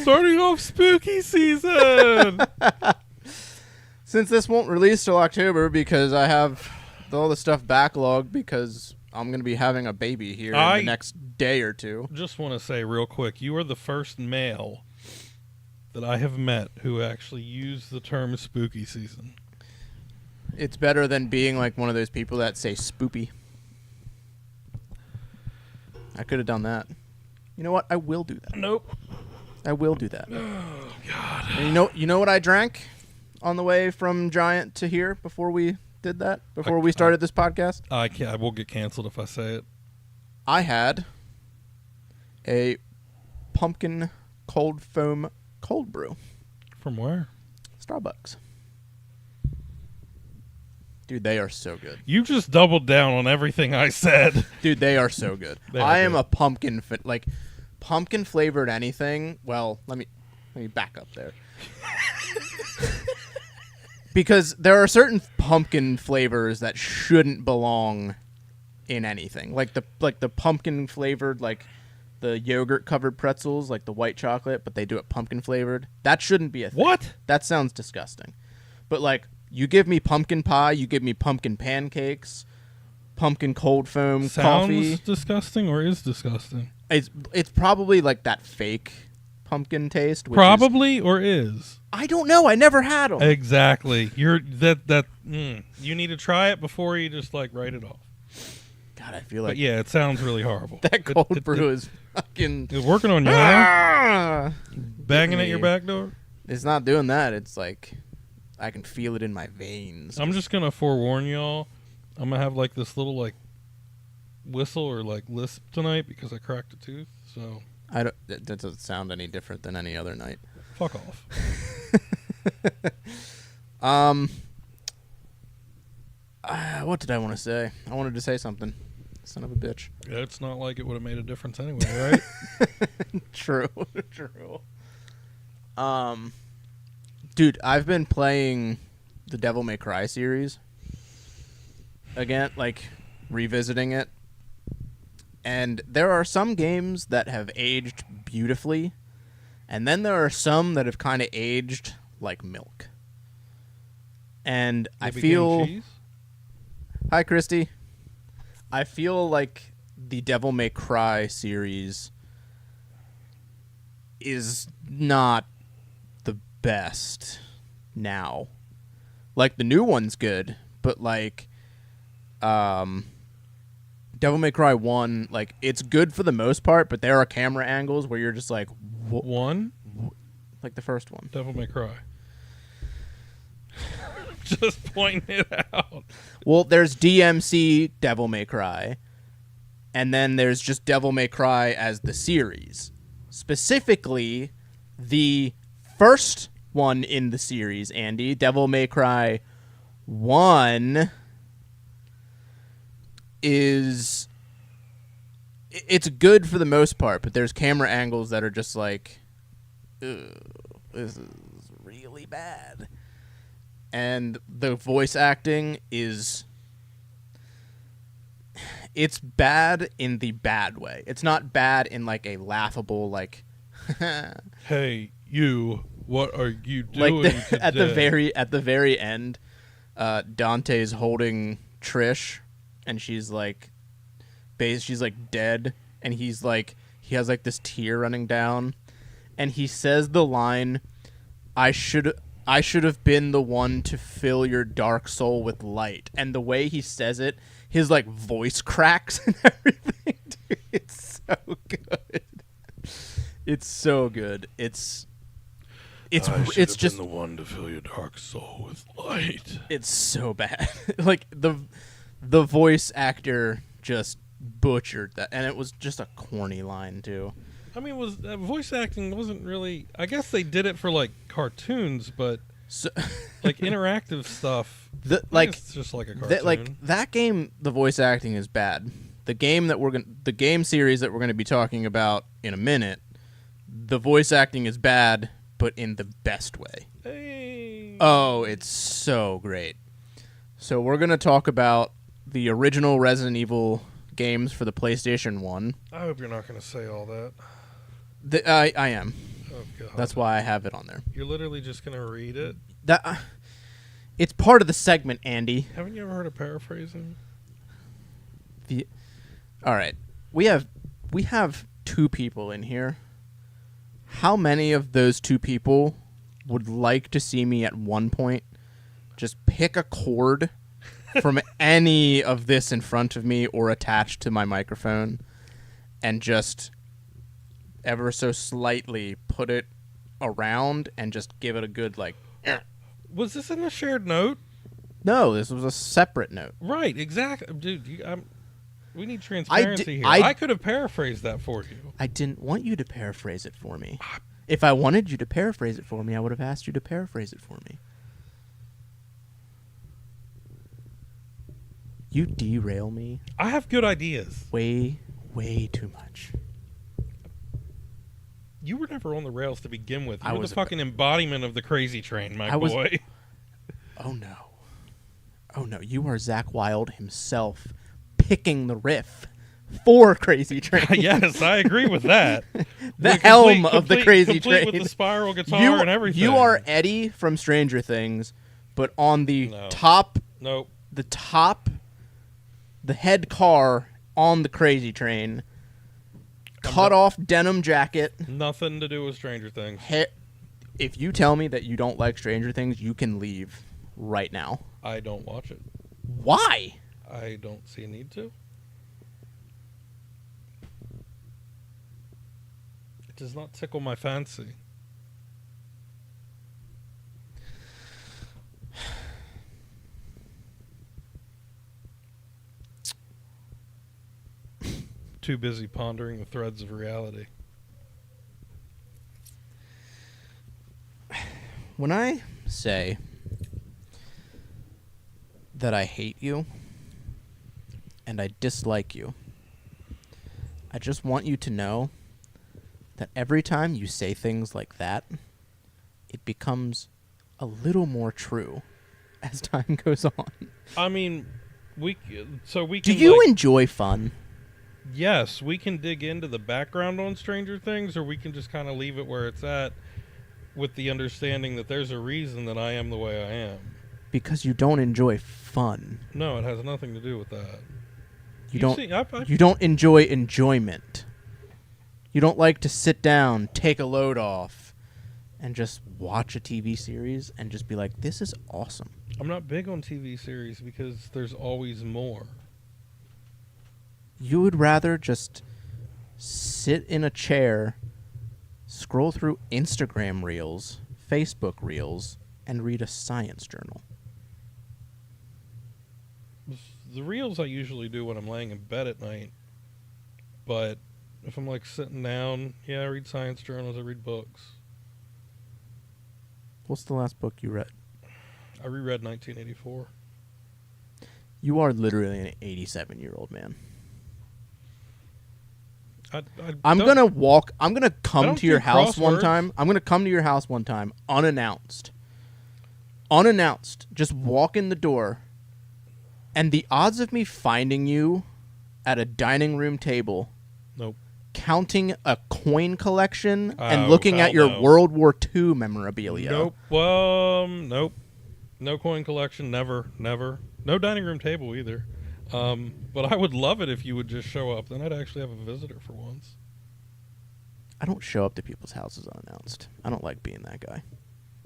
Starting off spooky season. Since this won't release till October because I have all the stuff backlogged because I'm going to be having a baby here in the next day or two. Just want to say real quick, you are the first male that I have met who actually used the term spooky season. It's better than being like one of those people that say spoopy. I could have done that. You know what? I will do that. Nope. I will do that. Oh, God. And you know what I drank on the way from Giant to here before we did that? Before we started this podcast? I will get canceled if I say it. I had a pumpkin cold foam cold brew. From where? Starbucks. Dude, they are so good. You just doubled down on everything I said. Dude, they are so good. I am a pumpkin pumpkin flavored anything. Well, let me back up there. Because there are certain pumpkin flavors that shouldn't belong in anything. Like the pumpkin flavored, like the yogurt covered pretzels, like the white chocolate, but they do it pumpkin flavored. That shouldn't be a thing. What? That sounds disgusting. But like, you give me pumpkin pie, you give me pumpkin pancakes, pumpkin cold foam coffee. Sounds disgusting or is disgusting? It's probably like that fake pumpkin taste. Probably or is? I don't know. I never had them. Exactly. You need to try it before you just like write it off. God, I feel like. But yeah, it sounds really horrible. That cold brew is fucking. It's working on you, huh? Banging at your back door. It's not doing that. It's like I can feel it in my veins. I'm just gonna forewarn y'all. I'm gonna have like this little like whistle or like lisp tonight because I cracked a tooth. So that doesn't sound any different than any other night. Fuck off. What did I want to say? I wanted to say something. Son of a bitch. Yeah, it's not like it would have made a difference anyway, right? True. Dude, I've been playing the Devil May Cry series again, like revisiting it. And there are some games that have aged beautifully, and then there are some that have kind of aged like milk. And I feel... Cheese? Hi, Christy. I feel like the Devil May Cry series is not the best now. Like, the new one's good, but like Devil May Cry 1, like, it's good for the most part, but there are camera angles where you're just like... One? Like the first one. Devil May Cry. Just pointing it out. Well, there's DMC Devil May Cry, and then there's just Devil May Cry as the series. Specifically, the first one in the series, Andy, Devil May Cry 1, is... It's good for the most part, but there's camera angles that are just like, this is really bad. And the voice acting is... It's bad in the bad way. It's not bad in like a laughable, like... Hey, you, what are you doing like today? At the very end, Dante's holding Trish, and she's like dead, and he has like this tear running down, and he says the line, I should have been the one to fill your dark soul with light. And the way he says it, his like voice cracks and everything. Dude, it's so good. It's so good. It's just been the one to fill your dark soul with light. It's so bad. Like the voice actor just butchered that, and it was just a corny line too. I mean, voice acting wasn't really... I guess they did it for, like, cartoons, but, like, interactive stuff, it's just like a cartoon. That game, the voice acting is bad. The game series that we're going to be talking about in a minute, the voice acting is bad, but in the best way. Hey. Oh, it's so great. So we're going to talk about the original Resident Evil games for the PlayStation 1. I hope you're not going to say all that. I am. Oh, God. That's why I have it on there. You're literally just going to read it? It's part of the segment, Andy. Haven't you ever heard of paraphrasing? All right. We have 2 people in here. How many of those 2 people would like to see me at one point just pick a cord from any of this in front of me or attached to my microphone and just ever so slightly put it around and just give it a good Was this in a shared note? No, this was a separate note. Right, exactly. Dude, we need transparency here. I could have paraphrased that for you. I didn't want you to paraphrase it for me. If I wanted you to paraphrase it for me, I would have asked you to paraphrase it for me. You derail me. I have good ideas. Way, way too much. You were never on the rails to begin with. You were the fucking embodiment of the crazy train, my boy. Oh, no. Oh, no. You are Zakk Wylde himself picking the riff for Crazy Train. Yes, I agree with that. The helm of the Crazy Train. With the spiral guitar and everything. You are Eddie from Stranger Things, but on the top... Nope. The head car on the Crazy Train... Cut off denim jacket. Nothing to do with Stranger Things. If you tell me that you don't like Stranger Things, you can leave right now. I don't watch it. Why? I don't see a need to. It does not tickle my fancy. Too busy pondering the threads of reality. When I say that I hate you and I dislike you, I just want you to know that every time you say things like that, it becomes a little more true as time goes on. I mean, we can. Do you enjoy fun? Yes, we can dig into the background on Stranger Things, or we can just kind of leave it where it's at with the understanding that there's a reason that I am the way I am. Because you don't enjoy fun. No, it has nothing to do with that. You don't enjoy enjoyment. You don't like to sit down, take a load off, and just watch a TV series and just be like, this is awesome. I'm not big on TV series because there's always more. You would rather just sit in a chair, scroll through Instagram Reels, Facebook Reels, and read a science journal. The Reels I usually do when I'm laying in bed at night. But if I'm sitting down, I read science journals, I read books. What's the last book you read? I reread 1984. You are literally an 87-year-old man. I'm gonna come to your house one time. I'm gonna come to your house one time unannounced. Just walk in the door, and the odds of me finding you at a dining room table, counting a coin collection and looking at your World War II memorabilia. Nope. No coin collection. Never. No dining room table either. But I would love it if you would just show up. Then I'd actually have a visitor for once. I don't show up to people's houses unannounced. I don't like being that guy.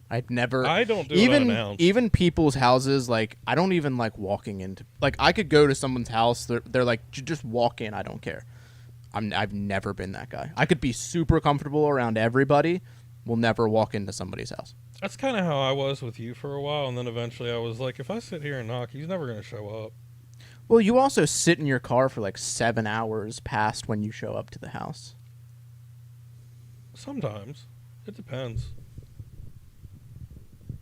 I don't do it unannounced. Even people's houses, I don't even like walking into... I could go to someone's house. They're like, just walk in. I don't care. I've never been that guy. I could be super comfortable around everybody. Will never walk into somebody's house. That's kind of how I was with you for a while. And then eventually I was like, if I sit here and knock, he's never going to show up. Well, you also sit in your car for 7 hours past when you show up to the house. Sometimes. It depends.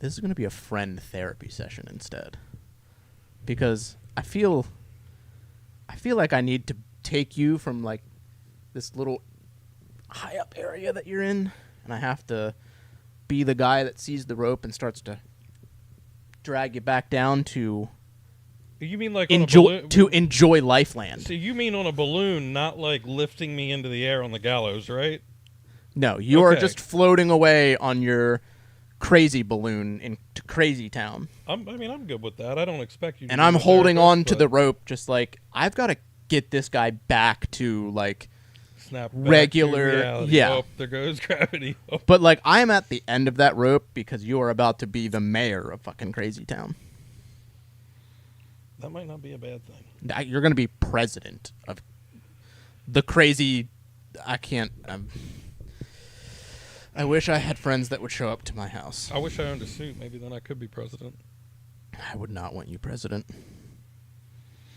This is going to be a friend therapy session instead. Because I feel like I need to take you from this little high up area that you're in, and I have to be the guy that sees the rope and starts to drag you back down to... You mean on a balloon? To enjoy Lifeland. So you mean on a balloon, not lifting me into the air on the gallows, right? No, you are Okay. just floating away on your crazy balloon into Crazy Town. I'm good with that. I don't expect you to And do I'm the holding therapist, on to but the rope, just like, I've got to get this guy back to, like, snap back to regular. reality. Yeah. Oh, there goes gravity. Oh. But, like, I'm at the end of that rope because you are about to be the mayor of fucking Crazy Town. That might not be a bad thing. You're going to be president of the crazy. I can't. I wish I had friends that would show up to my house. I wish I owned a suit. Maybe then I could be president. I would not want you president.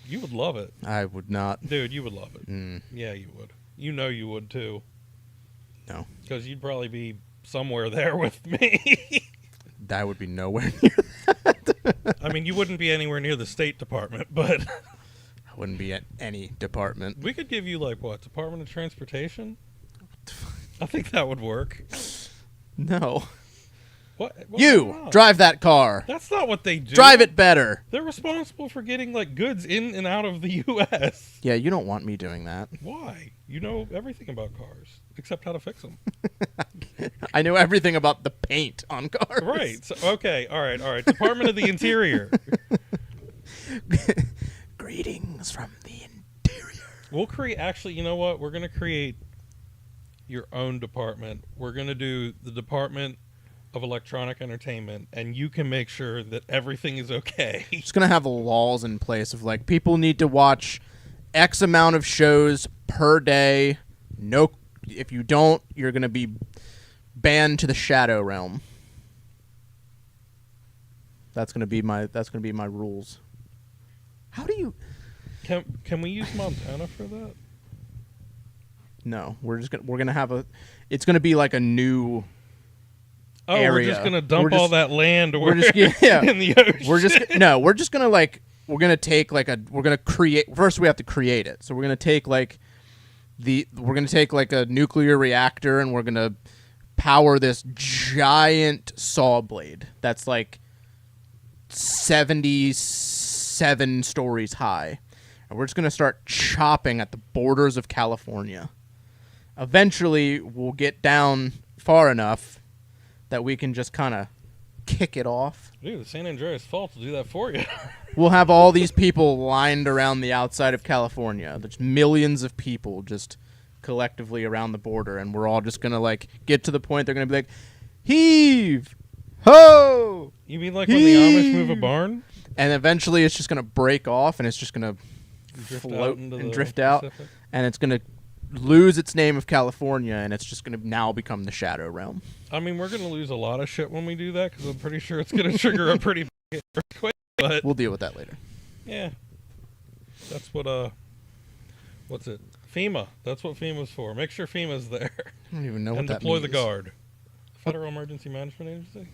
You would love it. I would not. Dude, you would love it. Mm, Yeah, you would. You know you would, too. no. Because you'd probably be somewhere there with me. That would be nowhere near. I mean, you wouldn't be anywhere near the State Department, but I wouldn't be at any department. we could give you, like, what, Department of Transportation? I think that would work. No. What? You drive that car. That's not what they do. Drive it better. They're responsible for getting, like, goods in and out of the U.S. Yeah, you don't want me doing that. Why? You know everything about cars, except how to fix them. I know everything about the paint on cars. Right. So, okay. All right. Department of the Interior. Greetings from the interior. We'll create. Actually, you know what? We're gonna create your own department. We're gonna do the Department of Electronic Entertainment, and you can make sure that everything is okay. Just gonna have laws in place of like people need to watch X amount of shows per day. No, if you don't, you're gonna be banned to the Shadow Realm. That's gonna be my rules. How do you? Can we use Montana for that? No, we're gonna have a. It's gonna be like a new. Oh, area. we're just gonna dump We're just- all that land we're just- yeah. in the ocean. We're just gonna like we're gonna take like we're gonna create first we have to create it. So we're gonna take like a nuclear reactor and we're gonna power this giant saw blade that's like 77 stories high. And we're just gonna start chopping at the borders of California. Eventually we'll get down far enough that we can just kind of kick it off. Dude, the San Andreas Fault will do that for you. We'll have all these people lined around the outside of California. There's millions of people just collectively around the border, and we're all just going to, like, get to the point they're going to be like, heave! Ho! You mean like when the Amish move a barn? And eventually it's just going to break off, and it's just going to float and drift out, and it's going to lose its name of California, and it's just going to now become the Shadow Realm. I mean, we're going to lose a lot of shit when we do that, because I'm pretty sure it's going to trigger a pretty big earthquake, but We'll deal with that later. yeah. That's what, what's it? FEMA. That's what FEMA's for. Make sure FEMA's there. I don't even know what And that deploy means. the Guard. Federal Emergency Management Agency?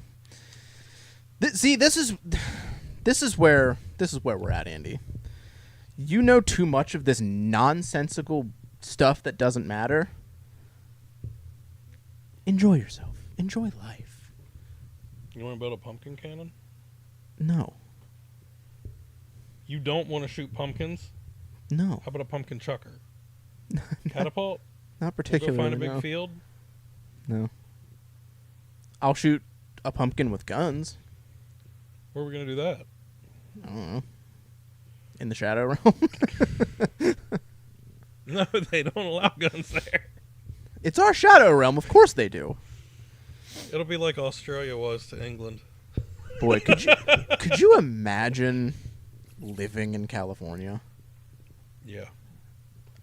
See, this is where we're at, Andy. You know too much of this nonsensical stuff that doesn't matter. Enjoy yourself. Enjoy life. You want to build a pumpkin cannon? No. You don't want to shoot pumpkins? No. How about a pumpkin chucker? Catapult? Not We'll particularly. go find a big no. field? No. I'll shoot a pumpkin with guns. Where are we going to do that? I don't know. In the Shadow Realm. No, they don't allow guns there. It's our Shadow Realm. Of course they do. It'll be like Australia was to England. Boy, could you imagine living in California? Yeah.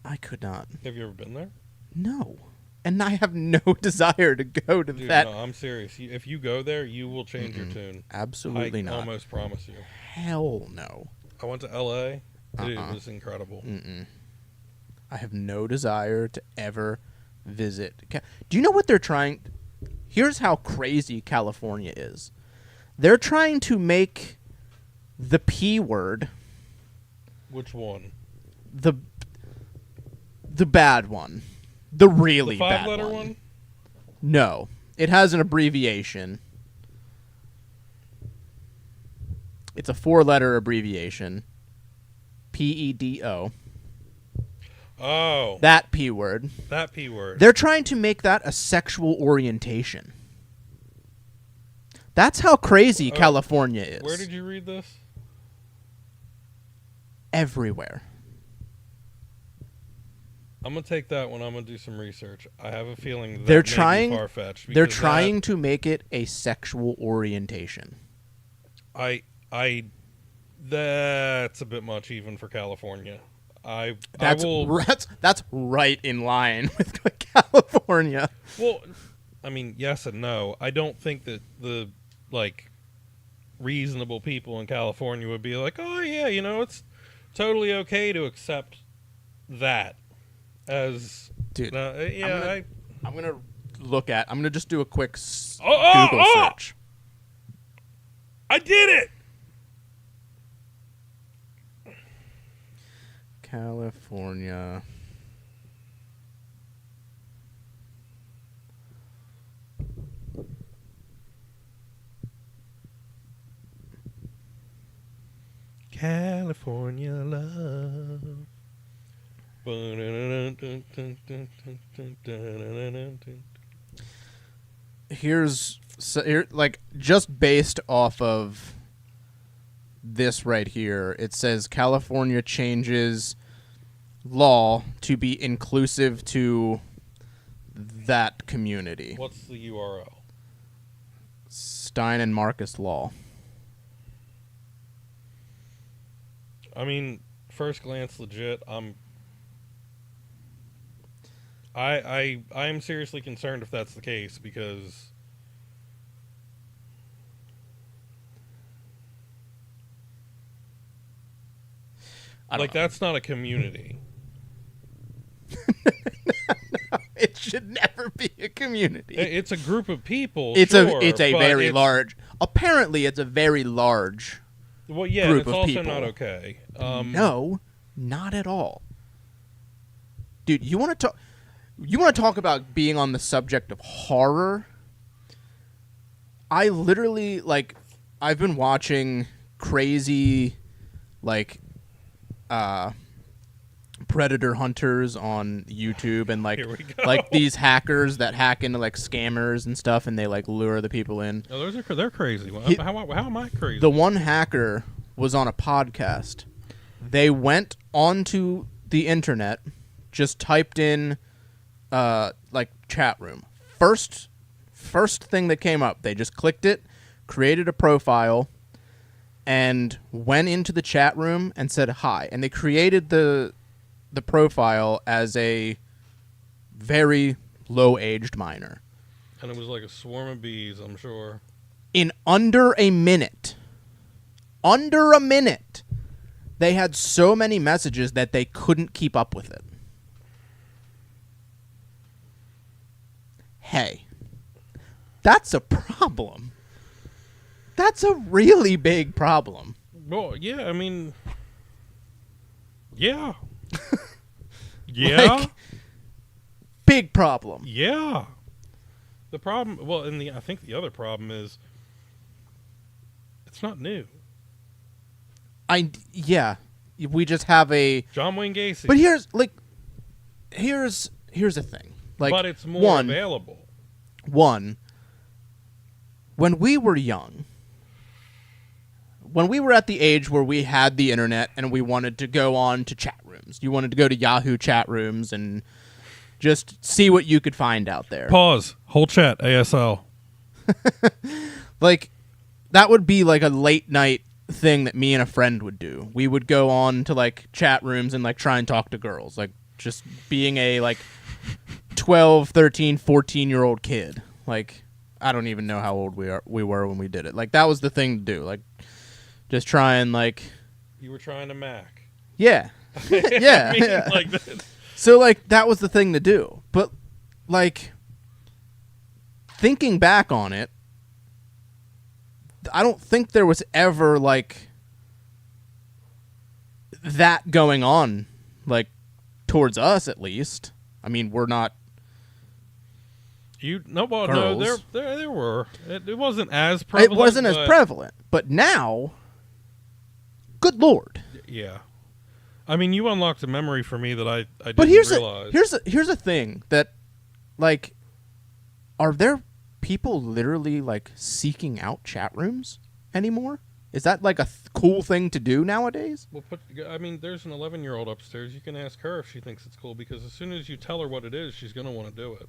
I could not. Have you ever been there? No. And I have no desire to go to Dude, that. no, I'm serious. If you go there, you will change your tune. Absolutely I not. almost promise you. Hell no. I went to L.A. Dude, Uh-uh. it was incredible. I have no desire to ever visit. Do you know what they're trying? Here's how crazy California is. They're trying to make the P word Which one? the bad one. The really The bad five-letter one. one? No. It has an abbreviation. It's a 4-letter abbreviation. PEDO. Oh. That P word. That P word. They're trying to make that a sexual orientation. That's how crazy California is. Where did you read this? Everywhere. I'm gonna take that when I'm gonna do some research. I have a feeling that They're may trying. be far-fetched. They're trying to make it a sexual orientation. That's a bit much even for California. That's right in line with California. Well, I mean, yes and no. I don't think that the reasonable people in California would be like, oh yeah, it's totally okay to accept that as dude. I'm gonna just do a quick Google search. I did it. California. California love. Here, like, just based off of this right here, it says California changes law to be inclusive to that community. What's the URL? Stein and Marcus Law. I mean, first glance, legit. I am seriously concerned if that's the case, because that's not a community. No, it should never be a community. It's a group of people. It's sure, a very large. Apparently, it's a very large. Well, yeah, group it's of also people. not okay. No, not at all. Dude, you want to talk about being on the subject of horror? I literally, I've been watching crazy, predator hunters on YouTube, and Here we go. these hackers that hack into scammers and stuff, and they lure the people in. Oh, they're crazy. How am I crazy? The one hacker was on a podcast. They went onto the internet, just typed in chat room. First thing that came up, they just clicked it, created a profile, and went into the chat room and said hi. And they created the profile as a very low-aged minor. And it was like a swarm of bees, I'm sure. In under a minute, they had so many messages that they couldn't keep up with it. Hey, that's a problem. That's a really big problem. Well, yeah, I mean, yeah. Yeah. Big problem. Yeah. The problem, well, I think the other problem is it's not new. We just have a John Wayne Gacy. But here's the thing. But it's more available. One, when we were young, when we were at the age where we had the internet and we wanted to go on to chat rooms, you wanted to go to Yahoo chat rooms and just see what you could find out there. Pause. Whole chat. ASL. That would be a late night thing that me and a friend would do. We would go on to chat rooms and try and talk to girls, just being a 12, 13, 14-year-old kid. I don't even know how old we were when we did it. That was the thing to do. Just try and You were trying to Mac. Yeah. Yeah. I mean, Yeah. That. So that was the thing to do. But thinking back on it, I don't think there was ever that going on towards us, at least. I mean, we're not No, girls. there were. It wasn't as prevalent. It wasn't as prevalent. But now, good Lord. Yeah. I mean, you unlocked a memory for me that I didn't But realize. here's a thing that, like, are there people literally like seeking out chat rooms anymore? Is that like a cool thing to do nowadays? Well, I mean, there's an 11-year-old upstairs. You can ask her if she thinks it's cool, because as soon as you tell her what it is, she's going to want to do it.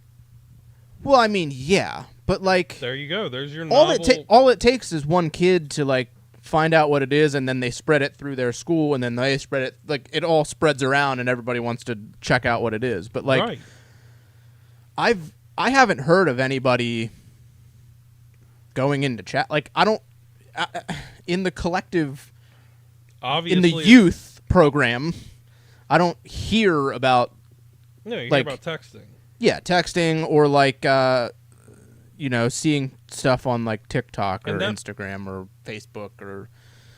Well, I mean, yeah, but like, There you go. There's your novel. all it takes is one kid to like find out what it is, and then they spread it through their school, and then they spread it, like, it all spreads around, and everybody wants to check out what it is. But like, Right. I haven't heard of anybody going into chat. Like, I don't in the collective, Obviously, in the youth program, I don't hear about No, you like, hear about texting. texting or like seeing stuff on like TikTok or And Instagram or Facebook or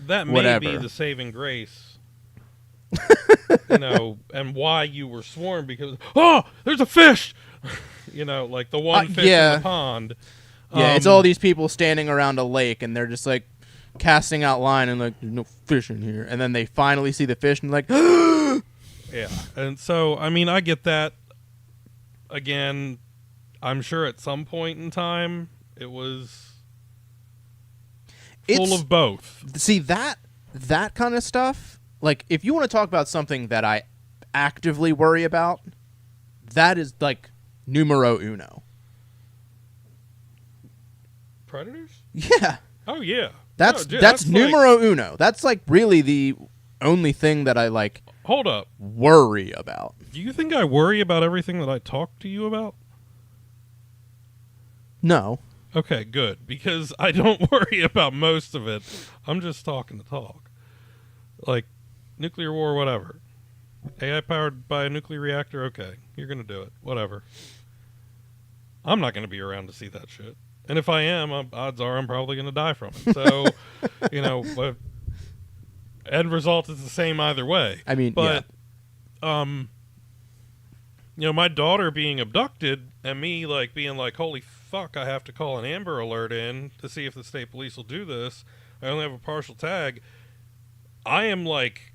That may whatever. be the saving grace. And why you were sworn, because, oh, there's a fish! Like the one fish yeah. in the pond. Yeah, it's all these people standing around a lake, and they're just like casting out line, and like, there's no fish in here. And then they finally see the fish, and like, Yeah, and so, I mean, I get that. Again, I'm sure at some point in time it was full of both. See, that kind of stuff, like, if you want to talk about something that I actively worry about, that is like numero uno. Predators? Yeah. Oh, yeah. That's No, dude, that's like- numero uno. That's like really the only thing that I like Hold up. worry about. Do you think I worry about everything that I talk to you about? No. Okay, good. Because I don't worry about most of it. I'm just talking to talk. Like, nuclear war, whatever. AI powered by a nuclear reactor, okay. You're going to do it. Whatever. I'm not going to be around to see that shit. And if I am, odds are I'm probably going to die from it. So, but end result is the same either way. I mean, But, my daughter being abducted and me, like, being like, holy fuck, I have to call an Amber Alert in to see if the state police will do this. I only have a partial tag. I am, like,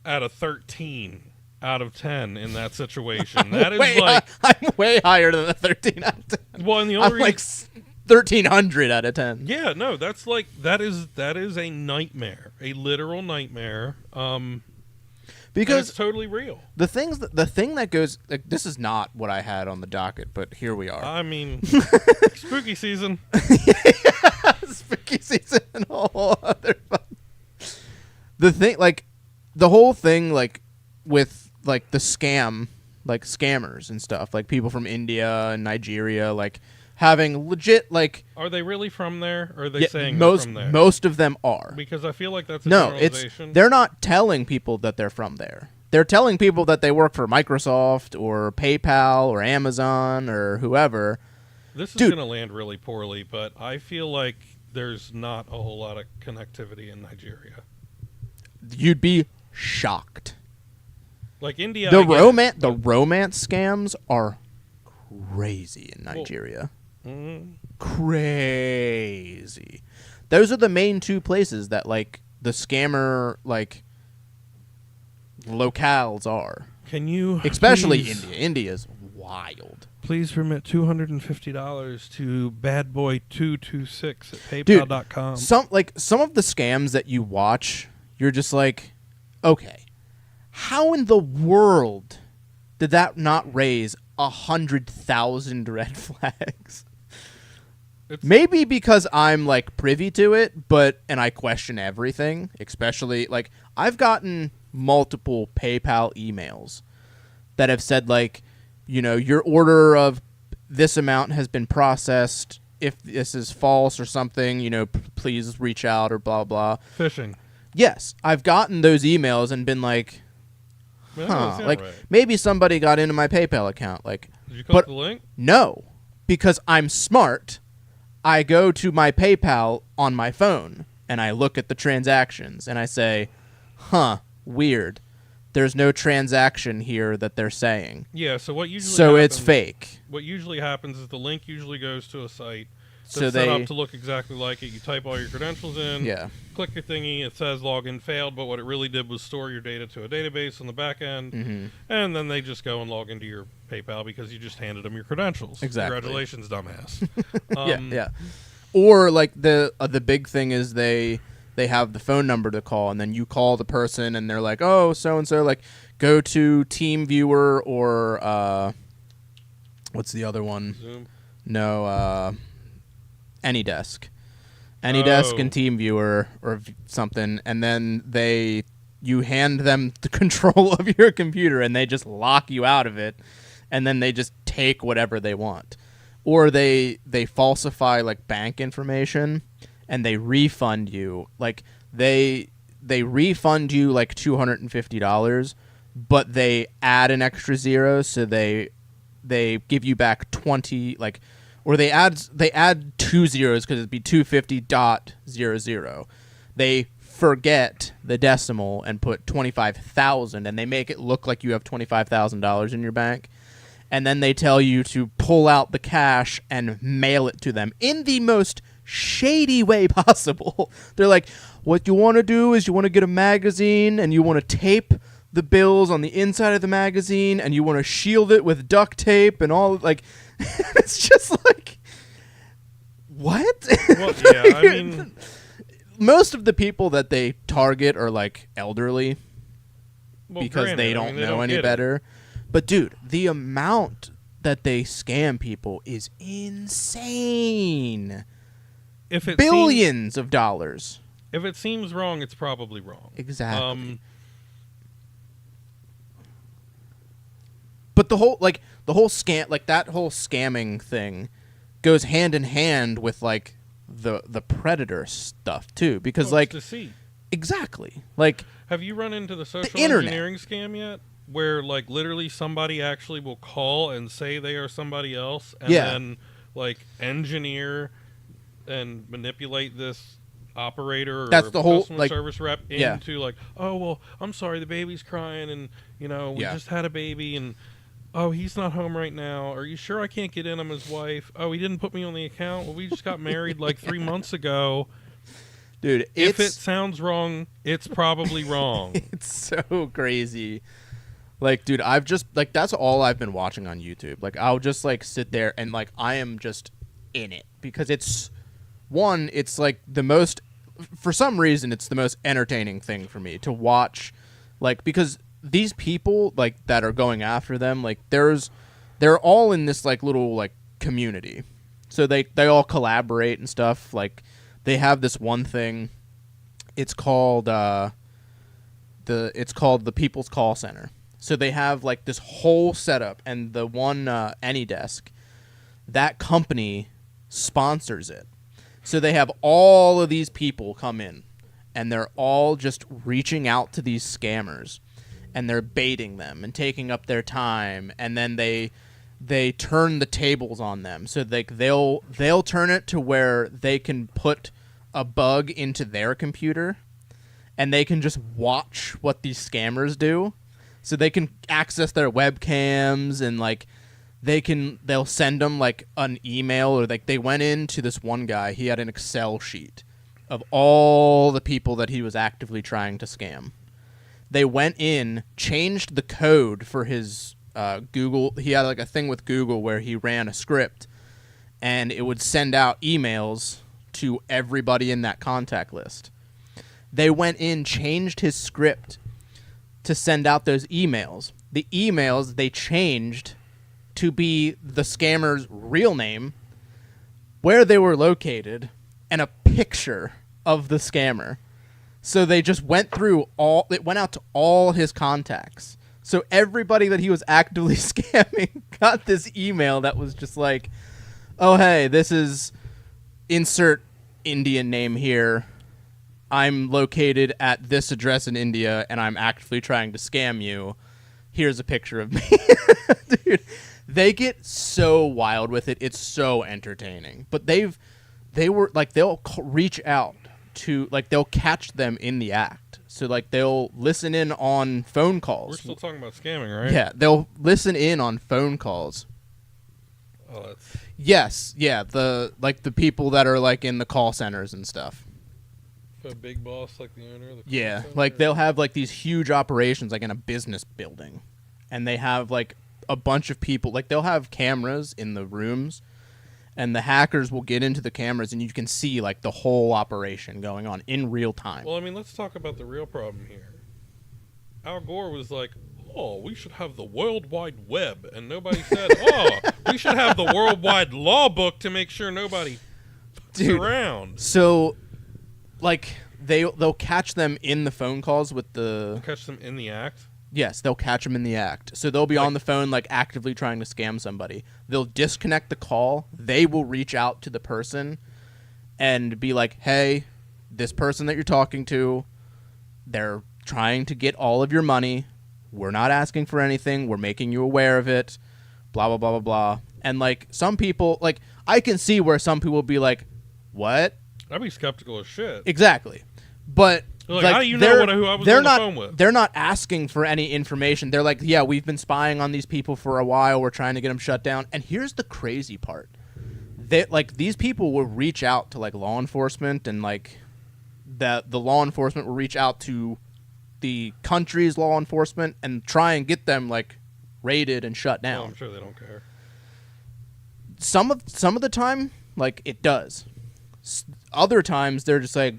at a 13 out of 10 in that situation. That is like... I'm way higher than a 13 out of 10. Well, and the only I'm like 1,300 out of 10. Yeah, no, that's like... That is a nightmare. A literal nightmare. Because it's totally real. the thing that goes... Like, this is not what I had on the docket, but here we are. I mean, spooky season. Spooky season and a whole other fun. The thing, like, the whole thing, like, with, like, the scammers and stuff, like, people from India and Nigeria, like, having legit, like... Are they really from there, or are they saying most, they're from there? Most of them are. Because I feel like that's a No, generalization. they're not telling people that they're from there. They're telling people that they work for Microsoft or PayPal or Amazon or whoever. This is Dude. going to land really poorly, but I feel like there's not a whole lot of connectivity in Nigeria. You'd be shocked. Like India, The I get it, the romance scams are crazy in Nigeria. Mhm. Crazy. Those are the main two places that, like, the scammer, like, locales are. Can you Especially please, India. India's wild. Please remit $250 to badboy226 at Dude, paypal.com. Some of the scams that you watch, you're just like, okay, how in the world did that not raise 100,000 red flags? Maybe because I'm, like, privy to it, and I question everything, especially, like, I've gotten multiple PayPal emails that have said, like, your order of this amount has been processed. If this is false or something, please reach out or blah, blah. Phishing. Yes, I've gotten those emails and been like, Man, that doesn't sound like, right. maybe somebody got into my PayPal account. Like, Did you click the link? no, because I'm smart. I go to my PayPal on my phone and I look at the transactions and I say, weird. There's no transaction here that they're saying. Yeah, so what usually So happens, it's fake. What usually happens is the link usually goes to a site. set up to look exactly like it. You type all your credentials in. Yeah. Click your thingy. It says login failed, but what it really did was store your data to a database on the back end, and then they just go and log into your PayPal because you just handed them your credentials. Exactly. Congratulations, dumbass. Yeah. Or like the big thing is they have the phone number to call, and then you call the person, and they're like, oh, so and so, like, go to TeamViewer or what's the other one? Zoom. No, AnyDesk. AnyDesk and TeamViewer or something, and then you hand them the control of your computer, and they just lock you out of it, and then they just take whatever they want. Or they falsify like bank information, and they refund you. Like they refund you like $250, but they add an extra zero, so they give you back 20, like, or they add 2 zeros because it'd be 250.00. They forget the decimal and put 25,000, and they make it look like you have $25,000 in your bank, and then they tell you to pull out the cash and mail it to them in the most shady way possible. They're like, what you want to do is you want to get a magazine, and you want to tape the bills on the inside of the magazine, and you want to shield it with duct tape and all, like, it's just like, what? Well, yeah, I mean, most of the people that they target are like elderly, because granted, they don't know any better. But dude, the amount that they scam people is insane. If it billions of dollars. If it seems wrong, it's probably wrong. Exactly. But the whole scam, like that whole scamming thing, goes hand in hand with like the predator stuff too, because like deceit. Exactly. Like, have you run into the social internet engineering scam yet? Where like literally somebody actually will call and say they are somebody else, and then like engineer and manipulate this operator or that's the whole customer service rep into like, oh well, I'm sorry, the baby's crying, and we just had a baby, and oh, he's not home right now. Are you sure I can't get in? I'm his wife. Oh, he didn't put me on the account. Well, we just got married like 3 months ago. Dude, if it sounds wrong, it's probably wrong. It's so crazy. Like, dude, I've just, like, that's all I've been watching on YouTube. Like, I'll just, like, sit there and, like, I am just in it. Because it's like the most, for some reason, it's the most entertaining thing for me to watch. Like, because these people, like, that are going after them, like, they're all in this, like, little, like, community. So they all collaborate and stuff. Like, they have this one thing. It's called the People's Call Center. So they have like this whole setup, and the one AnyDesk, that company sponsors it. So they have all of these people come in, and they're all just reaching out to these scammers, and they're baiting them and taking up their time, and then they turn the tables on them. So they'll turn it to where they can put a bug into their computer, and they can just watch what these scammers do. So they can access their webcams, and like they'll send them like an email, or like they went into this one guy. He had an Excel sheet of all the people that he was actively trying to scam. They went in, changed the code for his Google. He had like a thing with Google where he ran a script, and it would send out emails to everybody in that contact list. They went in, changed his script to send out those emails. The emails they changed to be the scammer's real name, where they were located, and a picture of the scammer. So they just went through it went out to all his contacts. So everybody that he was actively scamming got this email that was just like, oh, hey, this is insert Indian name here. I'm located at this address in India, and I'm actively trying to scam you. Here's a picture of me. Dude, they get so wild with it. It's so entertaining. But they'll reach out to, like, they'll catch them in the act. So, like, they'll listen in on phone calls. We're still talking about scamming, right? Yeah, they'll listen in on phone calls. Oh, that's Yes, yeah, the people that are like in the call centers and stuff. a big boss like the owner of the Yeah, call like center? they'll have like these huge operations like in a business building, and they have like a bunch of people. Like they'll have cameras in the rooms, and the hackers will get into the cameras, and you can see like the whole operation going on in real time. Well, I mean, let's talk about the real problem here. Al Gore was like, "Oh, we should have the World Wide Web," and nobody said, "Oh, we should have the Worldwide Law Book to make sure nobody fucks around." So, like they'll catch them in the phone calls with the. Catch them in the act. Yes, they'll catch them in the act. So they'll be on the phone, like, actively trying to scam somebody. They'll disconnect the call. They will reach out to the person and be like, hey, this person that you're talking to, they're trying to get all of your money. We're not asking for anything. We're making you aware of it. Blah, blah, blah, blah, blah. And, like, some people, like, I can see where some people will be like, what? I'd be skeptical as shit. Exactly. But... Like, how do you know who I was on the phone with? They're not asking for any information. They're like, yeah, we've been spying on these people for a while. We're trying to get them shut down. And here's the crazy part. These people will reach out to, like, law enforcement, and, like, the law enforcement will reach out to the country's law enforcement and try and get them, like, raided and shut down. Oh, I'm sure they don't care. Some of the time, like, it does. Other times, they're just like,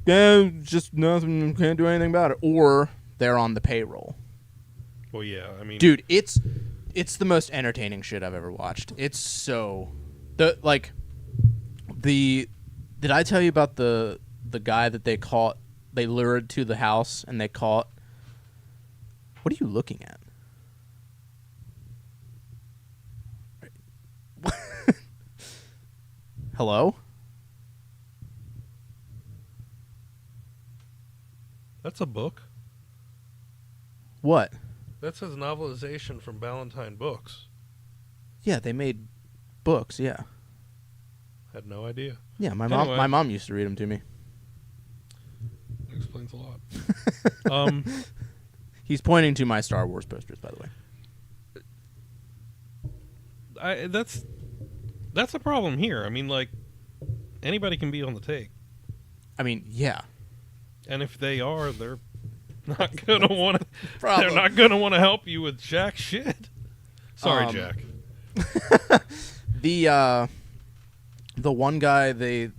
yeah, just nothing, can't do anything about it. Or they're on the payroll. Well, yeah, I mean... Dude, it's the most entertaining shit I've ever watched. It's so... Did I tell you about the guy that they lured to the house and they caught... What are you looking at? Hello? That's a book. What? That says novelization from Ballantine Books. Yeah, they made books, yeah. Had no idea. Yeah, my Anyway. mom used to read them to me. That explains a lot. He's pointing to my Star Wars posters, by the way. That's a problem here. I mean, like, anybody can be on the take. I mean, yeah. And if they are, they're not gonna want to. Problem. They're not gonna want to help you with jack shit. Sorry, Jack. The one guy they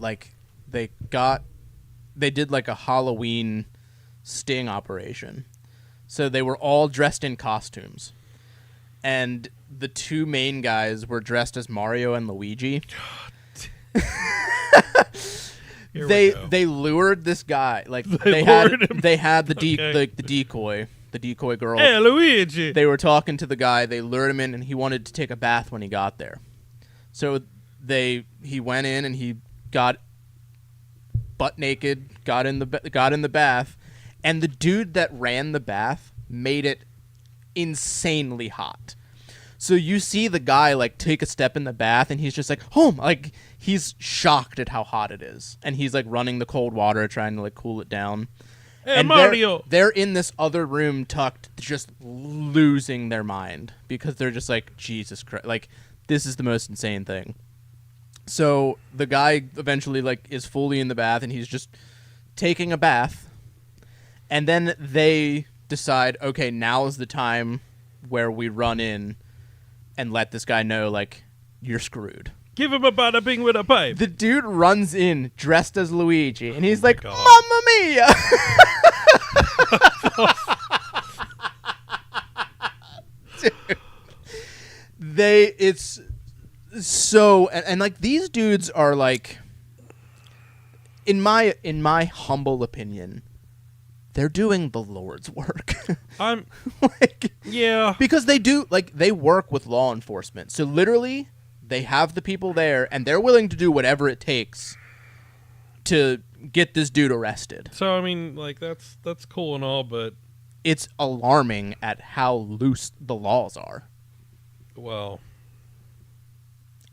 did like a Halloween sting operation. So they were all dressed in costumes. And the two main guys were dressed as Mario and Luigi. They lured this guy. Like they had the decoy girl. Hey, Luigi. They were talking to the guy. They lured him in, and he wanted to take a bath when he got there. So he went in and he got butt naked, got in the bath, and the dude that ran the bath made it insanely hot. So you see the guy like take a step in the bath, and he's just like, "Oh!" Like he's shocked at how hot it is, and he's like running the cold water, trying to like cool it down. Hey, and Mario. They're in this other room, tucked, just losing their mind because they're just like, Jesus Christ, like this is the most insane thing. So the guy eventually like is fully in the bath, and he's just taking a bath, and then they decide, okay, now is the time where we run in and let this guy know, like, you're screwed. Give him a bada bing with a pipe. The dude runs in dressed as Luigi, and he's like, God. Mamma Mia! Dude. It's so, and like, these dudes are like, in my humble opinion, they're doing the Lord's work. I'm like, yeah, because they work with law enforcement. So literally, they have the people there, and they're willing to do whatever it takes to get this dude arrested. So I mean, like that's cool and all, but it's alarming at how loose the laws are. Well,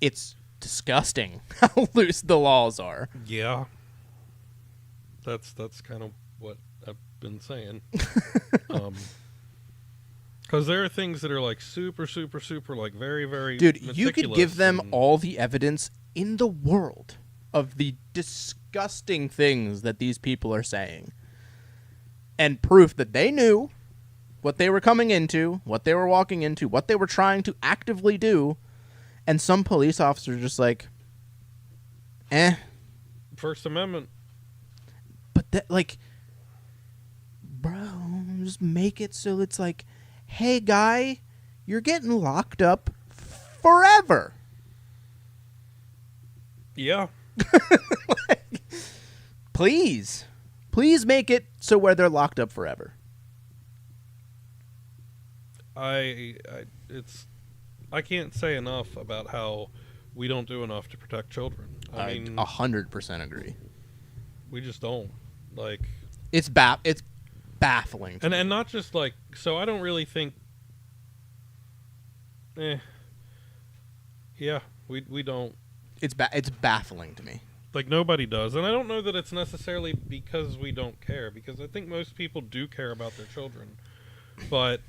it's disgusting how loose the laws are. Yeah, that's kind of what I've been saying. Because there are things that are like super, super, super, like very, very Dude, you could give them and all the evidence in the world of the disgusting things that these people are saying, and proof that they knew what they were coming into, what they were walking into, what they were trying to actively do, and some police officers just like, First Amendment. But that, like, bro, just make it so it's like, hey, guy, you're getting locked up forever. Yeah. Please make it so where they're locked up forever. I can't say enough about how we don't do enough to protect children. I mean, 100% agree. we just don't. Like, It's baffling. to me. and not just like, so I don't really think yeah, we don't. It's baffling to me. Like, nobody does. And I don't know that it's necessarily because we don't care, because I think most people do care about their children. But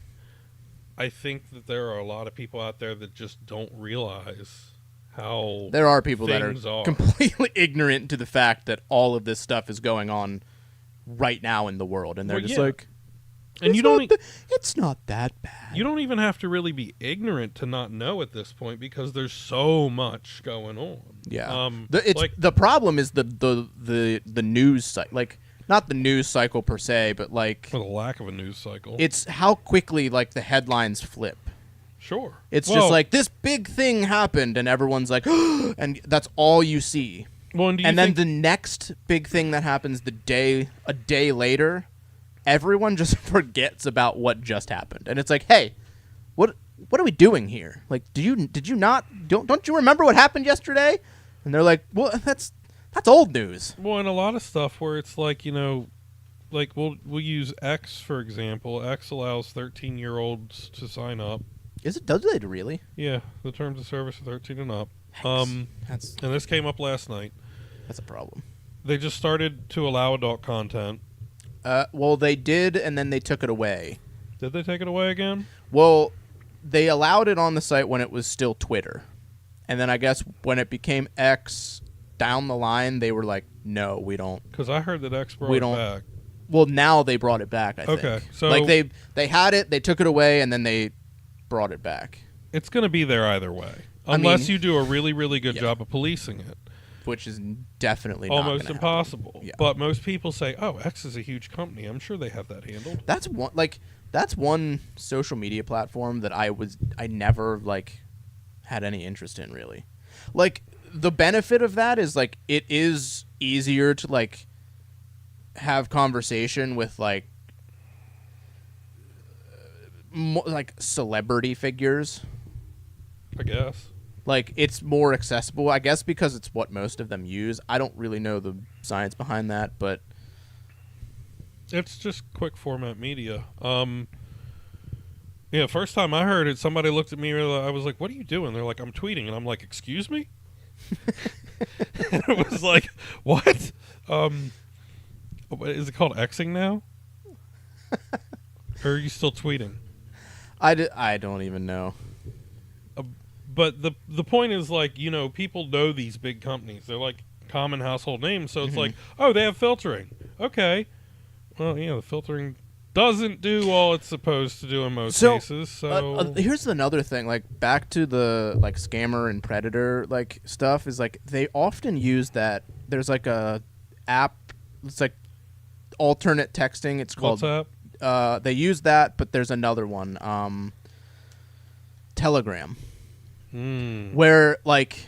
I think that there are a lot of people out there that just don't realize how There are people that things are are. completely ignorant to the fact that all of this stuff is going on right now in the world, and they're Well, just yeah. like, And you "It's don't not it's not that bad." you don't even have to really be ignorant to not know at this point, because there's so much going on. Yeah. Like, The problem is the news cycle, like not the news cycle per se, but like for the lack of a news cycle. it's how quickly like the headlines flip. Sure. It's Well, just like this big thing happened, and everyone's like, and that's all you see. well, and do you And then think, the next big thing that happens a day later, everyone just forgets about what just happened, and it's like, hey, what are we doing here? Like, did you not don't you remember what happened yesterday? And they're like, well, that's old news. well, and a lot of stuff where it's like, like we'll use X for example. X allows 13-year-olds to sign up. Does it really? Yeah, the terms of service are 13 and up. That's And this came up last night. a problem. They just started to allow adult content. Well, they did, and then they took it away. Did they take it away again? Well, they allowed it on the site when it was still Twitter. And then I guess when it became X down the line, they were like, no, we don't. Because I heard that X brought We it don't- back. Well, now they brought it back, I think. Okay, so- like they had it, they took it away, and then they brought it back, It's going to be there either way. I Unless mean- you do a really, really good Yeah. job of policing it. which is definitely not Almost gonna impossible. happen. Yeah. But most people say, oh, X is a huge company. I'm sure they have that handled. That's one social media platform that I never like had any interest in, really. Like, the benefit of that is like it is easier to like have conversation with like like celebrity figures. I guess. Like, it's more accessible, I guess, because it's what most of them use. I don't really know the science behind that, but It's just quick format media. Yeah, first time I heard it, somebody looked at me. I was like, "What are you doing?" They're like, "I'm tweeting," and I'm like, "Excuse me." It was like, "What?" Is it called Xing now? Or are you still tweeting? I don't even know. But the point is, like, people know these big companies. They're like common household names. So it's like, oh, they have filtering. Okay. Well, the filtering doesn't do all it's supposed to do in most cases. So here's another thing. Like, back to the like scammer and predator like stuff is like they often use that. There's like a app. It's like alternate texting. It's called WhatsApp. They use that, but there's another one. Telegram. Where, like,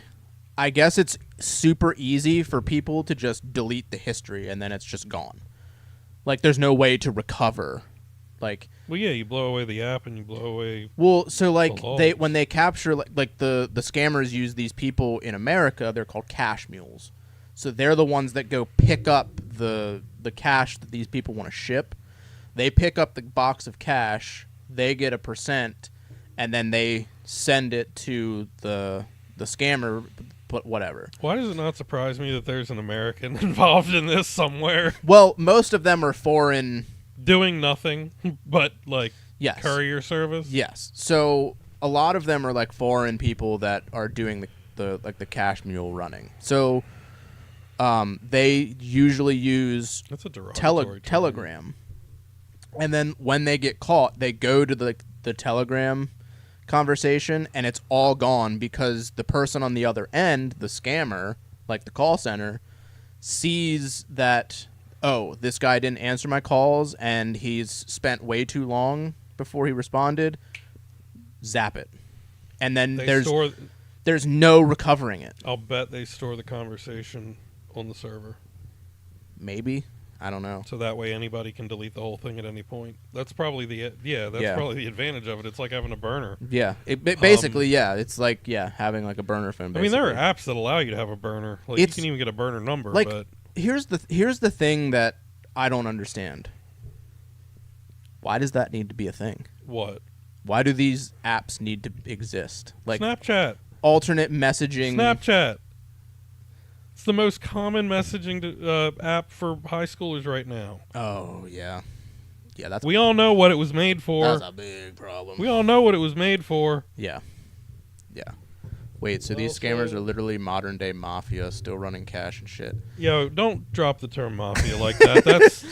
I guess it's super easy for people to just delete the history and then it's just gone. Like, there's no way to recover. Like, Well, yeah, you blow away the app and you blow away. well, so like The when they capture like the scammers use these people in America, they're called cash mules. So they're the ones that go pick up the cash that these people want to ship. They pick up the box of cash, they get a percent, and then they send it to the scammer, but whatever. Why does it not surprise me that there's an American involved in this somewhere Well, most of them are foreign. doing nothing but, like, Yes. courier service. Yes. So a lot of them are like foreign people that are doing the cash mule running. So they usually use That's a derogatory term. Telegram. And then when they get caught, they go to the Telegram conversation, and it's all gone because the person on the other end, the scammer, like the call center, sees that, oh, this guy didn't answer my calls and he's spent way too long before he responded. Zap it. And then there's no recovering it. I'll bet they store the conversation on the server. Maybe. I don't know. So that way anybody can delete the whole thing at any point. That's probably probably the advantage of it. It's like having a burner. Yeah. Basically, it's like having like a burner phone. Basically. I mean, there are apps that allow you to have a burner. Like you can even get a burner number. Like, but here's the thing that I don't understand. Why does that need to be a thing? What? Why do these apps need to exist? Like Snapchat, alternate messaging. Snapchat. It's the most common messaging app for high schoolers right now. Oh yeah, We all know what it was made for. That's a big problem. We all know what it was made for. Yeah. Wait, so these scammers are literally modern day mafia, still running cash and shit. Yo, don't drop the term mafia like that.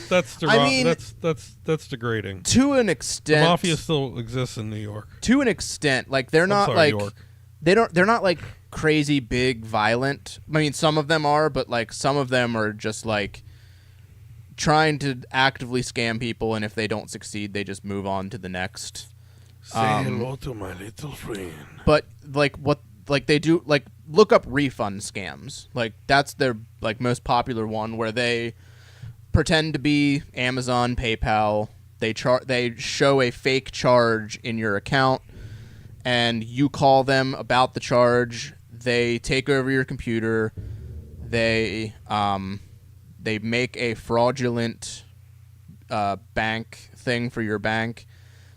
That's degrading. To an extent, the mafia still exists in New York. To an extent, like they're not like York. they're not like crazy big violent. I mean, some of them are, but like some of them are just like trying to actively scam people, and if they don't succeed, they just move on to the next. Say hello to my little friend. But like what they do, like look up refund scams. Like that's their like most popular one, where they pretend to be Amazon, PayPal. They show a fake charge in your account, and you call them about the charge. They take over your computer. They make a fraudulent bank thing for your bank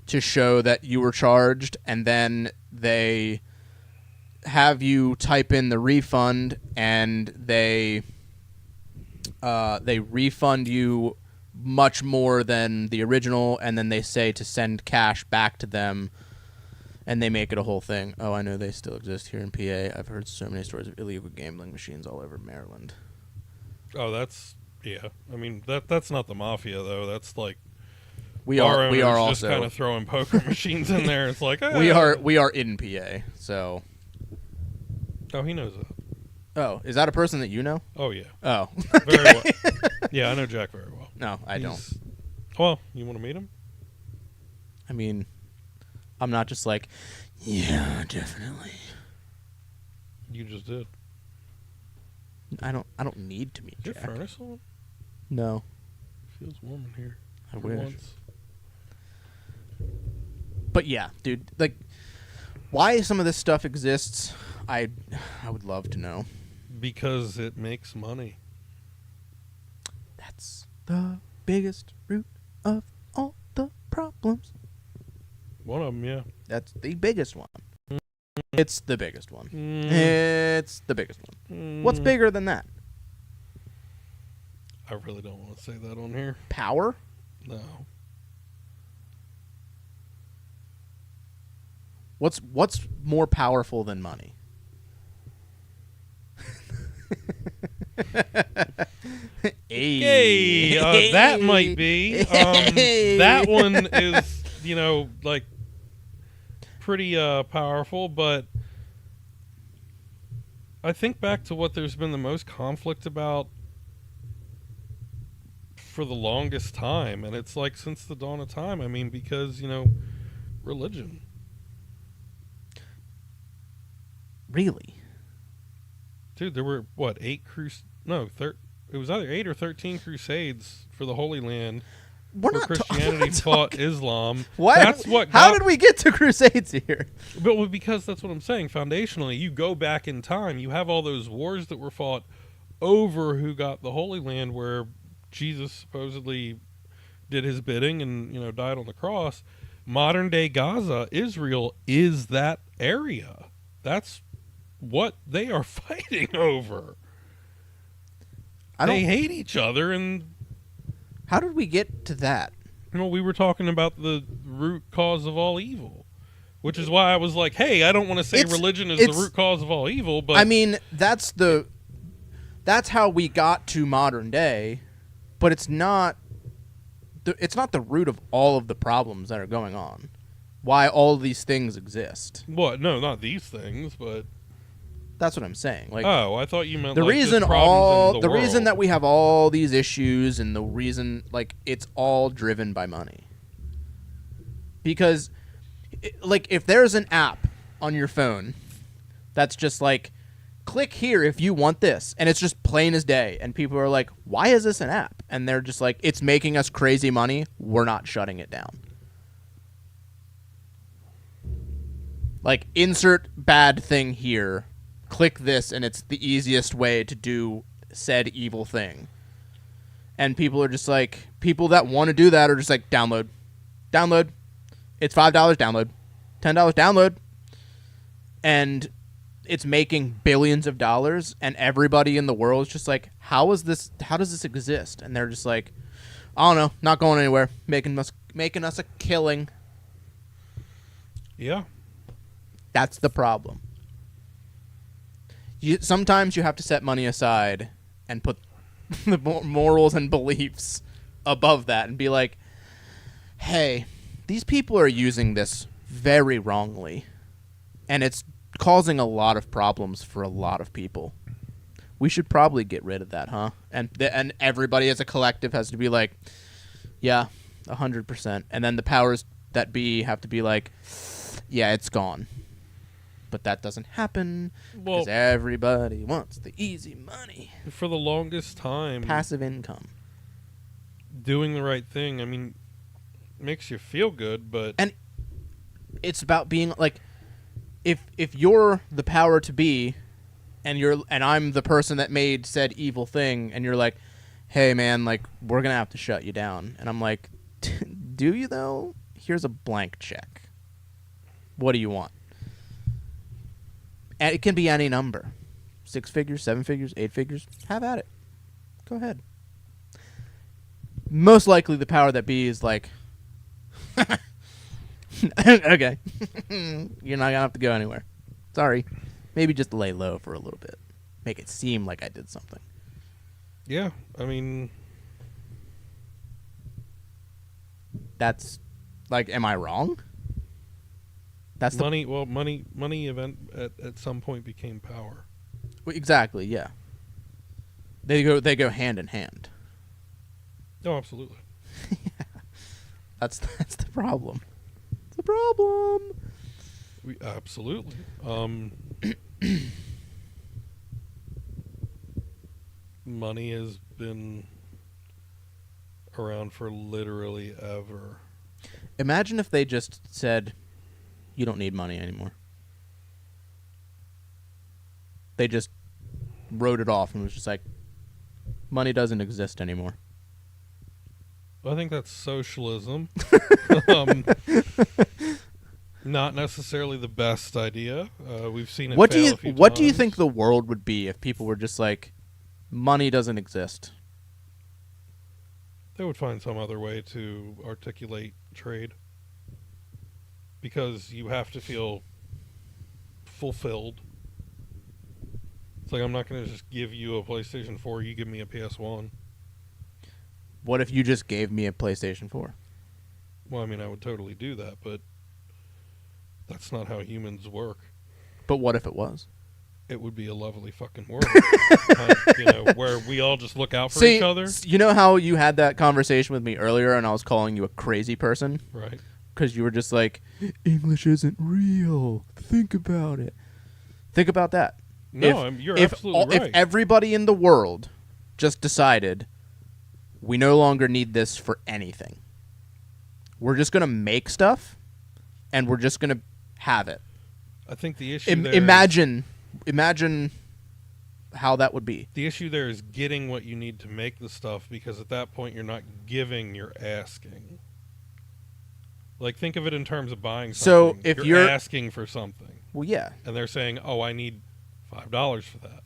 to show that you were charged, and then they have you type in the refund, and they refund you much more than the original, and then they say to send cash back to them, and they make it a whole thing. Oh, I know they still exist here in PA. I've heard so many stories of illegal gambling machines all over Maryland. Oh, that's I mean that's not the mafia though. That's like we are also just kind of throwing poker machines in there. It's like we are in PA. So oh, he knows that. Oh, is that a person that you know? Oh yeah. Oh, very well. Yeah, I know Jack very well. No, I don't. Well, you want to meet him? I mean, I'm not just like, yeah, definitely. You just did. I don't need to meet Is your Jack. furnace on? No. It feels warm in here. I wish. Once. But yeah, dude, like, why some of this stuff exists, I would love to know. Because it makes money. That's the biggest root of all the problems. One of them, yeah. That's the biggest one. It's the biggest one. It's the biggest one. What's bigger than that? I really don't want to say that on here. Power? No. What's more powerful than money? Hey, that might be. That one is, like pretty powerful, but I think back to what there's been the most conflict about for the longest time, and it's like since the dawn of time. I mean, because, religion. Really? Dude, there were, what, it was either 8 or 13 crusades for the Holy Land. We're where not Christianity fought Islam. How did we get to crusades here? But because that's what I'm saying. Foundationally, you go back in time. You have all those wars that were fought over who got the Holy Land, where Jesus supposedly did his bidding and died on the cross. Modern day Gaza, Israel, is that area. That's what they are fighting over. They hate each other, and how did we get to that? No, we were talking about the root cause of all evil, which is why I was like, hey, I don't want to say religion is the root cause of all evil, but I mean, that's how we got to modern day, but it's not the root of all of the problems that are going on. Why all these things exist. What? No, not these things, but that's what I'm saying. Like, oh, I thought you meant the like reason just problems in the reason world. that we have all these issues and the reason, like, it's all driven by money. Because, like, if there's an app on your phone that's just like, click here if you want this, and it's just plain as day, and people are like, why is this an app? And they're just like, it's making us crazy money, we're not shutting it down. Like, insert bad thing here, click this, and it's the easiest way to do said evil thing. And people are just like, people that want to do that are just like, download. It's $5, download. $10, download. And it's making billions of dollars, and everybody in the world is just like, how does this exist? And they're just like, I don't know, not going anywhere, making us a killing. Yeah. That's the problem. Sometimes you have to set money aside and put the morals and beliefs above that and be like, hey, these people are using this very wrongly, and it's causing a lot of problems for a lot of people. We should probably get rid of that, huh? And everybody as a collective has to be like, yeah, 100%. And then the powers that be have to be like, yeah, it's gone. But that doesn't happen because everybody wants the easy money. For the longest time, passive income. Doing the right thing, I mean, makes you feel good, but... And it's about being, like, if you're the power to be, and I'm the person that made said evil thing, and you're like, hey, man, like, we're going to have to shut you down. And I'm like, do you, though? Here's a blank check. What do you want? And it can be any number. 6 figures, 7 figures, 8 figures. Have at it. Go ahead. Most likely the power that be is like, okay, you're not going to have to go anywhere. Sorry. Maybe just lay low for a little bit. Make it seem like I did something. Yeah, I mean... That's, like, am I wrong? That's money. Well, money event at some point became power. Exactly. Yeah. They go hand in hand. Oh, absolutely. Yeah. That's the problem. It's a problem. Absolutely. Money has been around for literally ever. Imagine if they just said, you don't need money anymore. They just wrote it off and was just like, money doesn't exist anymore. I think that's socialism. Not necessarily the best idea. We've seen it fail a few What do you times. think the world would be if people were just like, money doesn't exist? They would find some other way to articulate trade. Because you have to feel fulfilled. It's like, I'm not going to just give you a PlayStation 4, you give me a PS1. What if you just gave me a PlayStation 4? Well, I mean, I would totally do that, but that's not how humans work. But what if it was? It would be a lovely fucking world. Where we all just look out for each other. You know how you had that conversation with me earlier and I was calling you a crazy person? Right. Because you were just like, English isn't real. Think about it. Think about that. No, you're absolutely right. If everybody in the world just decided, we no longer need this for anything. We're just going to make stuff, and we're just going to have it. I think the issue Imagine how that would be. The issue there is getting what you need to make the stuff, because at that point you're not giving, you're asking. Like, think of it in terms of buying something. So if you're asking for something. Well, yeah. And they're saying, oh, I need $5 for that.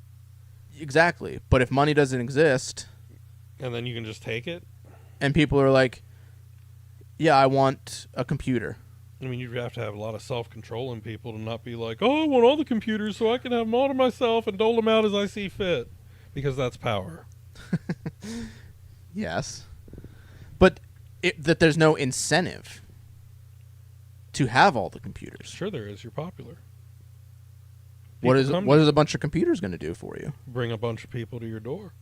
Exactly. But if money doesn't exist... And then you can just take it? And people are like, Yeah, I want a computer. I mean, you'd have to have a lot of self-control in people to not be like, oh, I want all the computers so I can have them all to myself and dole them out as I see fit. Because that's power. Yes. But that there's no incentive to have all the computers. Sure there is. You're popular. What is a bunch of computers going to do for you? Bring a bunch of people to your door.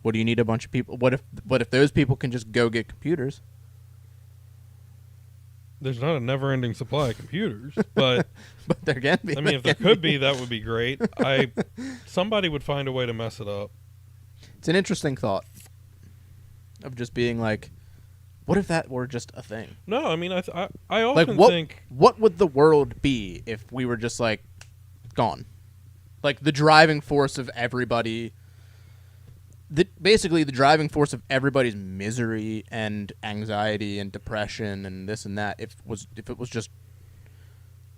What do you need a bunch of people? What if those people can just go get computers? There's not a never-ending supply of computers, but But there can be. I mean, if there could be, that would be great. Somebody would find a way to mess it up. It's an interesting thought of just being like, what if that were just a thing? No, I mean, I often Like think what would the world be if we were just like gone? Like the driving force of everybody. Basically the driving force of everybody's misery and anxiety and depression and this and that, if it was just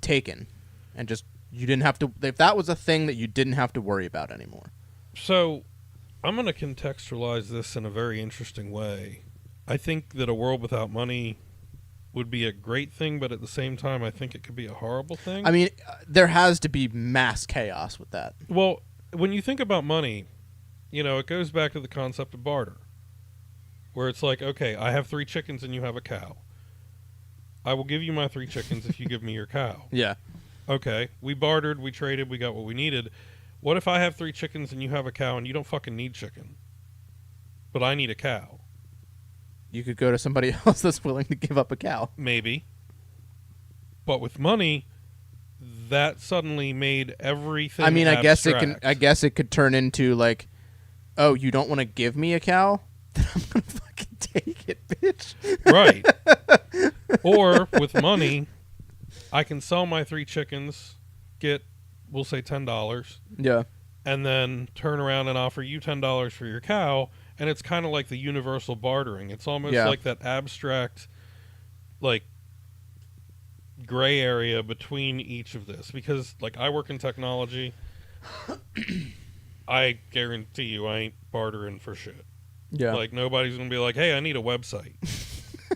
taken and just you didn't have to, if that was a thing that you didn't have to worry about anymore. so. I'm going to contextualize this in a very interesting way. I think that a world without money would be a great thing, but at the same time, I think it could be a horrible thing. I mean, there has to be mass chaos with that. Well, when you think about money, it goes back to the concept of barter, where it's like, okay, I have 3 chickens and you have a cow. I will give you my 3 chickens if you give me your cow. Yeah. Okay, we bartered, we traded, we got what we needed. What if I have 3 chickens and you have a cow and you don't fucking need chicken, but I need a cow? You could go to somebody else that's willing to give up a cow. Maybe. But with money, that suddenly made everything. I mean, abstract. I guess it could turn into like, oh, you don't want to give me a cow? Then I'm gonna fucking take it, bitch. Right. Or with money, I can sell my 3 chickens, get, we'll say $10. Yeah. And then turn around and offer you $10 for your cow, and it's kind of like the universal bartering. It's almost like that abstract, like, gray area between each of this. Because, like, I work in technology. I guarantee you I ain't bartering for shit. Yeah. Like, nobody's going to be like, hey, I need a website.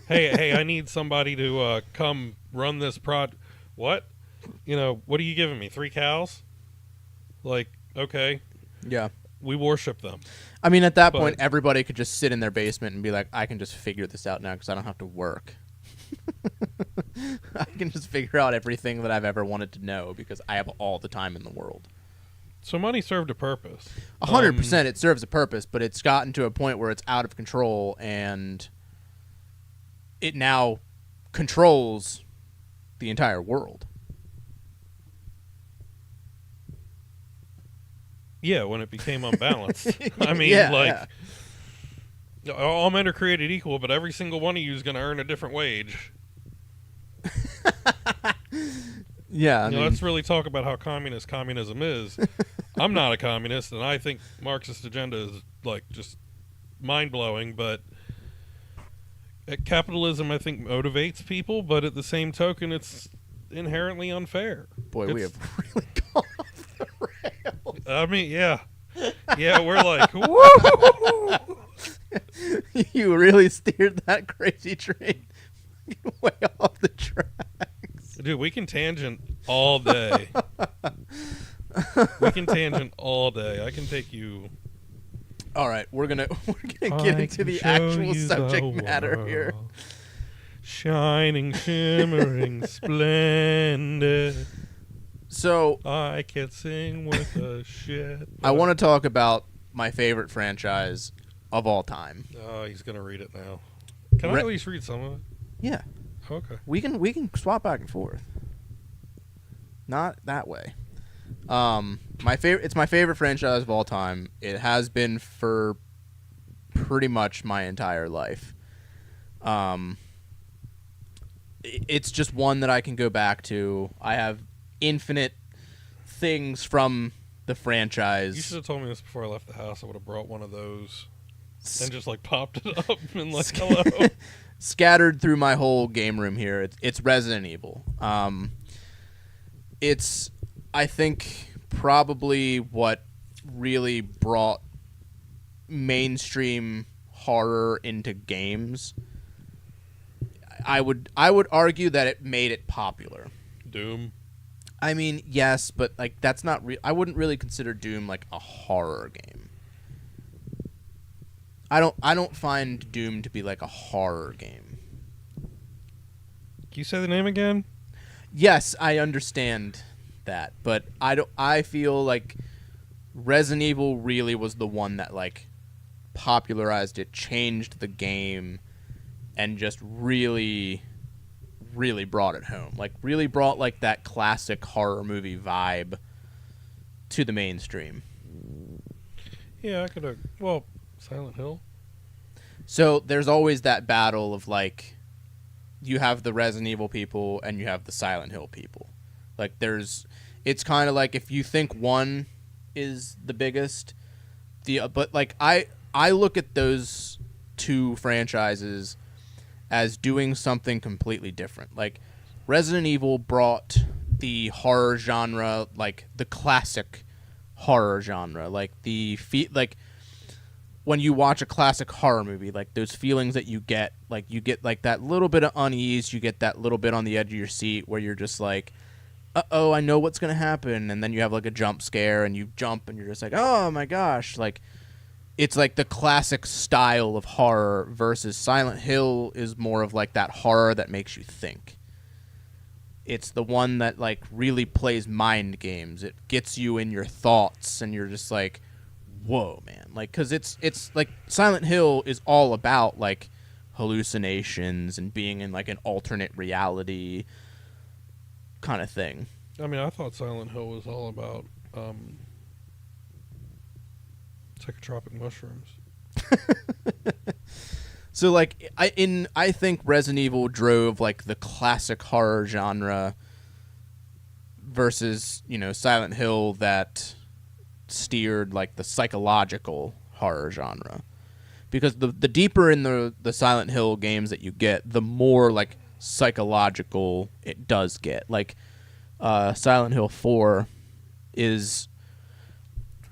hey, I need somebody to come run this What? What are you giving me? 3 cows? Like, okay. Yeah. We worship them. I mean, at that point, everybody could just sit in their basement and be like, I can just figure this out now because I don't have to work. I can just figure out everything that I've ever wanted to know because I have all the time in the world. So money served a purpose. 100% it serves a purpose, but it's gotten to a point where it's out of control and it now controls the entire world. Yeah, when it became unbalanced. I mean, all men are created equal, but every single one of you is going to earn a different wage. Yeah. I mean, let's really talk about how communist communism is. I'm not a communist, and I think Marxist agenda is, like, just mind-blowing, but capitalism, I think, motivates people, but at the same token, it's inherently unfair. Boy, we have really gone off the rails. I mean, yeah. Yeah, we're like, woo! You really steered that crazy train way off the tracks. Dude, we can tangent all day. We can tangent all day. I can take you. All right, we're gonna get into the actual subject matter here. Shining, shimmering, splendid. So I can't sing worth a shit. I want to talk about my favorite franchise of all time. Oh, he's gonna read it now. Can I at least read some of it? Yeah. Okay. We can swap back and forth. Not that way. It's my favorite franchise of all time. It has been for pretty much my entire life. It's just one that I can go back to. I have infinite things from the franchise. You should have told me this before I left the house. I would have brought one of those and just like popped it up and like, hello. Scattered through my whole game room here. It's Resident Evil. It's, I think, probably what really brought mainstream horror into games. I would argue that it made it popular. Doom. I mean, yes, but like that's not real. I wouldn't really consider Doom like a horror game. I don't find Doom to be like a horror game. Can you say the name again? Yes, I understand that, but I feel like Resident Evil really was the one that like popularized it, changed the game, and just really brought it home. Like really brought like that classic horror movie vibe to the mainstream. Yeah, I could have. Well, Silent Hill. So there's always that battle of like, you have the Resident Evil people and you have the Silent Hill people. Like it's kind of like if you think one is the biggest, but like I look at those two franchises as doing something completely different. Like Resident Evil brought the horror genre, like the classic horror genre, like like when you watch a classic horror movie, like those feelings that you get like that little bit of unease, you get that little bit on the edge of your seat where you're just like, uh-oh, I know what's going to happen. And then you have like a jump scare and you jump and you're just like, oh my gosh. Like it's like the classic style of horror versus Silent Hill is more of like that horror that makes you think. It's the one that like really plays mind games. It gets you in your thoughts and you're just like, whoa, man. Like, cause it's like Silent Hill is all about like hallucinations and being in like an alternate reality kind of thing. I mean, I thought Silent Hill was all about psychotropic mushrooms. So like I think Resident Evil drove like the classic horror genre versus, you know, Silent Hill that steered like the psychological horror genre. Because the deeper in the Silent Hill games that you get, the more like psychological it does get. Like Silent Hill 4 is,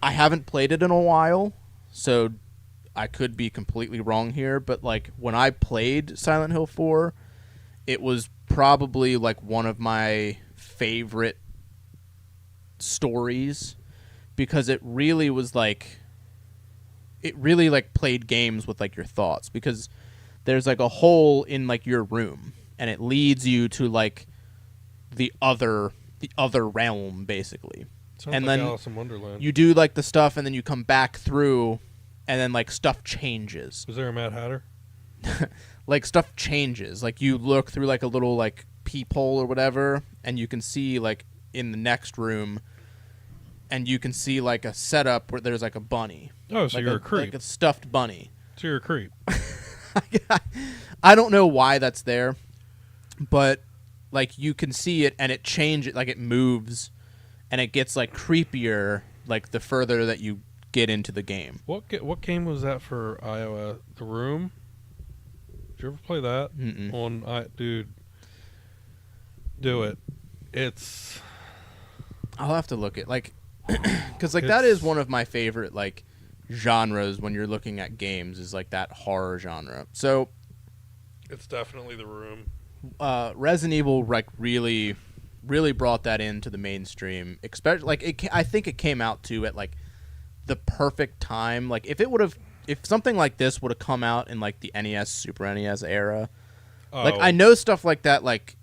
I haven't played it in a while, so I could be completely wrong here, but like when I played Silent Hill 4, it was probably like one of my favorite stories because it really was like, it really like played games with like your thoughts, because there's like a hole in like your room and it leads you to like the other realm basically. Sounds and like then Alice in Wonderland. you do like the stuff and then you come back through and then like stuff changes. Was there a Mad Hatter? Like stuff changes. Like you look through like a little like peephole or whatever and you can see like in the next room and you can see like a setup where there's like a bunny. Oh, so like you're a creep. Like a stuffed bunny. So you're a creep. I don't know why that's there, but like you can see it and it changes, like it moves and it gets like creepier like the further that you get into the game. What game was that for iOS? The Room? Did you ever play that? Mm-mm. Dude, do it. It's, I'll have to look at like because like that is one of my favorite like genres when you're looking at games, is like that horror genre. So it's definitely The Room. Resident Evil like really brought that into the mainstream, especially like I think it came out too at like the perfect time. Like if something like this would have come out in like the NES, Super NES era, like I know stuff like that like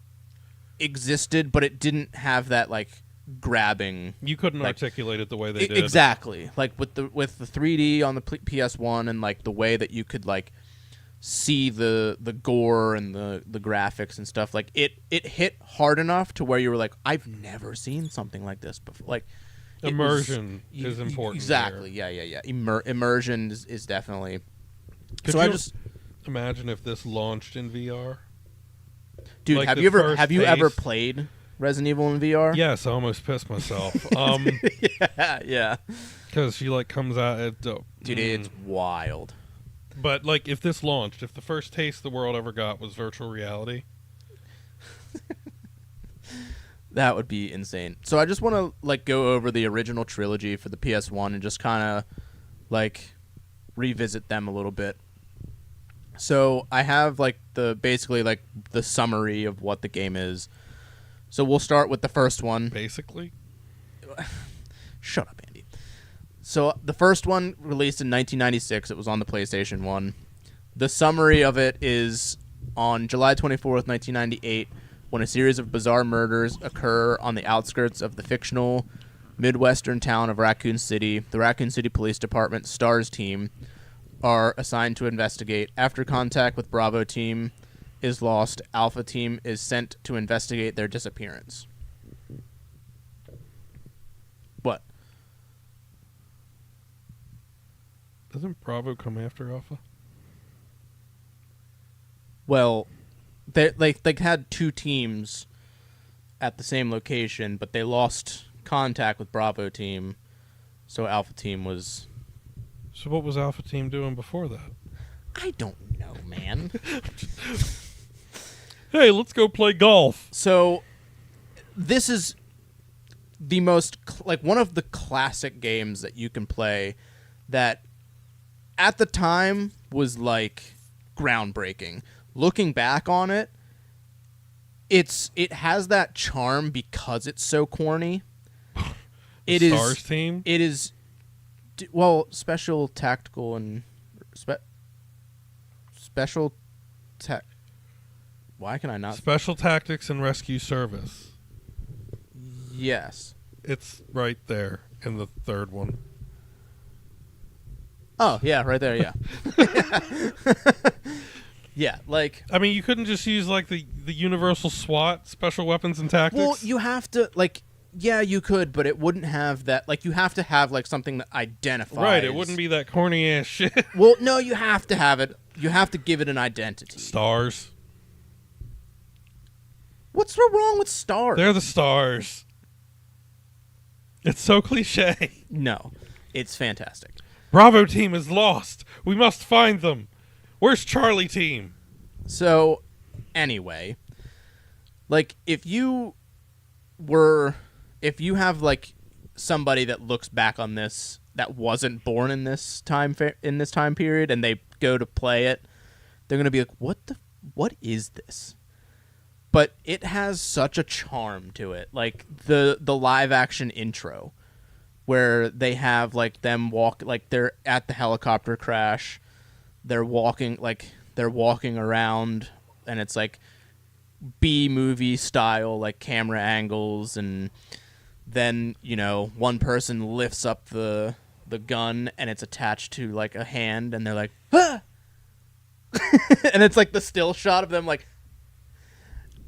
existed, but it didn't have that like grabbing. You couldn't like, articulate it the way they did. Exactly. Like with the 3D on the PS1 and like the way that you could like see the gore and the graphics and stuff, like it hit hard enough to where you were like, I've never seen something like this before. Like immersion is important. Exactly. Here. Yeah. Immersion is definitely. Could you just imagine if this launched in VR? Dude, like have you ever played Resident Evil in VR? Yes, I almost pissed myself. Yeah. Because she like comes out. Dude, it's wild. But like, if this launched, if the first taste the world ever got was virtual reality, that would be insane. So I just want to like go over the original trilogy for the PS1 and just kind of like revisit them a little bit. So I have like basically like the summary of what the game is. So we'll start with the first one. Basically. Shut up, Andy. So the first one released in 1996. It was on the PlayStation 1. The summary of it is on July 24th, 1998, when a series of bizarre murders occur on the outskirts of the fictional Midwestern town of Raccoon City, the Raccoon City Police Department STARS team are assigned to investigate. After contact with Bravo team is lost, Alpha team is sent to investigate their disappearance. What? Doesn't Bravo come after Alpha? Well, they had two teams at the same location, but they lost contact with Bravo team, so Alpha team was... So what was Alpha Team doing before that? I don't know, man. Hey, let's go play golf. So, this is the most, one of the classic games that you can play that at the time was, groundbreaking. Looking back on it, it has that charm because it's so corny. Stars team? It is, special tactical and special tech. Why can I not? Special Tactics and Rescue Service. Yes. It's right there in the third one. Oh, yeah, right there, yeah. Yeah, I mean, you couldn't just use, the universal SWAT, Special Weapons and Tactics? Well, you have to, yeah, you could, but it wouldn't have that, you have to have, something that identifies. Right, it wouldn't be that corny-ass shit. Well, no, you have to have it. You have to give it an identity. Stars. What's so wrong with stars? They're the stars. It's so cliche. No, it's fantastic. Bravo team is lost. We must find them. Where's Charlie team? So, anyway, if you have somebody that looks back on this that wasn't born in this time period and they go to play it, they're gonna be like, what is this? But it has such a charm to it, the live action intro, where they have them walk, they're at the helicopter crash, they're walking around, and it's B movie style, camera angles, and then one person lifts up the gun and it's attached to a hand, and they're like, ah! And it's the still shot of them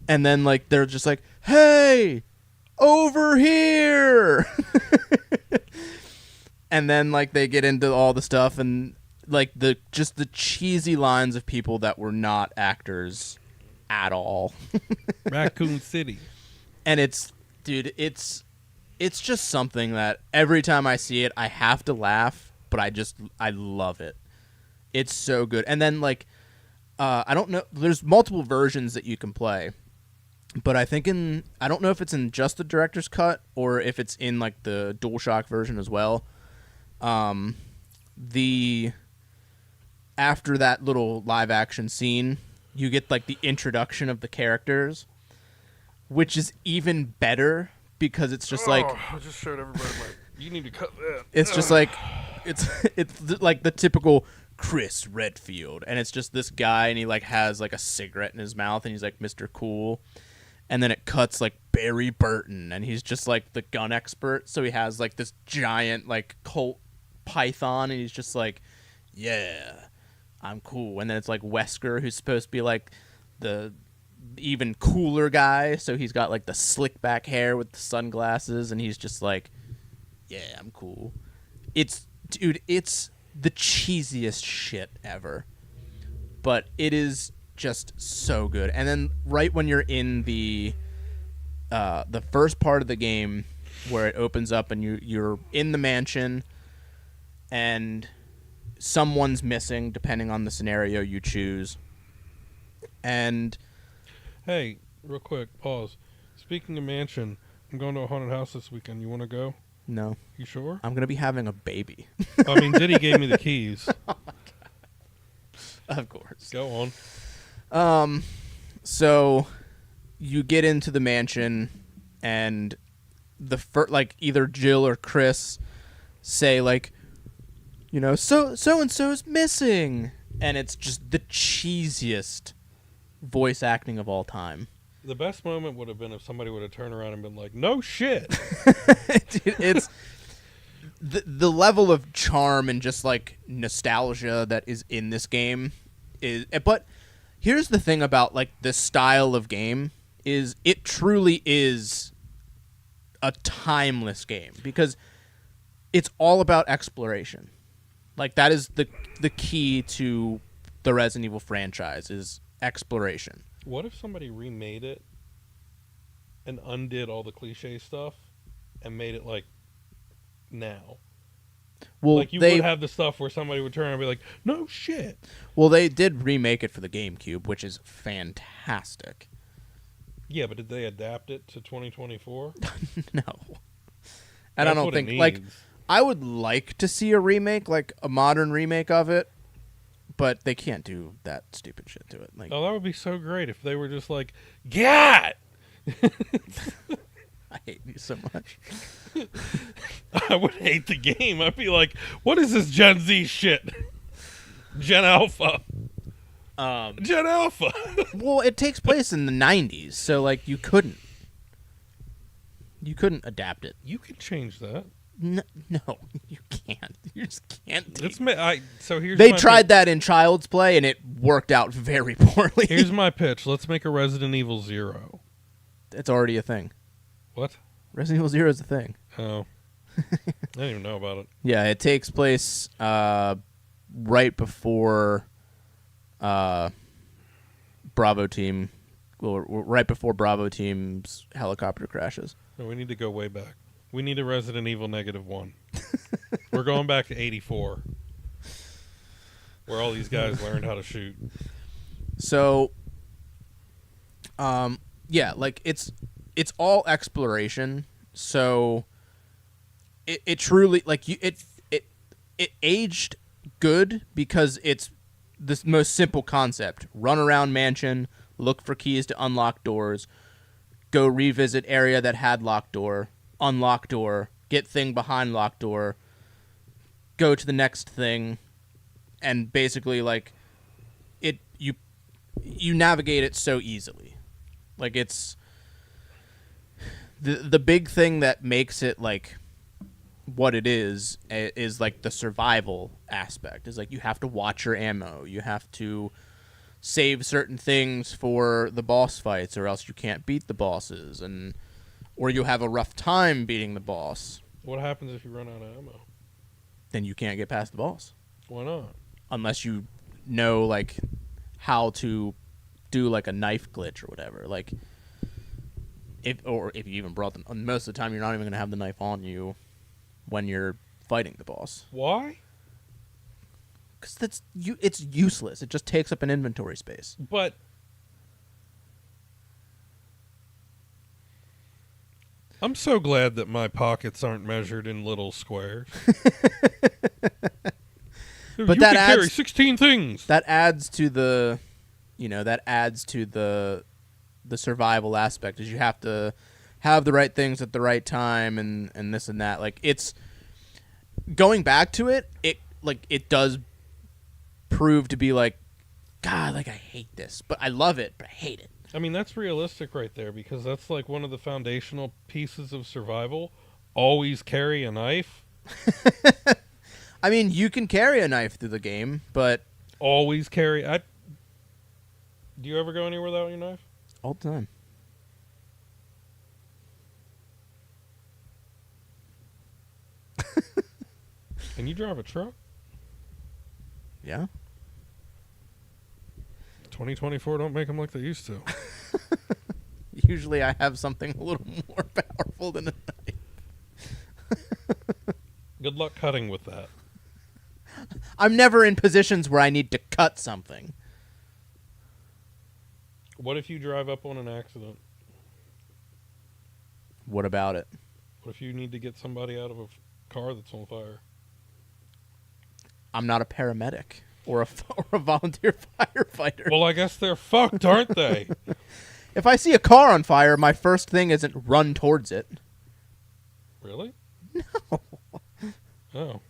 and then they're just hey, over here. And then they get into all the stuff, and the cheesy lines of people that were not actors at all. Raccoon City. And it's just something that every time I see it, I have to laugh, but I love it. It's so good. And then I don't know, there's multiple versions that you can play, but I think I don't know if it's in just the director's cut or if it's in the DualShock version as well. After that little live action scene, you get the introduction of the characters, which is even better because it's just I just showed everybody you need to cut that. It's just it's the typical Chris Redfield, and it's just this guy, and he has a cigarette in his mouth, and he's Mr. Cool, and then it cuts Barry Burton, and he's just the gun expert, so he has this giant Colt python, and he's just yeah, I'm cool. And then it's Wesker, who's supposed to be the even cooler guy, so he's got the slick back hair with the sunglasses, and he's just yeah, I'm cool. It's the cheesiest shit ever, but it is just so good. And then right when you're in the first part of the game, where it opens up and you're in the mansion and someone's missing, depending on the scenario you choose. And hey, real quick, pause. Speaking of mansion, I'm going to a haunted house this weekend. You want to go? no, You sure? I'm gonna be having a baby. I mean, Diddy gave me the keys. Oh my God. Of course. Go on. So you get into the mansion, and either Jill or Chris say like, so and so's missing, and it's just the cheesiest voice acting of all time. The best moment would have been if somebody would have turned around and been like, "No shit." Dude, it's the level of charm and just like nostalgia that is in this game but here's the thing about like this style of game is it truly is a timeless game because it's all about exploration. Like that is the key to the Resident Evil franchise is exploration. What if somebody remade it and undid all the cliche stuff and made it like now? Well, like you would have the stuff where somebody would turn and be like, "No shit." Well, they did remake it for the GameCube, which is fantastic. Yeah, but did they adapt it to 2024? No. And I don't think like I would like to see a remake, like a modern remake of it, but they can't do that stupid shit to it. Like, oh, that would be so great if they were just like, "God." I hate you so much. I would hate the game. I'd be like, "What is this Gen Z shit?" Gen Alpha. Gen Alpha. Well, it takes place in the 90s, so like you couldn't adapt it. You could change that. No, you can't. You just can't. So here's they tried that in Child's Play, and it worked out very poorly. Here's my pitch. Let's make a Resident Evil 0. It's already a thing. What? Resident Evil 0 is a thing. Oh. I didn't even know about it. Yeah, it takes place right before Bravo Team, right before Bravo Team's helicopter crashes. No, we need to go way back. We need a Resident Evil -1. We're going back to 84, where all these guys learned how to shoot. So, yeah, like it's all exploration. So, it truly like it aged good because it's the most simple concept: run around mansion, look for keys to unlock doors, go revisit area that had locked door, unlock door, get thing behind locked door, go to the next thing, and basically like you navigate it so easily. Like it's the big thing that makes it like what it is like the survival aspect. Is like you have to watch your ammo, you have to save certain things for the boss fights, or else you can't beat the bosses, or you have a rough time beating the boss. What happens if you run out of ammo? Then you can't get past the boss. Why not? Unless you know like how to do like a knife glitch or whatever. Like if you even brought them. Most of the time, you're not even going to have the knife on you when you're fighting the boss. Why? Because it's useless. It just takes up an inventory space. But I'm so glad that my pockets aren't measured in little squares. But you that can carry 16 things. That adds to the survival aspect. Is you have to have the right things at the right time and this and that. Like it's going back to it. It does prove to be like, God, like I hate this, but I love it, but I hate it. I mean, that's realistic right there, because that's like one of the foundational pieces of survival. Always carry a knife. I mean, you can carry a knife through the game, but always carry. Do you ever go anywhere without your knife? All the time. Can you drive a truck? Yeah. 2024 don't make them like they used to. Usually I have something a little more powerful than a knife. Good luck cutting with that. I'm never in positions where I need to cut something. What if you drive up on an accident? What about it? What if you need to get somebody out of a car that's on fire? I'm not a paramedic. or a volunteer firefighter. Well, I guess they're fucked, aren't they? If I see a car on fire, my first thing isn't run towards it. Really? No. Oh.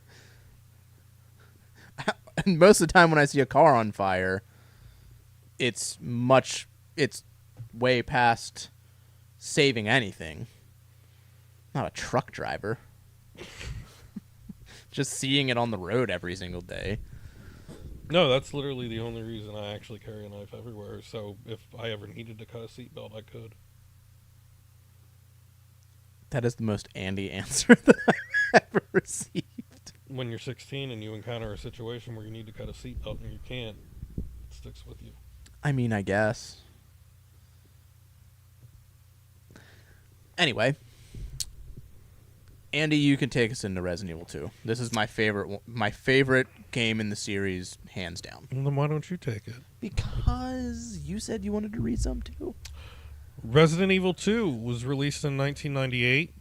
And most of the time when I see a car on fire, it's way past saving anything. Not a truck driver. Just seeing it on the road every single day. No, that's literally the only reason I actually carry a knife everywhere. So if I ever needed to cut a seatbelt, I could. That is the most Andy answer that I've ever received. When you're 16 and you encounter a situation where you need to cut a seatbelt and you can't, it sticks with you. I mean, I guess. Anyway, Andy, you can take us into Resident Evil 2. This is my favorite game in the series, hands down. Well, then why don't you take it? Because you said you wanted to read some too. Resident Evil 2 was released in 1998.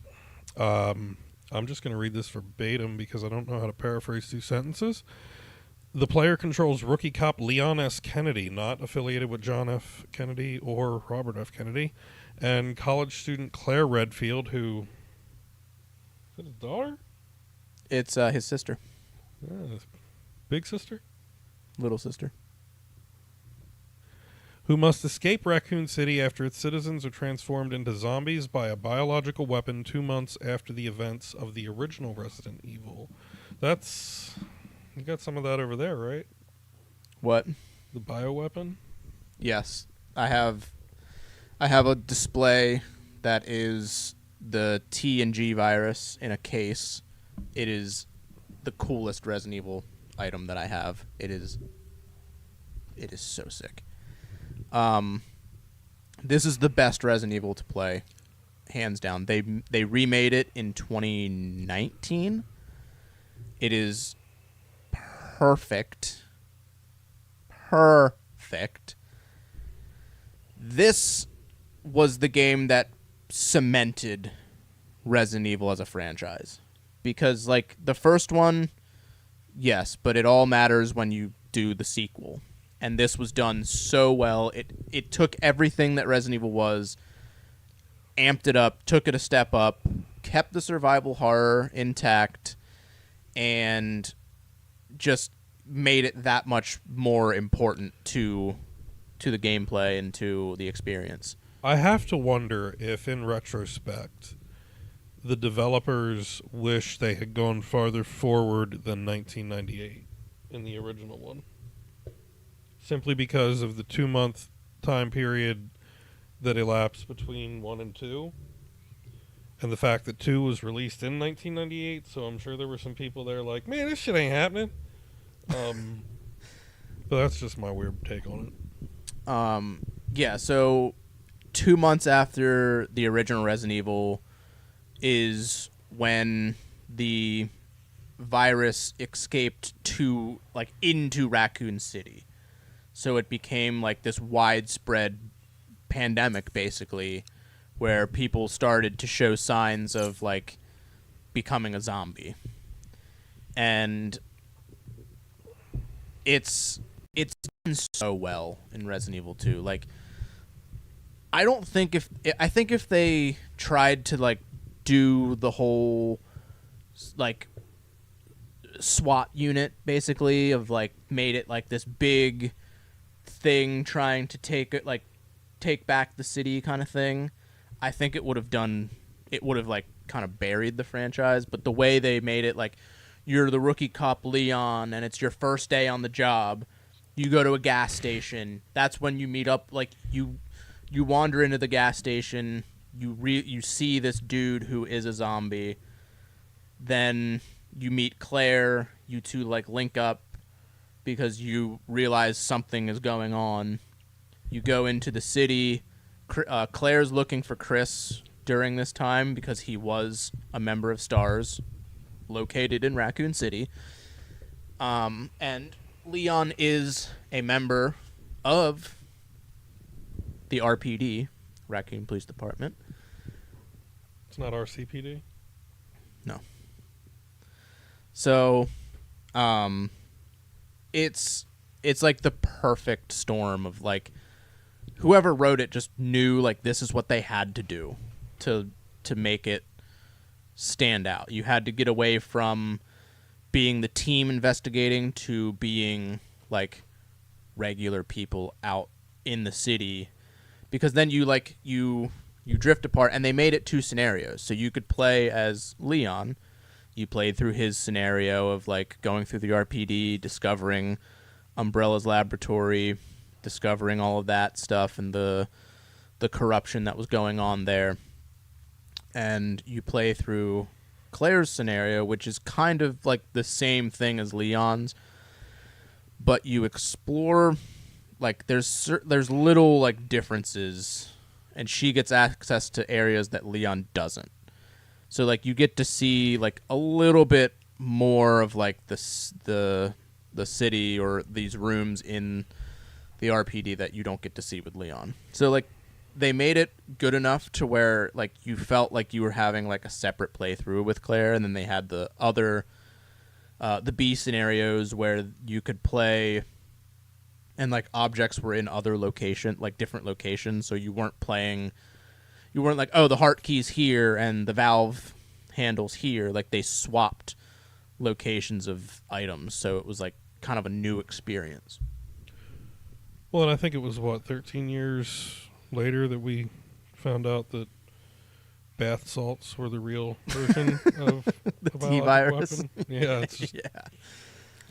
I'm just going to read this verbatim because I don't know how to paraphrase two sentences. The player controls rookie cop Leon S. Kennedy, not affiliated with John F. Kennedy or Robert F. Kennedy, and college student Claire Redfield, who... Is that his daughter? It's his sister. Big sister? Little sister. Who must escape Raccoon City after its citizens are transformed into zombies by a biological weapon 2 months after the events of the original Resident Evil. That's... You got some of that over there, right? What? The bioweapon? Yes. I have a display that is the TNG virus in a case. It is the coolest Resident Evil item that I have. It is so sick. This is the best Resident Evil to play, hands down. They remade it in 2019. It is perfect. This was the game that cemented Resident Evil as a franchise. Because, like, the first one, yes, but it all matters when you do the sequel. And this was done so well. It took everything that Resident Evil was, amped it up, took it a step up, kept the survival horror intact, and just made it that much more important to the gameplay and to the experience. I have to wonder if, in retrospect, the developers wish they had gone farther forward than 1998 in the original one. Simply because of the 2-month time period that elapsed between 1 and 2. And the fact that 2 was released in 1998, so I'm sure there were some people there like, man, this shit ain't happening. But that's just my weird take on it. Yeah, so 2 months after the original Resident Evil is when the virus escaped into Raccoon City. So it became like this widespread pandemic, basically, where people started to show signs of like becoming a zombie. And it's done so well in Resident Evil 2. Like, I think if they tried to like do the whole like SWAT unit basically of like made it like this big thing trying to take back the city kind of thing, I think it would have like kind of buried the franchise. But the way they made it, like, you're the rookie cop Leon and it's your first day on the job, you go to a gas station, that's when you meet up, like you wander into the gas station, you see this dude who is a zombie, then you meet Claire, you two like link up because you realize something is going on. You go into the city. Claire's looking for Chris during this time because he was a member of STARS, located in Raccoon City. And Leon is a member of the RPD, Raccoon Police Department. It's not RCPD? No. So, it's like the perfect storm of like whoever wrote it just knew like this is what they had to do to make it stand out. You had to get away from being the team investigating to being like regular people out in the city, because then you drift apart. And they made it 2 scenarios, so you could play as Leon. You played through his scenario of like going through the RPD, discovering Umbrella's laboratory, discovering all of that stuff and the corruption that was going on there. And you play through Claire's scenario, which is kind of like the same thing as Leon's, but you explore like there's little like differences, and she gets access to areas that Leon doesn't. So like you get to see like a little bit more of like the city or these rooms in the RPD that you don't get to see with Leon. So like they made it good enough to where like you felt like you were having like a separate playthrough with Claire, and then they had the other the B scenarios where you could play and like objects were in other different locations, so you weren't like, oh, the heart key's here and the valve handle's here. Like they swapped locations of items, so it was like kind of a new experience. Well, and I think it was 13 years later that we found out that bath salts were the real version of the a T virus. weapon. Yeah, it's just Yeah.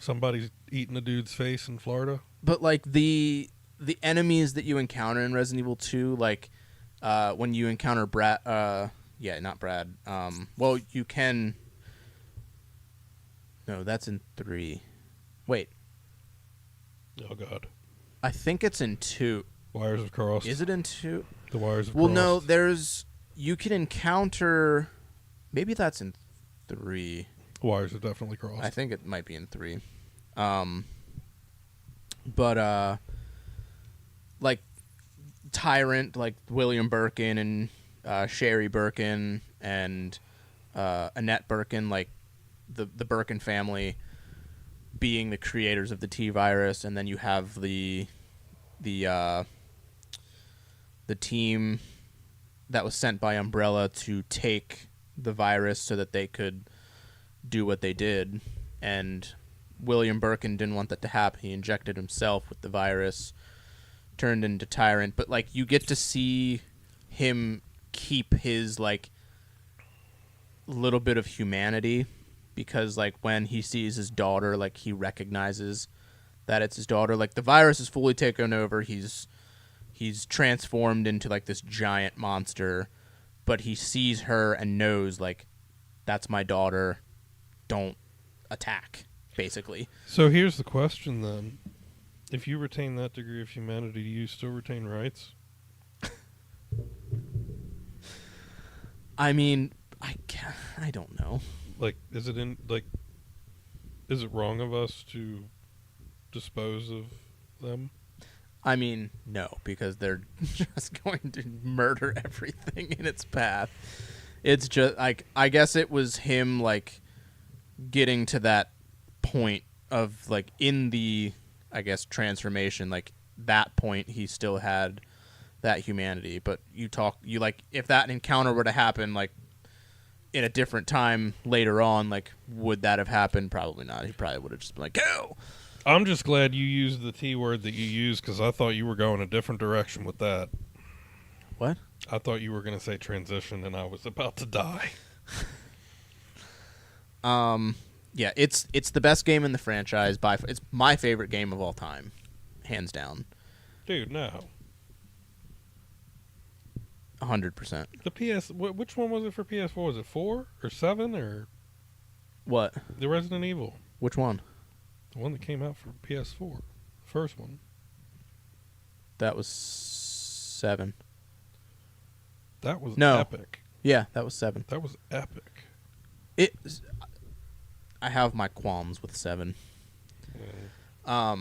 somebody's eating a dude's face in Florida. But like the enemies that you encounter in Resident Evil 2, like when you encounter Brad, not Brad. Well, you can. No, that's in 3. Wait, Oh God, I think it's in 2. wires have crossed. Is it in 2? The wires have Well, crossed. no. You can encounter. Maybe that's in 3. Wires have definitely crossed. I think it might be in 3. But like Tyrant, like William Birkin and Sherry Birkin and Annette Birkin, like the Birkin family being the creators of the T virus, and then you have the team that was sent by Umbrella to take the virus so that they could do what they did. And William Birkin didn't want that to happen. He injected himself with the virus, turned into Tyrant. But like you get to see him keep his like little bit of humanity, because like when he sees his daughter, like he recognizes that it's his daughter. Like the virus is fully taken over. He's transformed into like this giant monster, but he sees her and knows like that's my daughter. Don't attack, basically. So here's the question then: if you retain that degree of humanity, do you still retain rights? I mean, I don't know. Like, is it wrong of us to dispose of them? I mean, no, because they're just going to murder everything in its path. It's just like, I guess it was him like getting to that point of like in the, I guess, transformation, like that point he still had that humanity. But you like, if that encounter were to happen like in a different time later on, like would that have happened? Probably not. He probably would have just been like, go. I'm just glad you used the T word that you used, because I thought you were going a different direction with that. What? I thought you were going to say transition, and I was about to die. Yeah, it's the best game in the franchise. It's my favorite game of all time, hands down. Dude, no. 100%. The PS... Which one was it for PS4? Was it 4 or 7 or... What? The Resident Evil. Which one? The one that came out for PS4. The first one. That was 7. That was No. epic. Yeah, that was 7. That was epic. I have my qualms with 7. Yeah.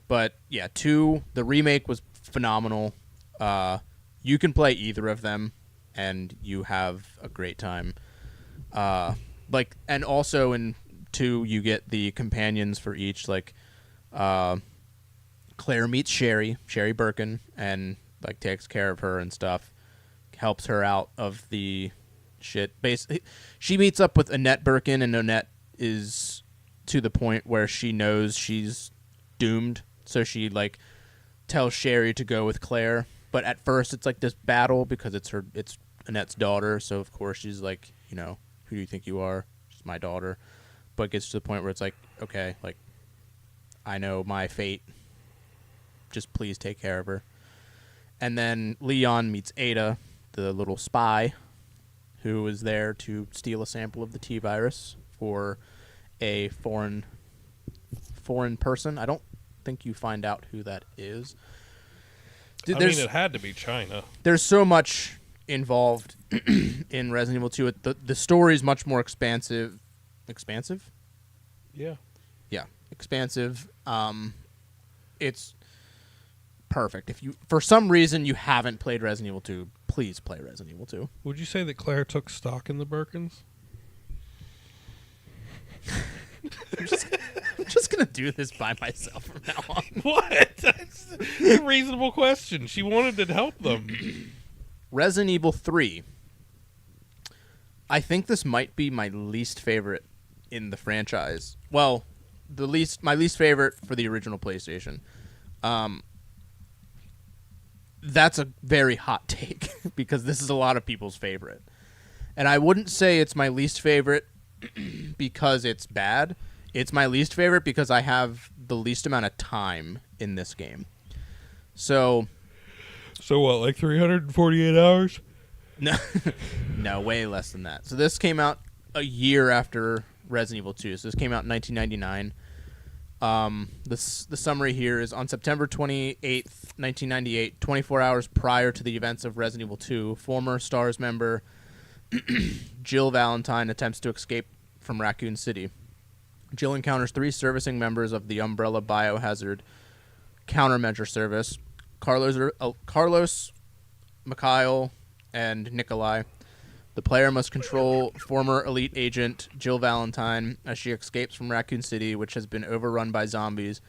But yeah, 2, the remake was phenomenal. You can play either of them and you have a great time. And also in 2 you get the companions for each, like Claire meets Sherry Birkin, and like takes care of her and stuff, helps her out of the shit. Basically, she meets up with Annette Birkin, and Annette is to the point where she knows she's doomed, so she like tells Sherry to go with Claire. But at first, it's like this battle because it's Annette's daughter, so of course she's like, you know, who do you think you are? She's my daughter. But it gets to the point where it's like, okay, like I know my fate. Just please take care of her. And then Leon meets Ada, the little spy, who is there to steal a sample of the T-virus for a foreign person. I don't think you find out who that is. I mean, it had to be China. There's so much involved in Resident Evil 2. The story is much more expansive. Expansive? Yeah. Yeah, expansive. It's perfect. If you, for some reason, you haven't played Resident Evil 2, please play Resident Evil 2. Would you say that Claire took stock in the Birkins? I'm just gonna do this by myself from now on. What? That's a reasonable question. She wanted to help them. Resident Evil 3. I think this might be my least favorite in the franchise. Well, my least favorite for the original PlayStation. That's a very hot take because this is a lot of people's favorite. And I wouldn't say it's my least favorite because it's bad. It's my least favorite because I have the least amount of time in this game. So what, like 348 hours? No, way less than that. So this came out a year after Resident Evil 2. So this came out in 1999. The summary here is on September 28th, 1998, 24 hours prior to the events of Resident Evil 2, former STARS member Jill Valentine attempts to escape from Raccoon City. Jill encounters 3 servicing members of the Umbrella Biohazard Countermeasure Service, Carlos, Mikhail, and Nikolai. The player must control former elite agent Jill Valentine as she escapes from Raccoon City, which has been overrun by zombies.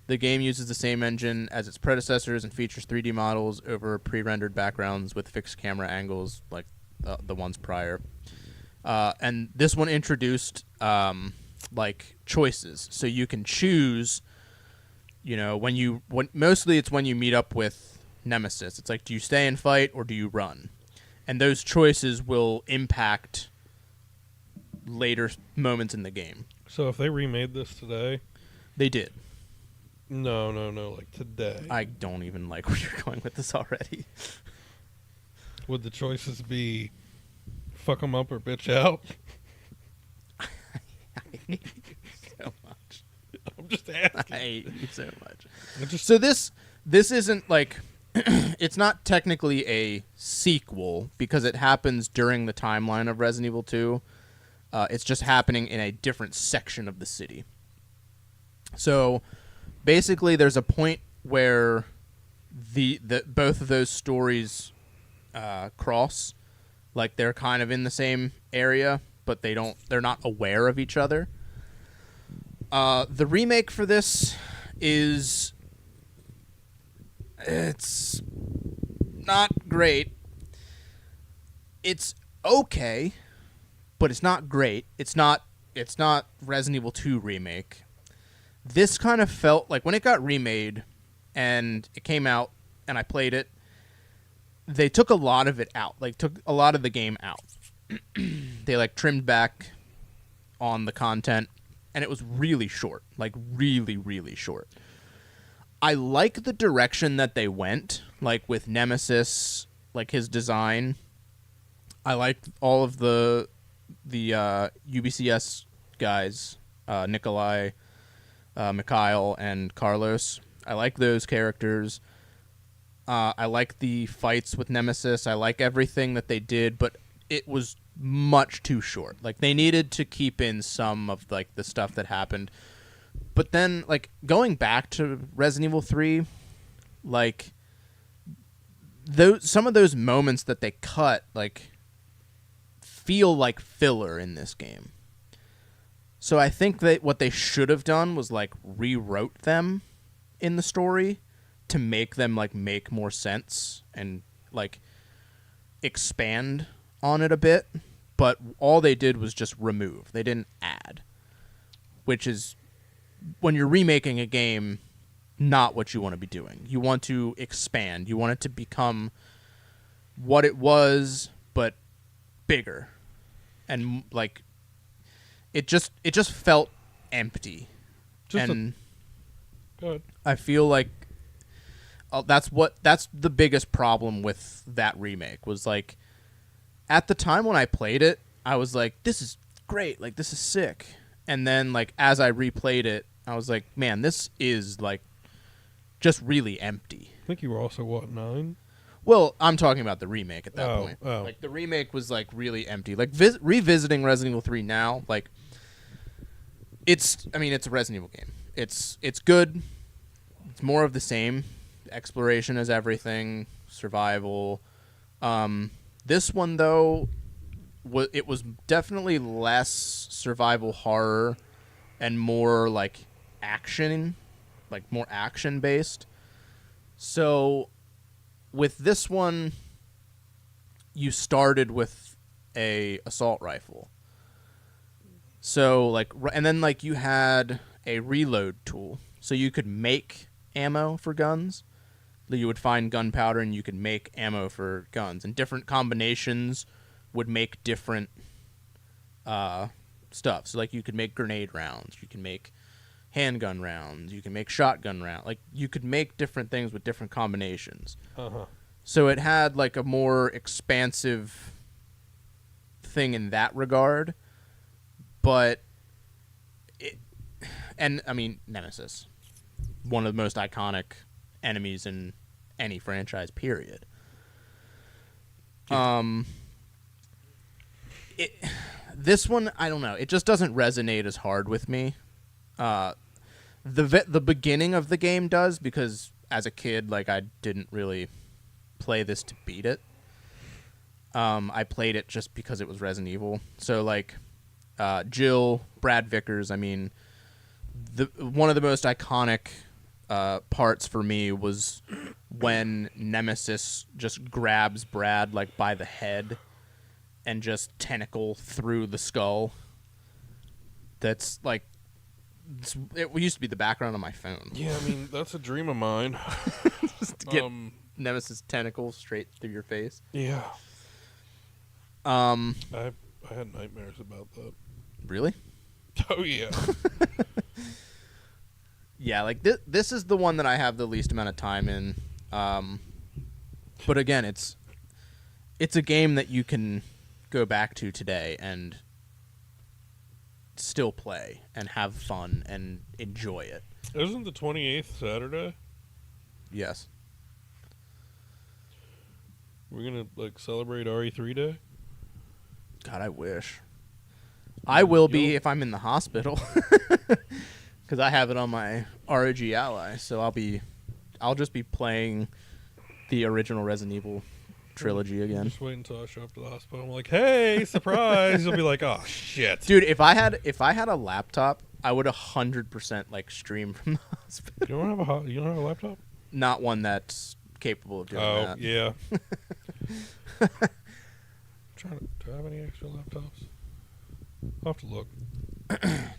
The game uses the same engine as its predecessors and features 3D models over pre-rendered backgrounds with fixed camera angles like the ones prior. And this one introduced like choices, so you can choose. You know, mostly it's when you meet up with Nemesis. It's like, do you stay and fight or do you run? And those choices will impact later moments in the game. So if they remade this today... They did. No, like today. I don't even like where you're going with this already. Would the choices be fuck them up or bitch out? I hate you so much. I'm just asking. I hate you so much. Just... So this isn't like... It's not technically a sequel because it happens during the timeline of Resident Evil 2. It's just happening in a different section of the city. So basically there's a point where the both of those stories cross. Like they're kind of in the same area, but they're not aware of each other. The remake for this is... It's not great. It's okay, but it's not great. It's not Resident Evil 2 remake. This kind of felt like when it got remade and it came out and I played it, they took a lot of it out. Like took a lot of the game out. They like trimmed back on the content and it was really short. Like really, really short. I like the direction that they went, like with Nemesis, like his design. I like all of the UBCS guys, Nikolai, Mikhail, and Carlos. I like those characters. I like the fights with Nemesis. I like everything that they did, but it was much too short. Like they needed to keep in some of like the stuff that happened. But then, like, going back to Resident Evil 3, like, some of those moments that they cut, like, feel like filler in this game. So I think that what they should have done was like rewrote them in the story to make them like make more sense and like expand on it a bit. But all they did was just remove. They didn't add, which is when you're remaking a game, not what you want to be doing. You want to expand. You want it to become what it was, but bigger. And like it just felt empty. Go ahead. I feel like that's the biggest problem with that remake was like at the time when I played it, I was like, this is great, like this is sick. And then like as I replayed it, I was like, man, this is like just really empty. I think you were also, what, 9? Well, I'm talking about the remake at that point. Oh. Like the remake was like really empty. Like revisiting Resident Evil 3 now, like it's a Resident Evil game. It's good. It's more of the same. Exploration is everything. Survival. This one though, it was definitely less survival horror and more like action, like more action based. So with this one, you started with a assault rifle. So like, and then like you had a reload tool, so you could make ammo for guns. You would find gunpowder and you could make ammo for guns, and different combinations would make different stuff. So like you could make grenade rounds, you can make handgun rounds, you can make shotgun rounds. Like you could make different things with different combinations. Uh-huh. So it had like a more expansive thing in that regard. But Nemesis, one of the most iconic enemies in any franchise, period. This one, I don't know. It just doesn't resonate as hard with me. The beginning of the game does, because as a kid, like I didn't really play this to beat it. I played it just because it was Resident Evil. So like Jill, Brad Vickers, one of the most iconic parts for me was when Nemesis just grabs Brad like by the head and just tentacle through the skull. That's like, it used to be the background on my phone. Yeah, that's a dream of mine. Just to get Nemesis tentacles straight through your face. Yeah. I had nightmares about that. Really? Oh yeah. Yeah, like this is the one that I have the least amount of time in. But again, it's a game that you can go back to today and still play and have fun and enjoy it. Isn't the 28th Saturday? Yes. We're gonna like celebrate RE3 Day? God, I wish. I will be if I'm in the hospital. Because I have it on my ROG Ally, so I'll just be playing the original Resident Evil trilogy again. Just wait until I show up to the hospital. I'm like, hey, surprise! You'll be like, oh shit, dude. If I had a laptop, I would 100% like stream from the hospital. You don't have a laptop? Not one that's capable of doing that. Oh yeah. Do I have any extra laptops? I'll have to look.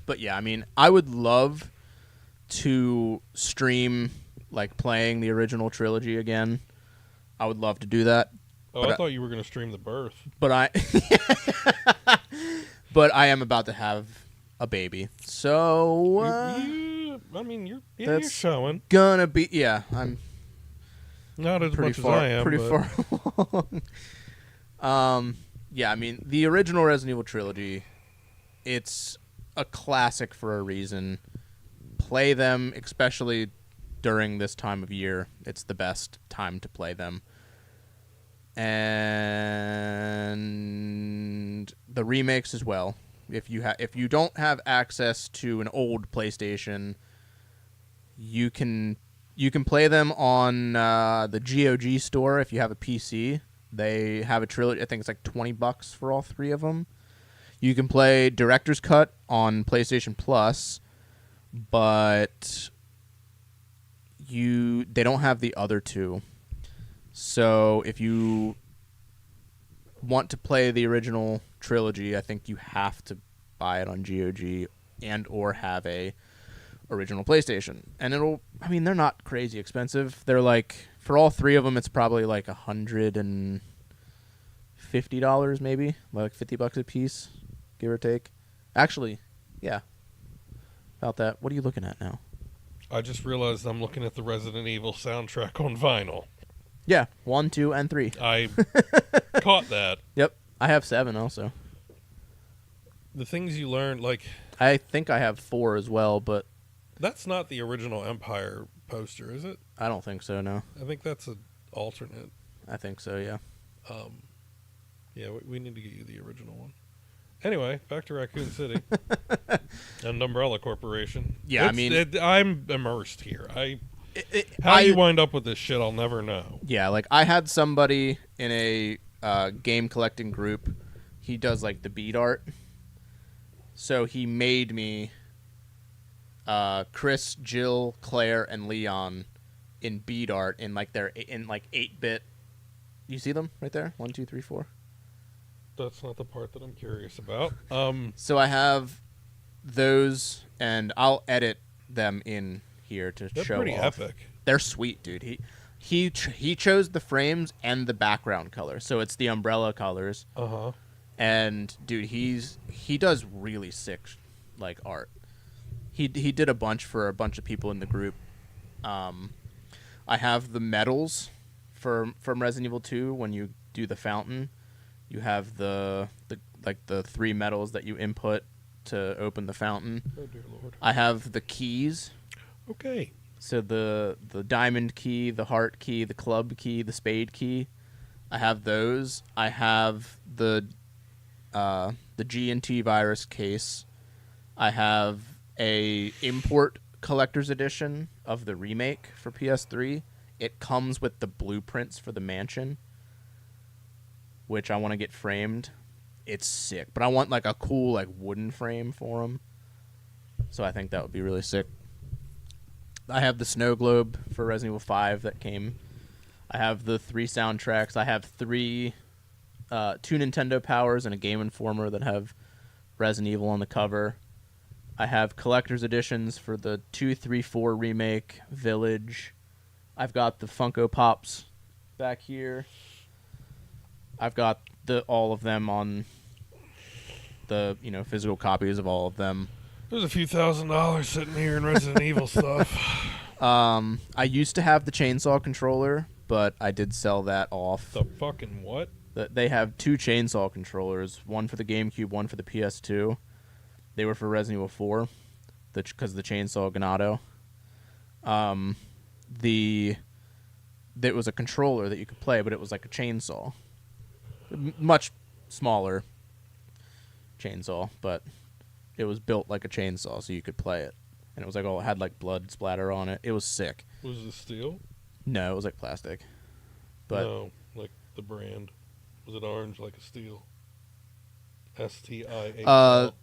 But yeah, I would love to stream like playing the original trilogy again. I would love to do that. Oh, I thought you were going to stream the birth. But I am about to have a baby. So you're showing. Gonna be I'm not as pretty much far, as I am. Pretty far along. Yeah, the original Resident Evil trilogy, it's a classic for a reason. Play them, especially during this time of year. It's the best time to play them. And the remakes as well. If you don't have access to an old PlayStation, you can play them on the GOG store. If you have a PC, they have a trilogy. I think it's like $20 for all three of them. You can play Director's Cut on PlayStation Plus, but they don't have the other two. So if you want to play the original trilogy, I think you have to buy it on GOG and or have a original PlayStation. And they're not crazy expensive. They're like, for all three of them, it's probably like $150 maybe, like $50 a piece, give or take. Actually, yeah, about that. What are you looking at now? I just realized I'm looking at the Resident Evil soundtrack on vinyl. Yeah, 1, 2, and 3. I caught that. Yep, I have 7 also. The things you learn, like... I think I have 4 as well, but... That's not the original Empire poster, is it? I don't think so, no. I think that's an alternate. I think so, yeah. Yeah, we need to get you the original one. Anyway, back to Raccoon City and Umbrella Corporation. Yeah, I'm immersed here. How you wind up with this shit, I'll never know. Yeah, like I had somebody in a game collecting group. He does like the bead art, so he made me Chris, Jill, Claire, and Leon in bead art in like 8-bit. You see them right there? 1, 2, 3, 4. That's not the part that I'm curious about. So I have those, and I'll edit them in here to They're show pretty off. epic. They're sweet, dude. He chose the frames and the background color, so it's the umbrella colors. And dude, he does really sick like art. He did a bunch for a bunch of people in the group. I have the medals from Resident Evil 2 when you do the fountain. You have the 3 medals that you input to open the fountain. Oh dear Lord. I have the keys. Okay. So the diamond key, the heart key, the club key, the spade key. I have those. I have the G&T virus case. I have a import collector's edition of the remake for PS3. It comes with the blueprints for the mansion, which I want to get framed. It's sick, but I want like a cool like wooden frame for them. So I think that would be really sick. I have the snow globe for Resident Evil 5 that came. I have the 3 soundtracks. I have 2 Nintendo Powers and a Game Informer that have Resident Evil on the cover. I have collector's editions for the 2, 3, 4 remake, Village. I've got the Funko Pops back here. I've got all of them on the physical copies of all of them. There's a few $1,000s sitting here in Resident Evil stuff. I used to have the chainsaw controller, but I did sell that off. The fucking what? They have 2 chainsaw controllers, one for the GameCube, one for the PS2. They were for Resident Evil 4, because of the chainsaw Ganado. There was a controller that you could play, but it was like a chainsaw. Much smaller chainsaw, but it was built like a chainsaw, so you could play it. And it was like, it had like blood splatter on it. It was sick. Was it steel? No, it was like plastic. But no, like the brand. Was it orange like a steel? STIA.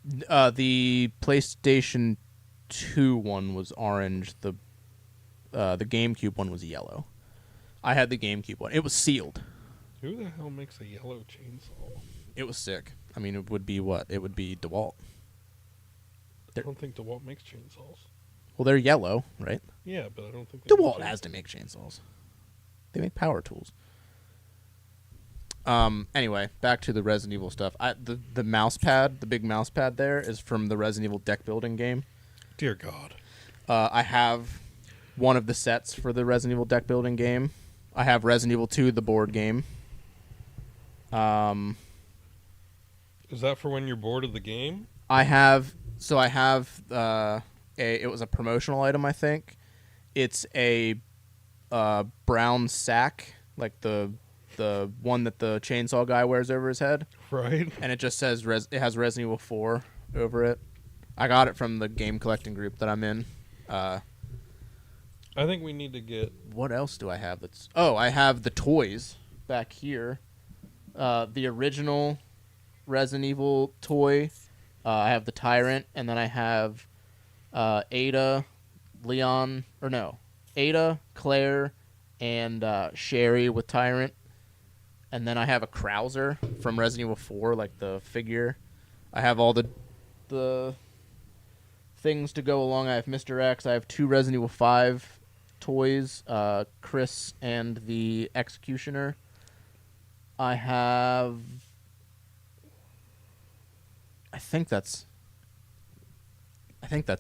The PlayStation 2 one was orange. The GameCube one was yellow. I had the GameCube one. It was sealed. Who the hell makes a yellow chainsaw? It was sick. I mean, it would be what? It would be DeWalt. I don't think DeWalt makes chainsaws. Well, they're yellow, right? Yeah, but I don't think DeWalt has to make chainsaws. They make power tools. Anyway, back to the Resident Evil stuff. The mouse pad, the big mouse pad there, is from the Resident Evil deck building game. Dear God. I have one of the sets for the Resident Evil deck building game. I have Resident Evil 2, the board game. Is that for when you're bored of the game? It was a promotional item, I think. It's a brown sack, like the one that the chainsaw guy wears over his head. Right. And it just says it has Resident Evil 4 over it. I got it from the game collecting group that I'm in. I think we need to get... What else do I have? I have the toys back here. The original Resident Evil toy. I have the Tyrant, and then I have Ada, Leon, or no, Ada, Claire, and Sherry with Tyrant. And then I have a Krauser from Resident Evil 4, like the figure. I have all the things to go along. I have Mr. X. I have 2 Resident Evil 5 toys, Chris and the Executioner. I think that's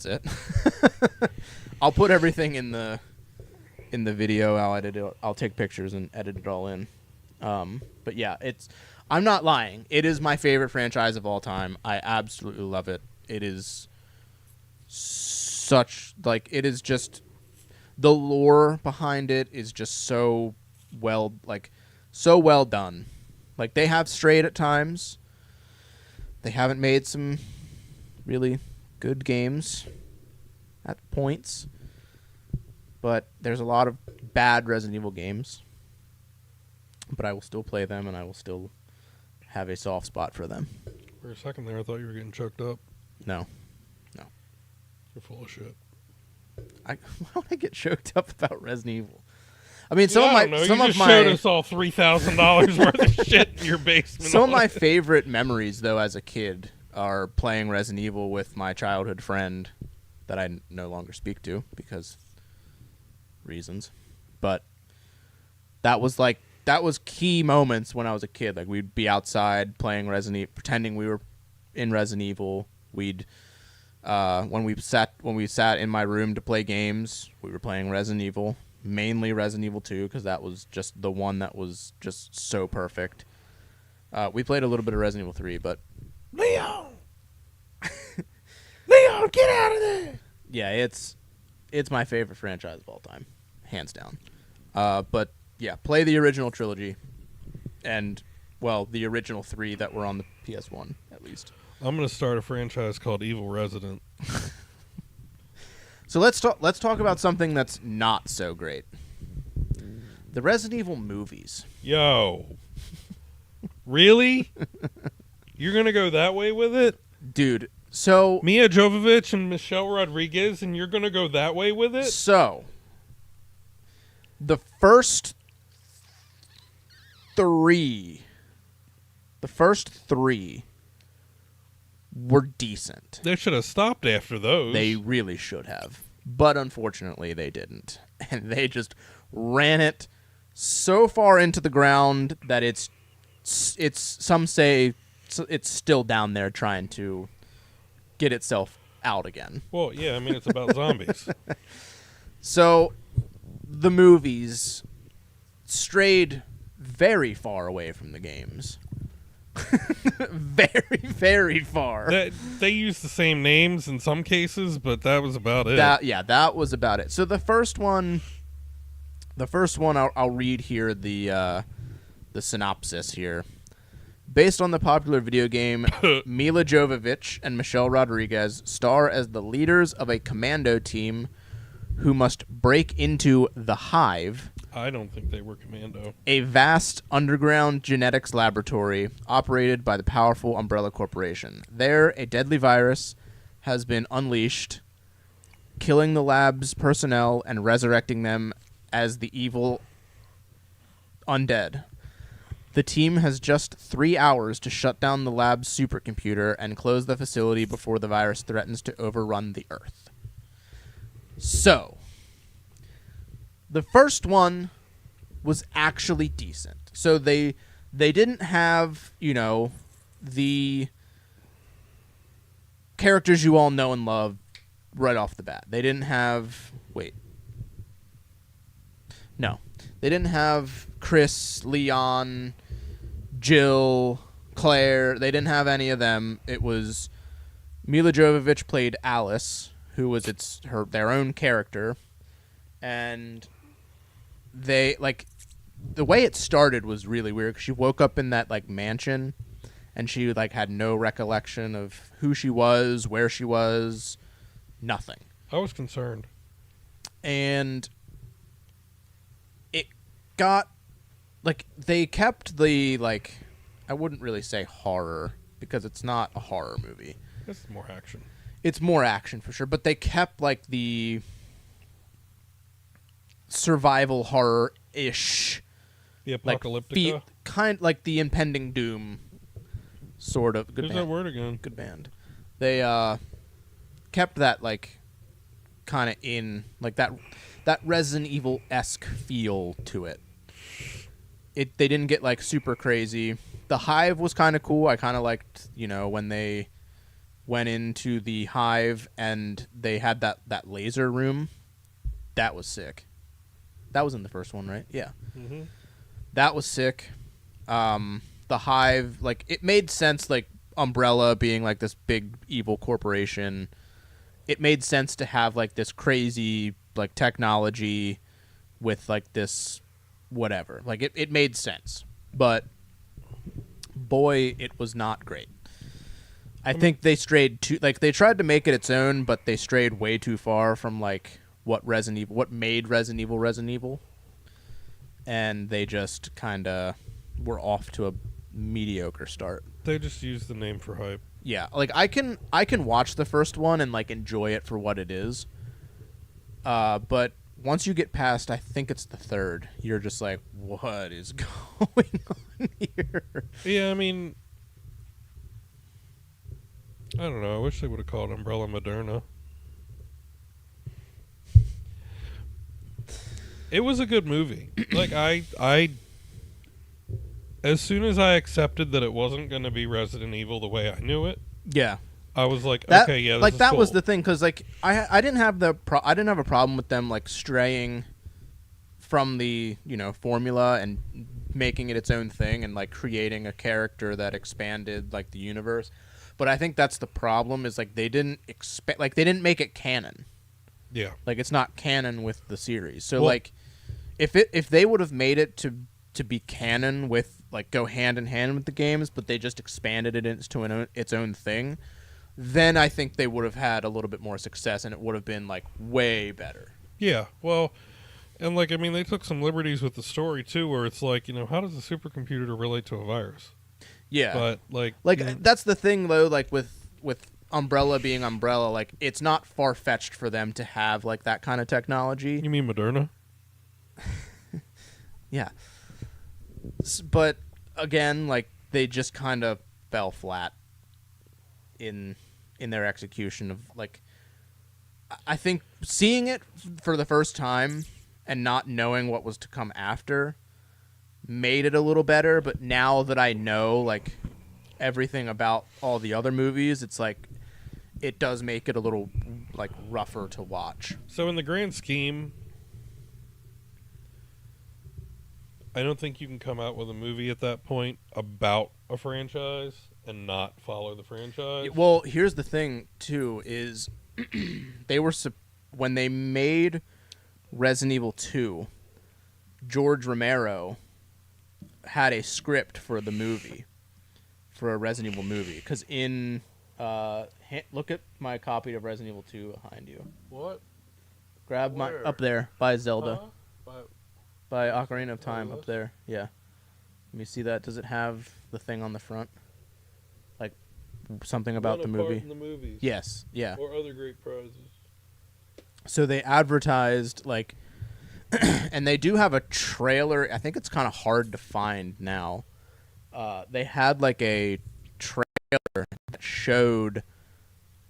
it. I'll put everything in the video. I'll edit it. I'll take pictures and edit it all in. But yeah, I'm not lying. It is my favorite franchise of all time. I absolutely love it. It is it is just, the lore behind it is just so well done. Like, they have strayed at times. They haven't made some really good games at points. But there's a lot of bad Resident Evil games. But I will still play them, and I will still have a soft spot for them. For a second there, I thought you were getting choked up. No. You're full of shit. Why would I get choked up about Resident Evil? I mean, some you just showed us all $3,000 worth of shit in your basement. Some of my favorite memories, though, as a kid, are playing Resident Evil with my childhood friend that I no longer speak to because reasons. But that was key moments when I was a kid. Like, we'd be outside playing Resident Evil, pretending we were in Resident Evil. We'd when we sat in my room to play games, we were playing Resident Evil, mainly Resident Evil 2, because that was just the one that was just so perfect. We played a little bit of Resident Evil 3, but Leon, Leon, get out of there! Yeah, it's my favorite franchise of all time, hands down. But yeah, play the original trilogy, and the original 3 that were on the PS1 at least. I'm going to start a franchise called Evil Resident. So let's talk about something that's not so great. The Resident Evil movies. Yo. Really? You're going to go that way with it? Dude, so Mia Jovovich and Michelle Rodriguez, and you're going to go that way with it? So the first three were decent. They should have stopped after those. They really should have. But unfortunately, they didn't. And they just ran it so far into the ground that it's some say it's still down there trying to get itself out again. Well, yeah, I mean, it's about zombies. So the movies strayed very far away from the games. Very, very far. They use the same names in some cases, but that was about it. That was about it. So the first one, I'll read here the synopsis here. Based on the popular video game, Mila Jovovich and Michelle Rodriguez star as the leaders of a commando team who must break into the Hive. I don't think they were commando. A vast underground genetics laboratory operated by the powerful Umbrella Corporation. There, a deadly virus has been unleashed, killing the lab's personnel and resurrecting them as the evil undead. The team has just 3 hours to shut down the lab's supercomputer and close the facility before the virus threatens to overrun the Earth. So, the first one was actually decent. So they didn't have, the characters you all know and love right off the bat. They didn't have... They didn't have Chris, Leon, Jill, Claire. They didn't have any of them. It was Mila Jovovich played Alice, who was their own character. And they, the way it started was really weird, 'cause she woke up in that, mansion, and she, had no recollection of who she was, where she was, nothing. I was concerned. And it got, they kept the, I wouldn't really say horror, because it's not a horror movie. It's more action. It's more action for sure, but they kept like the survival horror-ish, The like Apocalyptica. kind like the impending doom sort of. Good There's band. that word again. Good band. They kept that like kind of in like that Resident Evil-esque feel to it. They didn't get like super crazy. The Hive was kind of cool. I kind of liked, when they went into the Hive and they had that laser room. That was sick. That was in the first one, right? Yeah. Mm-hmm. That was sick. The Hive, like, it made sense, like, Umbrella being, like, this big evil corporation. It made sense to have, like, this crazy, like, technology with, like, this whatever. Like, it made sense. But, boy, it was not great. I think they strayed too... Like, they tried to make it its own, but they strayed way too far from, like, what made Resident Evil. And they just kind of were off to a mediocre start. They just used the name for hype. Yeah, like I can watch the first one and like enjoy it for what it is. But once you get past, I think it's the third, you're just like, what is going on here? Yeah, I mean, I don't know. I wish they would have called Umbrella Moderna. It was a good movie. Like I as soon as I accepted that it wasn't going to be Resident Evil the way I knew it, Yeah, I was like, that, okay, yeah, this like is that cool. was the thing, because like I didn't have I didn't have a problem with them like straying from the formula and making it its own thing and like creating a character that expanded like the universe. But I think that's the problem, is like they didn't make it canon. Yeah. Like it's not canon with the series. So Well, like if they would have made it to be canon with like go hand in hand with the games, but they just expanded it into its own thing, then I think they would have had a little bit more success and it would have been like way better. Yeah. Well, and like I mean, they took some liberties with the story too, where it's like, how does a supercomputer relate to a virus? Yeah. But like that's the thing though, like with Umbrella being Umbrella, like it's not far-fetched for them to have like that kind of technology. You mean Moderna? Yeah. But again, like they just kind of fell flat in their execution of like, I think seeing it for the first time and not knowing what was to come after made it a little better, but now that I know like everything about all the other movies, it's like it does make it a little like rougher to watch. So in the grand scheme, I don't think you can come out with a movie at that point about a franchise and not follow the franchise. Well, here's the thing too, is they were when they made Resident Evil 2, George Romero had a script for the movie, for a Resident Evil movie, because in look at my copy of Resident Evil 2 behind you. What? Grab Where? my up there by Zelda. Huh? But By Ocarina of Time this? up there. Yeah. Let me see that. Does it have the thing on the front? Like something about the movie? in the movies. Yes. Yeah. Or other great prizes. So they advertised like and they do have a trailer. I think it's kind of hard to find now. They had like a trailer that showed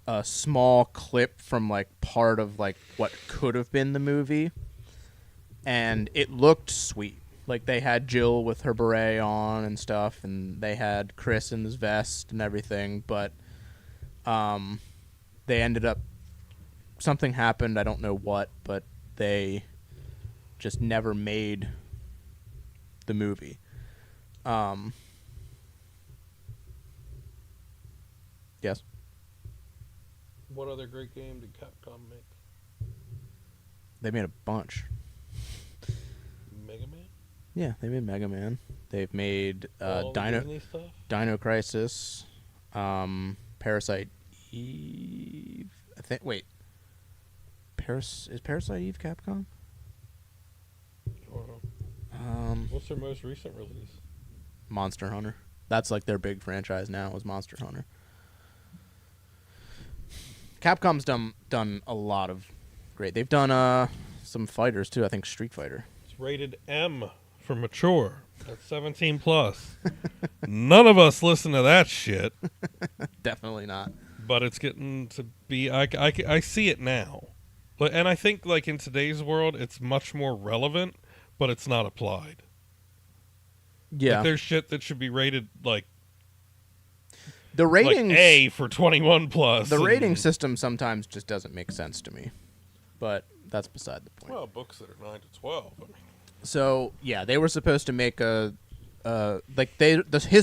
a small clip from like part of like what could have been the movie, and it looked sweet. Like they had Jill with her beret on and stuff, and they had Chris in his vest and everything, but they ended up, something happened, I don't know what, but they just never made the movie. Yes. What other great game did Capcom make? They made a bunch. Mega Man? Yeah, they made Mega Man. They've made All the Disney stuff? Dino Crisis, Parasite Eve. I think. Wait, is Parasite Eve Capcom? What's their most recent release? Monster Hunter. That's like their big franchise now is Monster Hunter. Capcom's done a lot of great. They've done some fighters too. I think Street Fighter. It's rated M for mature. That's 17 plus. None of us listen to that shit. Definitely not. But it's getting to be. I see it now, and I think like in today's world, it's much more relevant, but it's not applied. Yeah, like, there's shit that should be rated like the ratings like A for 21 plus. The rating system sometimes just doesn't make sense to me, but that's beside the point. Well, books that are 9 to 12. I mean. So yeah, they were supposed to make his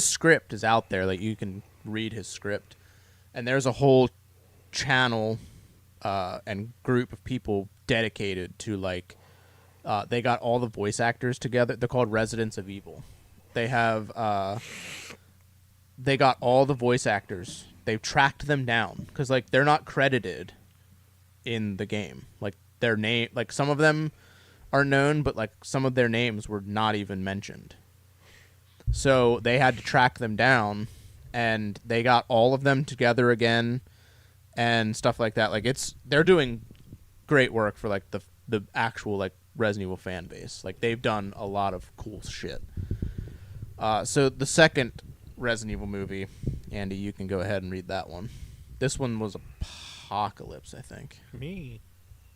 script is out there. Like you can read his script, and there's a whole channel and group of people dedicated to like. They got all the voice actors together. They're called Residents of Evil. They have they got all the voice actors. They've tracked them down because like they're not credited in the game. Like their name, like some of them are known, but like some of their names were not even mentioned. So they had to track them down, and they got all of them together again, and stuff like that. Like they're doing great work for like the actual like Resident Evil fan base. Like they've done a lot of cool shit. So the second Resident Evil movie, Andy, you can go ahead and read that one. This one was Apocalypse, I think. Me.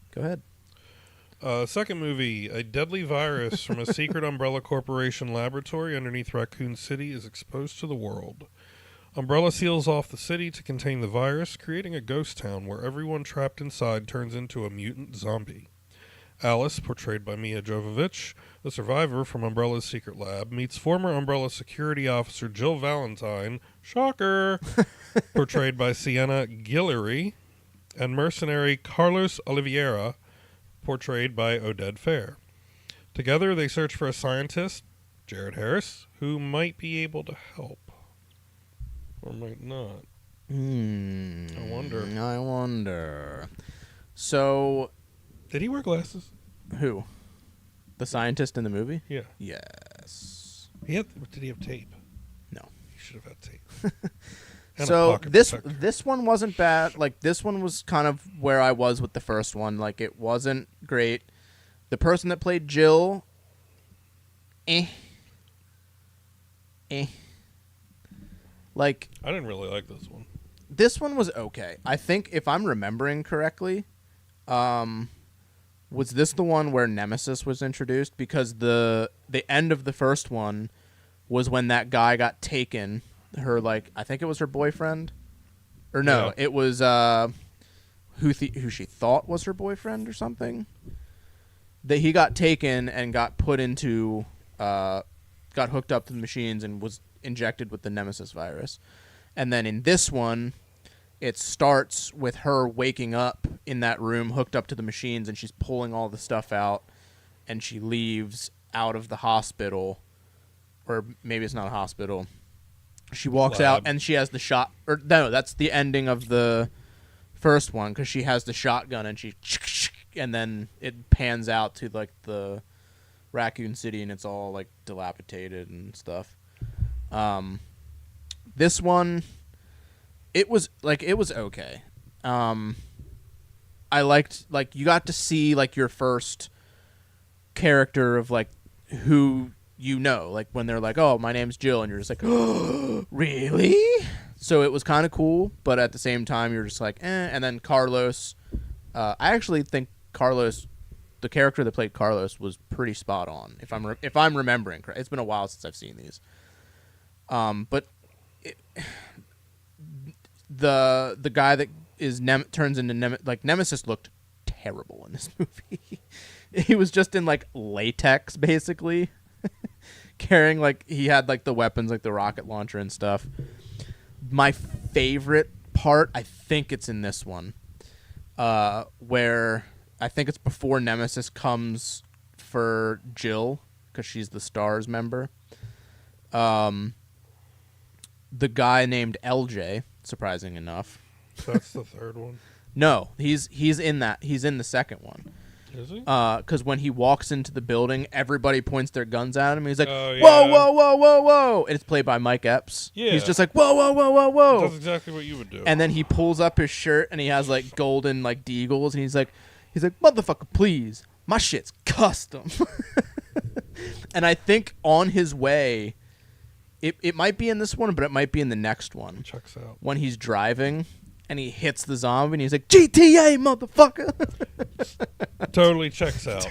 Go ahead. Second movie, a deadly virus from a secret Umbrella Corporation laboratory underneath Raccoon City is exposed to the world. Umbrella seals off the city to contain the virus, creating a ghost town where everyone trapped inside turns into a mutant zombie. Alice, portrayed by Mia Jovovich, the survivor from Umbrella's secret lab, meets former Umbrella security officer Jill Valentine, shocker, portrayed by Sienna Guillory, and mercenary Carlos Oliveira, portrayed by Oded Fair. Together, they search for a scientist, Jared Harris, who might be able to help. Or might not. I wonder. So... Did he wear glasses? Who? The scientist in the movie? Yeah. Yes. Did he have tape? No. He should have had tape. And so this one wasn't bad. Like this one was kind of where I was with the first one. Like it wasn't great. The person that played Jill, like I didn't really like this one. This one was okay. I think if I'm remembering correctly, was this the one where Nemesis was introduced? Because the end of the first one was when that guy got taken. Her I think it was her boyfriend, or no, It was who she thought was her boyfriend or something. That he got taken and got put into, got hooked up to the machines and was injected with the Nemesis virus. And then in this one, it starts with her waking up in that room, hooked up to the machines, and she's pulling all the stuff out, and she leaves out of the hospital, or maybe it's not a hospital. She walks out, and she has the shot. Or no, that's the ending of the first one, because she has the shotgun, and and then it pans out to like the Raccoon City, and it's all like dilapidated and stuff. This one, it was okay. I liked you got to see like your first character of like who like when they're like, oh, my name's Jill, and you're just like, oh, really? So it was kind of cool, but at the same time you're just like, eh. And then Carlos, I actually think Carlos, the character that played Carlos, was pretty spot on. If I'm remembering correct, it's been a while since I've seen these. But the guy that is turns into Nemesis looked terrible in this movie. He was just in like latex basically, carrying he had like the weapons like the rocket launcher and stuff. My favorite part, I think it's in this one, where I think it's before Nemesis comes for Jill because she's the STARS member. The guy named LJ, surprising enough. That's the third one. No, he's in that. He's in the second one. Is he? Because when he walks into the building, everybody points their guns at him. He's like, Oh, whoa, yeah. whoa, whoa, whoa, whoa. And it's played by Mike Epps. Yeah. He's just like, whoa, whoa, whoa, whoa, whoa. That's exactly what you would do. And then he pulls up his shirt and he has like golden like deagles. And he's like, motherfucker, please. My shit's custom. And I think on his way, it might be in this one, but it might be in the next one. Checks out. When he's driving and he hits the zombie and he's like, GTA, motherfucker. Totally checks out.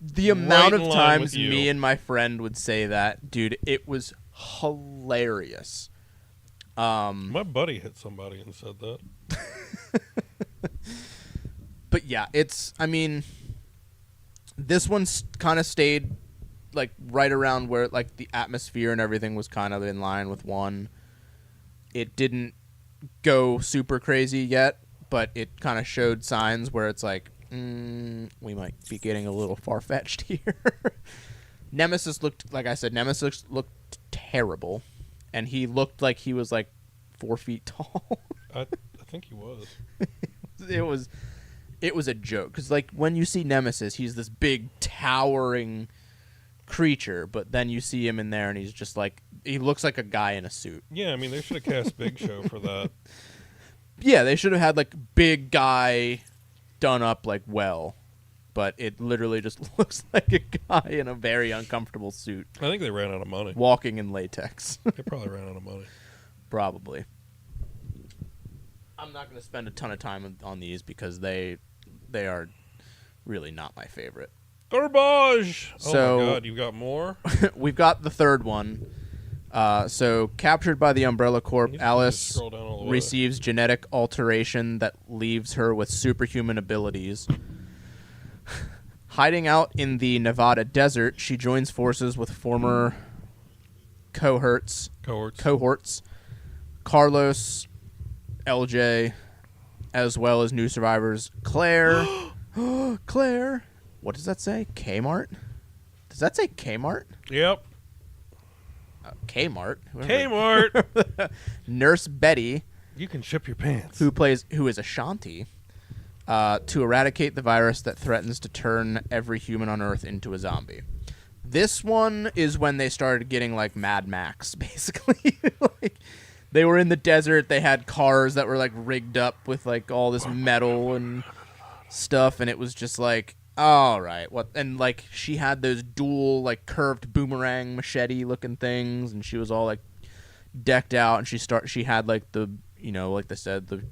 The amount Right of in line times with you. me and my friend would say that, dude, it was hilarious. My buddy hit somebody and said that. But yeah, this one kind of stayed like right around where like the atmosphere and everything was kind of in line with one. It didn't go super crazy yet, but it kind of showed signs where it's like, we might be getting a little far-fetched here. Nemesis looked terrible, and he looked like he was like 4 feet tall. I think he was. It was a joke, because like when you see Nemesis, he's this big towering creature, but then you see him in there and he's just like, he looks like a guy in a suit. Yeah, I mean, they should have cast Big Show for that. Yeah, they should have had like big guy done up like well, but it literally just looks like a guy in a very uncomfortable suit I think they ran out of money. walking in latex. They probably ran out of money. Probably. I'm not going to spend a ton of time on these because they are really not my favorite. Garbage! So- Oh my god, you got more? We've got the third one. So, captured by the Umbrella Corp, You can just Alice scroll down all the way. receives genetic alteration that leaves her with superhuman abilities. Hiding out in the Nevada desert, she joins forces with former cohorts Carlos, LJ, as well as new survivors Claire. Claire. What does that say? Kmart? Does that say Kmart? Yep. Kmart. Kmart! Nurse Betty, You can ship your pants. who is Ashanti, to eradicate the virus that threatens to turn every human on Earth into a zombie. This one is when they started getting like Mad Max, basically. Like, they were in the desert. They had cars that were like rigged up with like all this metal and stuff, and it was just like, all right, what? And like she had those dual like curved boomerang machete looking things, and she was all like decked out, and she had like the, you know, like they said, the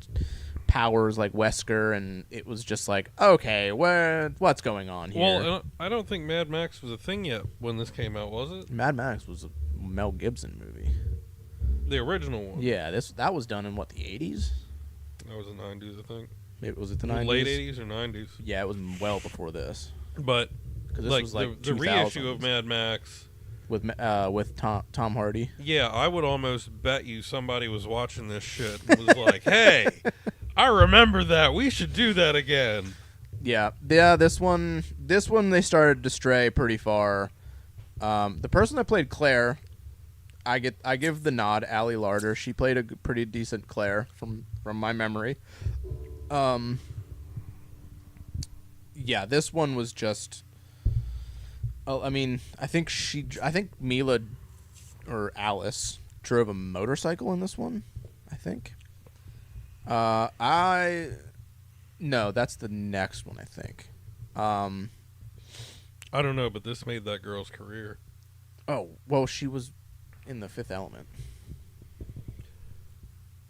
powers like Wesker, and it was just like, okay, what's going on here? Well, I don't think Mad Max was a thing yet when this came out, was it? Mad Max was a Mel Gibson movie. The original one. Yeah, that was done in what, the 80s? That was the 90s, I think. Was it the 90s? Late 80s or 90s. Yeah, it was well before this. But 'Cause this like, was like the reissue 2000s. of Mad Max. With Tom Hardy. Yeah, I would almost bet you somebody was watching this shit and was like, hey, I remember that. We should do that again. Yeah. This one they started to stray pretty far. The person that played Claire, I give the nod. Allie Larder. She played a pretty decent Claire from my memory. Yeah, this one was just. I mean, I think Mila or Alice drove a motorcycle in this one. I think. No, that's the next one. I think. I don't know, but this made that girl's career. Oh well, she was in The Fifth Element.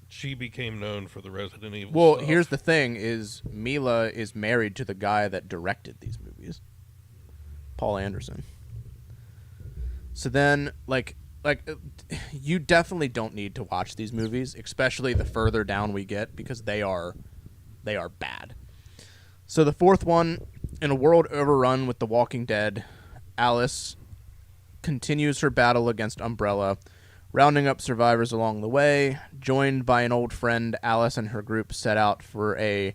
She became known for the Resident Evil Well, stuff. here's the thing: is Mila is married to the guy that directed these movies, Paul Anderson. So then, like, you definitely don't need to watch these movies, especially the further down we get, because they are bad. So the fourth one, in a world overrun with the Walking Dead, Alice continues her battle against Umbrella, rounding up survivors along the way. Joined by an old friend, Alice and her group set out for a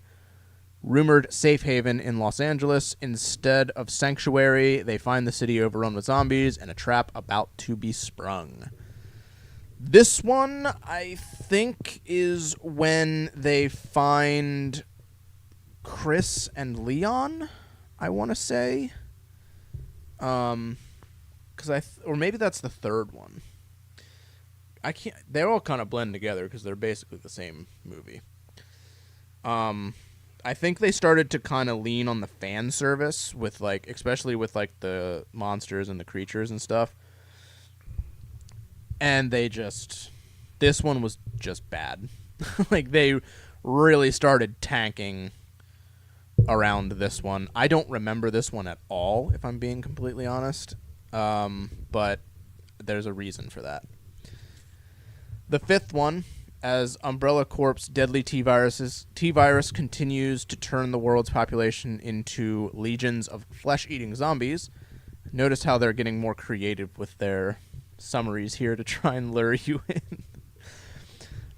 rumored safe haven in Los Angeles. Instead of sanctuary, they find the city overrun with zombies and a trap about to be sprung. This one, I think, is when they find Chris and Leon, I want to say. Or maybe that's the third one. I can't. They all kind of blend together because they're basically the same movie. I think they started to kind of lean on the fan service with especially with the monsters and the creatures and stuff. And this one was just bad. They really started tanking around this one. I don't remember this one at all, if I'm being completely honest. But there's a reason for that. The fifth one, as Umbrella Corp's deadly T-virus continues to turn the world's population into legions of flesh-eating zombies. Notice how they're getting more creative with their summaries here to try and lure you in.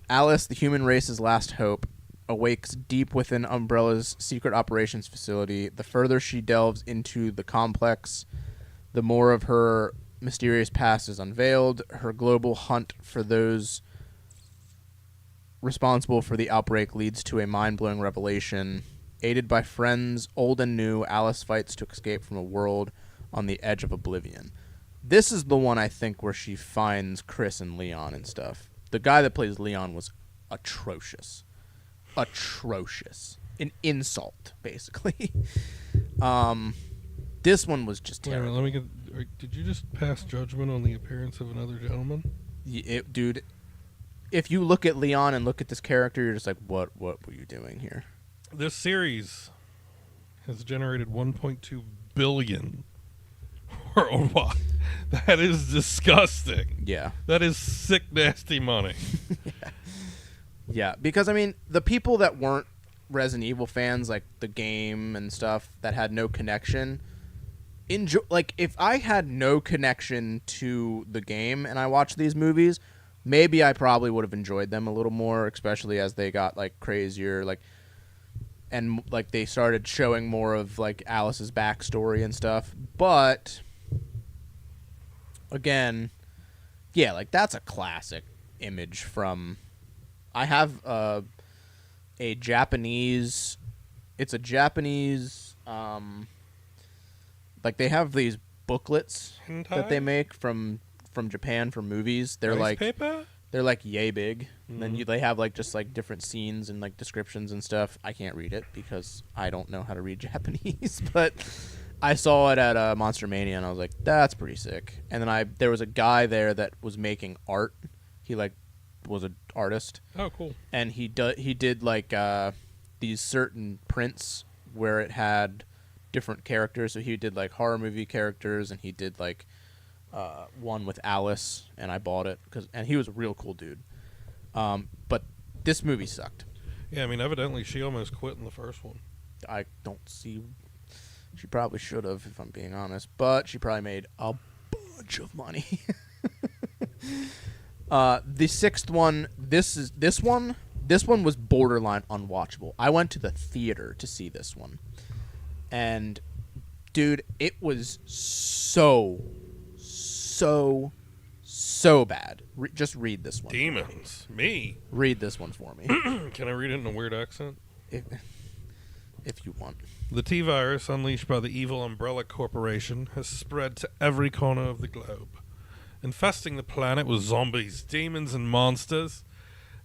Alice, the human race's last hope, awakes deep within Umbrella's secret operations facility. The further she delves into the complex, the more of her mysterious past is unveiled. Her global hunt for those responsible for the outbreak leads to a mind-blowing revelation. Aided by friends, old and new, Alice fights to escape from a world on the edge of oblivion. This is the one, I think, where she finds Chris and Leon and stuff. The guy that plays Leon was atrocious. Atrocious. An insult, basically. This one was just terrible. Wait, let me get. Did you just pass judgment on the appearance of another gentleman? Dude, if you look at Leon and look at this character, you're just like, what were you doing here? This series has generated 1.2 billion worldwide. That is disgusting. Yeah. That is sick, nasty money. Yeah, because, I mean, the people that weren't Resident Evil fans, like the game and stuff, that had no connection, if I had no connection to the game and I watched these movies, maybe I probably would have enjoyed them a little more, especially as they got, crazier, and, they started showing more of, Alice's backstory and stuff. But, again, yeah, that's a classic image from... I have a Japanese... It's a Japanese... they have these booklets Hentai? that they make from Japan for movies. They're Rice paper? They're yay big. Mm-hmm. And then they have just different scenes and descriptions and stuff. I can't read it because I don't know how to read Japanese, but I saw it at Monster Mania and I was like, that's pretty sick. And then there was a guy there that was making art. He was an artist. Oh, cool. And he did these certain prints where it had different characters. So he did horror movie characters, and he did one with Alice, and I bought it and he was a real cool dude. But this movie sucked. Yeah, I mean, evidently she almost quit in the first one. I don't see. She probably should have, if I'm being honest, but she probably made a bunch of money. The sixth one, this one was borderline unwatchable. I went to the theater to see this one. And, dude, it was so bad. Just read this one. Demons. Me? Read this one for me. Can I read it in a weird accent? If you want. The T-virus, unleashed by the evil Umbrella Corporation, has spread to every corner of the globe, infesting the planet with zombies, demons, and monsters.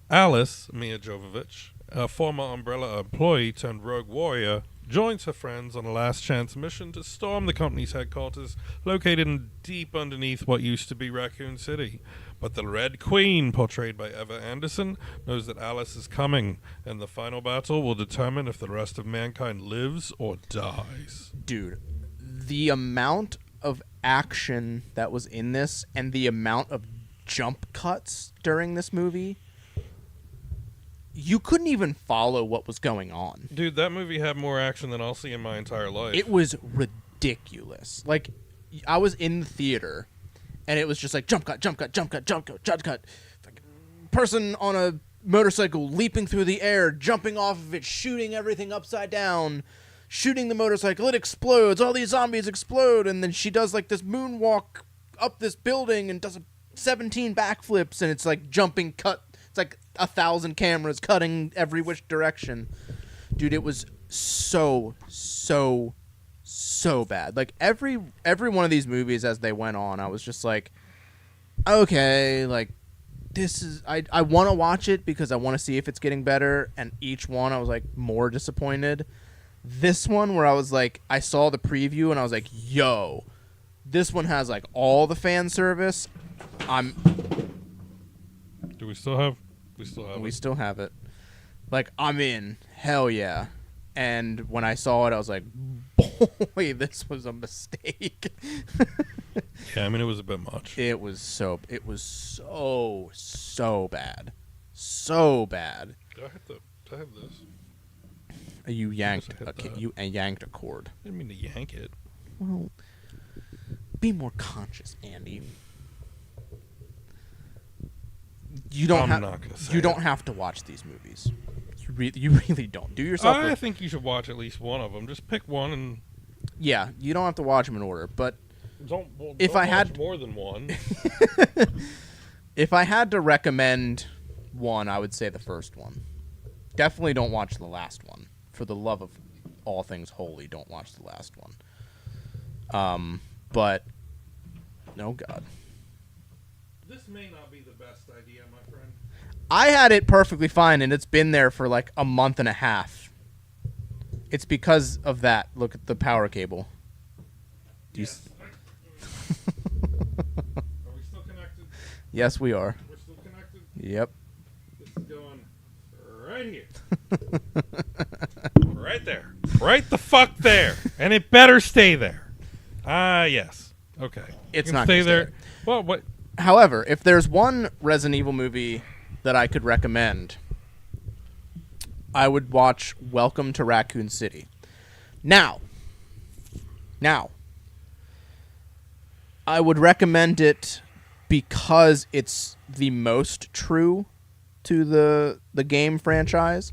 Alice, Mia Jovovich, a former Umbrella employee turned rogue warrior, joins her friends on a last-chance mission to storm the company's headquarters, located deep underneath what used to be Raccoon City. But the Red Queen, portrayed by Eva Anderson, knows that Alice is coming, and the final battle will determine if the rest of mankind lives or dies. Dude, the amount of action that was in this and the amount of jump cuts during this movie, you couldn't even follow what was going on. Dude, that movie had more action than I'll see in my entire life. It was ridiculous. I was in the theater, and it was just jump cut, jump cut, jump cut, jump cut, jump cut. Person on a motorcycle leaping through the air, jumping off of it, shooting everything upside down, shooting the motorcycle. It explodes. All these zombies explode, and then she does this moonwalk up this building and does 17 backflips, and it's jumping cut. It's 1,000 cameras cutting every which direction. Dude, it was so bad. Like every one of these movies as they went on, I was just like, okay, like this is I want to watch it because I want to see if it's getting better, and each one I was like more disappointed. This one where I was like, I saw the preview and I was like, yo, this one has like all the fan service. Do we still have We still have it. Like, I'm in. Hell yeah. And when I saw it, I was like, boy, this was a mistake. Yeah, I mean, it was a bit much. It was so bad. So bad. Do I have this? You yanked a cord. I didn't mean to yank it. Well, be more conscious, Andy. You don't have to watch these movies. You really don't. Do yourself. I think you should watch at least one of them. Just pick one and. Yeah, you don't have to watch them in order. But don't I had watch more than one. If I had to recommend one, I would say the first one. Definitely don't watch the last one. For the love of all things holy, don't watch the last one. But no, God. This may not be the best idea, my friend. I had it perfectly fine, and it's been there for like a month and a half. It's because of that. Look at the power cable. Yes. Are we still connected? Yes, we are. We're still connected? Yep. This is going right here. Right there. Right the fuck there. And it better stay there. Yes. Okay. It's not stay gonna there. Well, what? However, if there's one Resident Evil movie that I could recommend, I would watch Welcome to Raccoon City. Now, I would recommend it because it's the most true to the game franchise.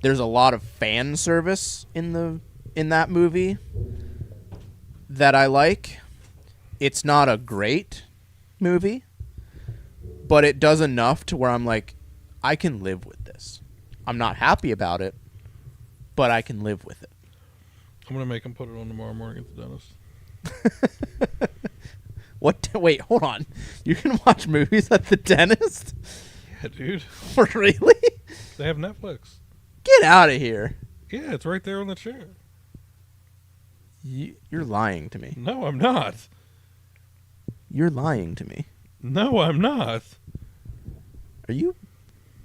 There's a lot of fan service in that movie that I like. It's not a great movie, but it does enough to where I'm like, I can live with this. I'm not happy about it, but I can live with it. I'm going to make him put it on tomorrow morning at the dentist. What? Wait, hold on. You can watch movies at the dentist? Yeah, dude. Really? They have Netflix. Get out of here. Yeah, it's right there on the chair. You're lying to me. No, I'm not. You're lying to me. No, I'm not. Are you?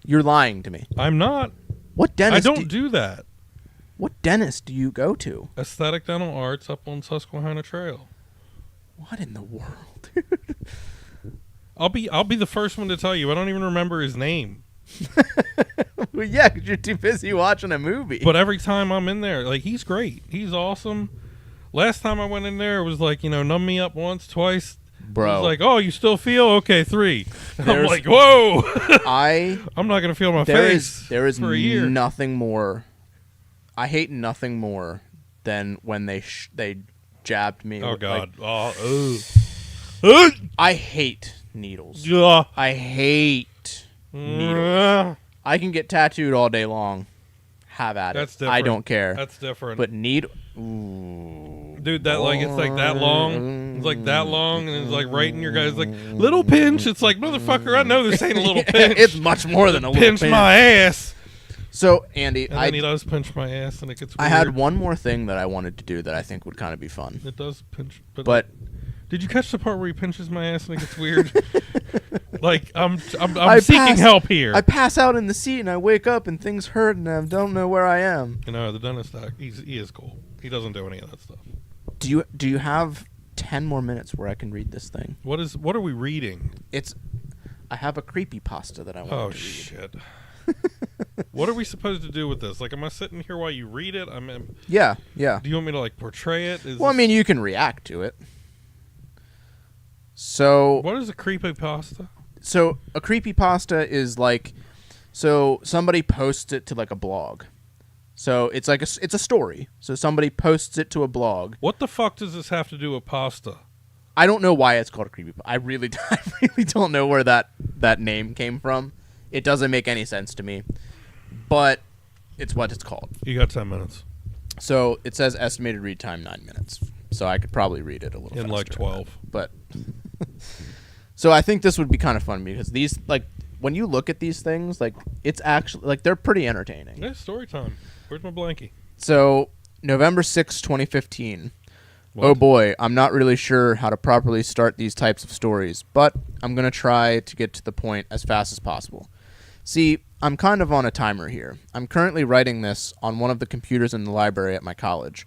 You're lying to me. I'm not. What dentist? I don't do that. What dentist do you go to? Aesthetic Dental Arts up on Susquehanna Trail. What in the world, dude? I'll be the first one to tell you. I don't even remember his name. Well, yeah, because you're too busy watching a movie. But every time I'm in there, like, he's great. He's awesome. Last time I went in there, it was like, numb me up once, twice. Bro. It was like, oh, you still feel? Okay, 3. I'm like, whoa. I'm not going to feel my face there is for a year. Nothing more. I hate nothing more than when they jabbed me. Oh, God. I hate needles. Ugh. I hate needles. I can get tattooed all day long. Have at That's it. different. I don't care. That's different. But ooh. Dude, that like it's like that long. It's like that long, and it's like right in your guy's like little pinch. It's like, motherfucker, I know this ain't a little pinch. It's much more than a little pinch. Pinch my ass. So, Andy, and then he does pinch my ass, and it gets weird. I had one more thing that I wanted to do that I think would kind of be fun. It does pinch, but did you catch the part where he pinches my ass and it gets weird? Like I'm seeking help here. I pass out in the seat and I wake up and things hurt and I don't know where I am. The dentist, he is cool. He doesn't do any of that stuff. Do you have 10 more minutes where I can read this thing? What are we reading? I have a creepypasta that I want to read. Oh shit. What are we supposed to do with this? Like, am I sitting here while you read it? Yeah. Do you want me to like portray it? I mean, you can react to it. So what is a creepypasta? So a creepypasta is like, so somebody posts it to like a blog. So it's like it's a story. So somebody posts it to a blog. What the fuck does this have to do with pasta? I don't know why it's called a creepypasta. I really don't know where that name came from. It doesn't make any sense to me. But it's what it's called. You got 10 minutes. So it says estimated read time 9 minutes. So I could probably read it a little In faster like 12. But so I think this would be kind of fun because these, like, when you look at these things, like, it's actually, like, they're pretty entertaining. Yeah, story time. Where's my blankie? So November 6, 2015. What? Oh boy, I'm not really sure how to properly start these types of stories, but I'm going to try to get to the point as fast as possible. See, I'm kind of on a timer here. I'm currently writing this on one of the computers in the library at my college.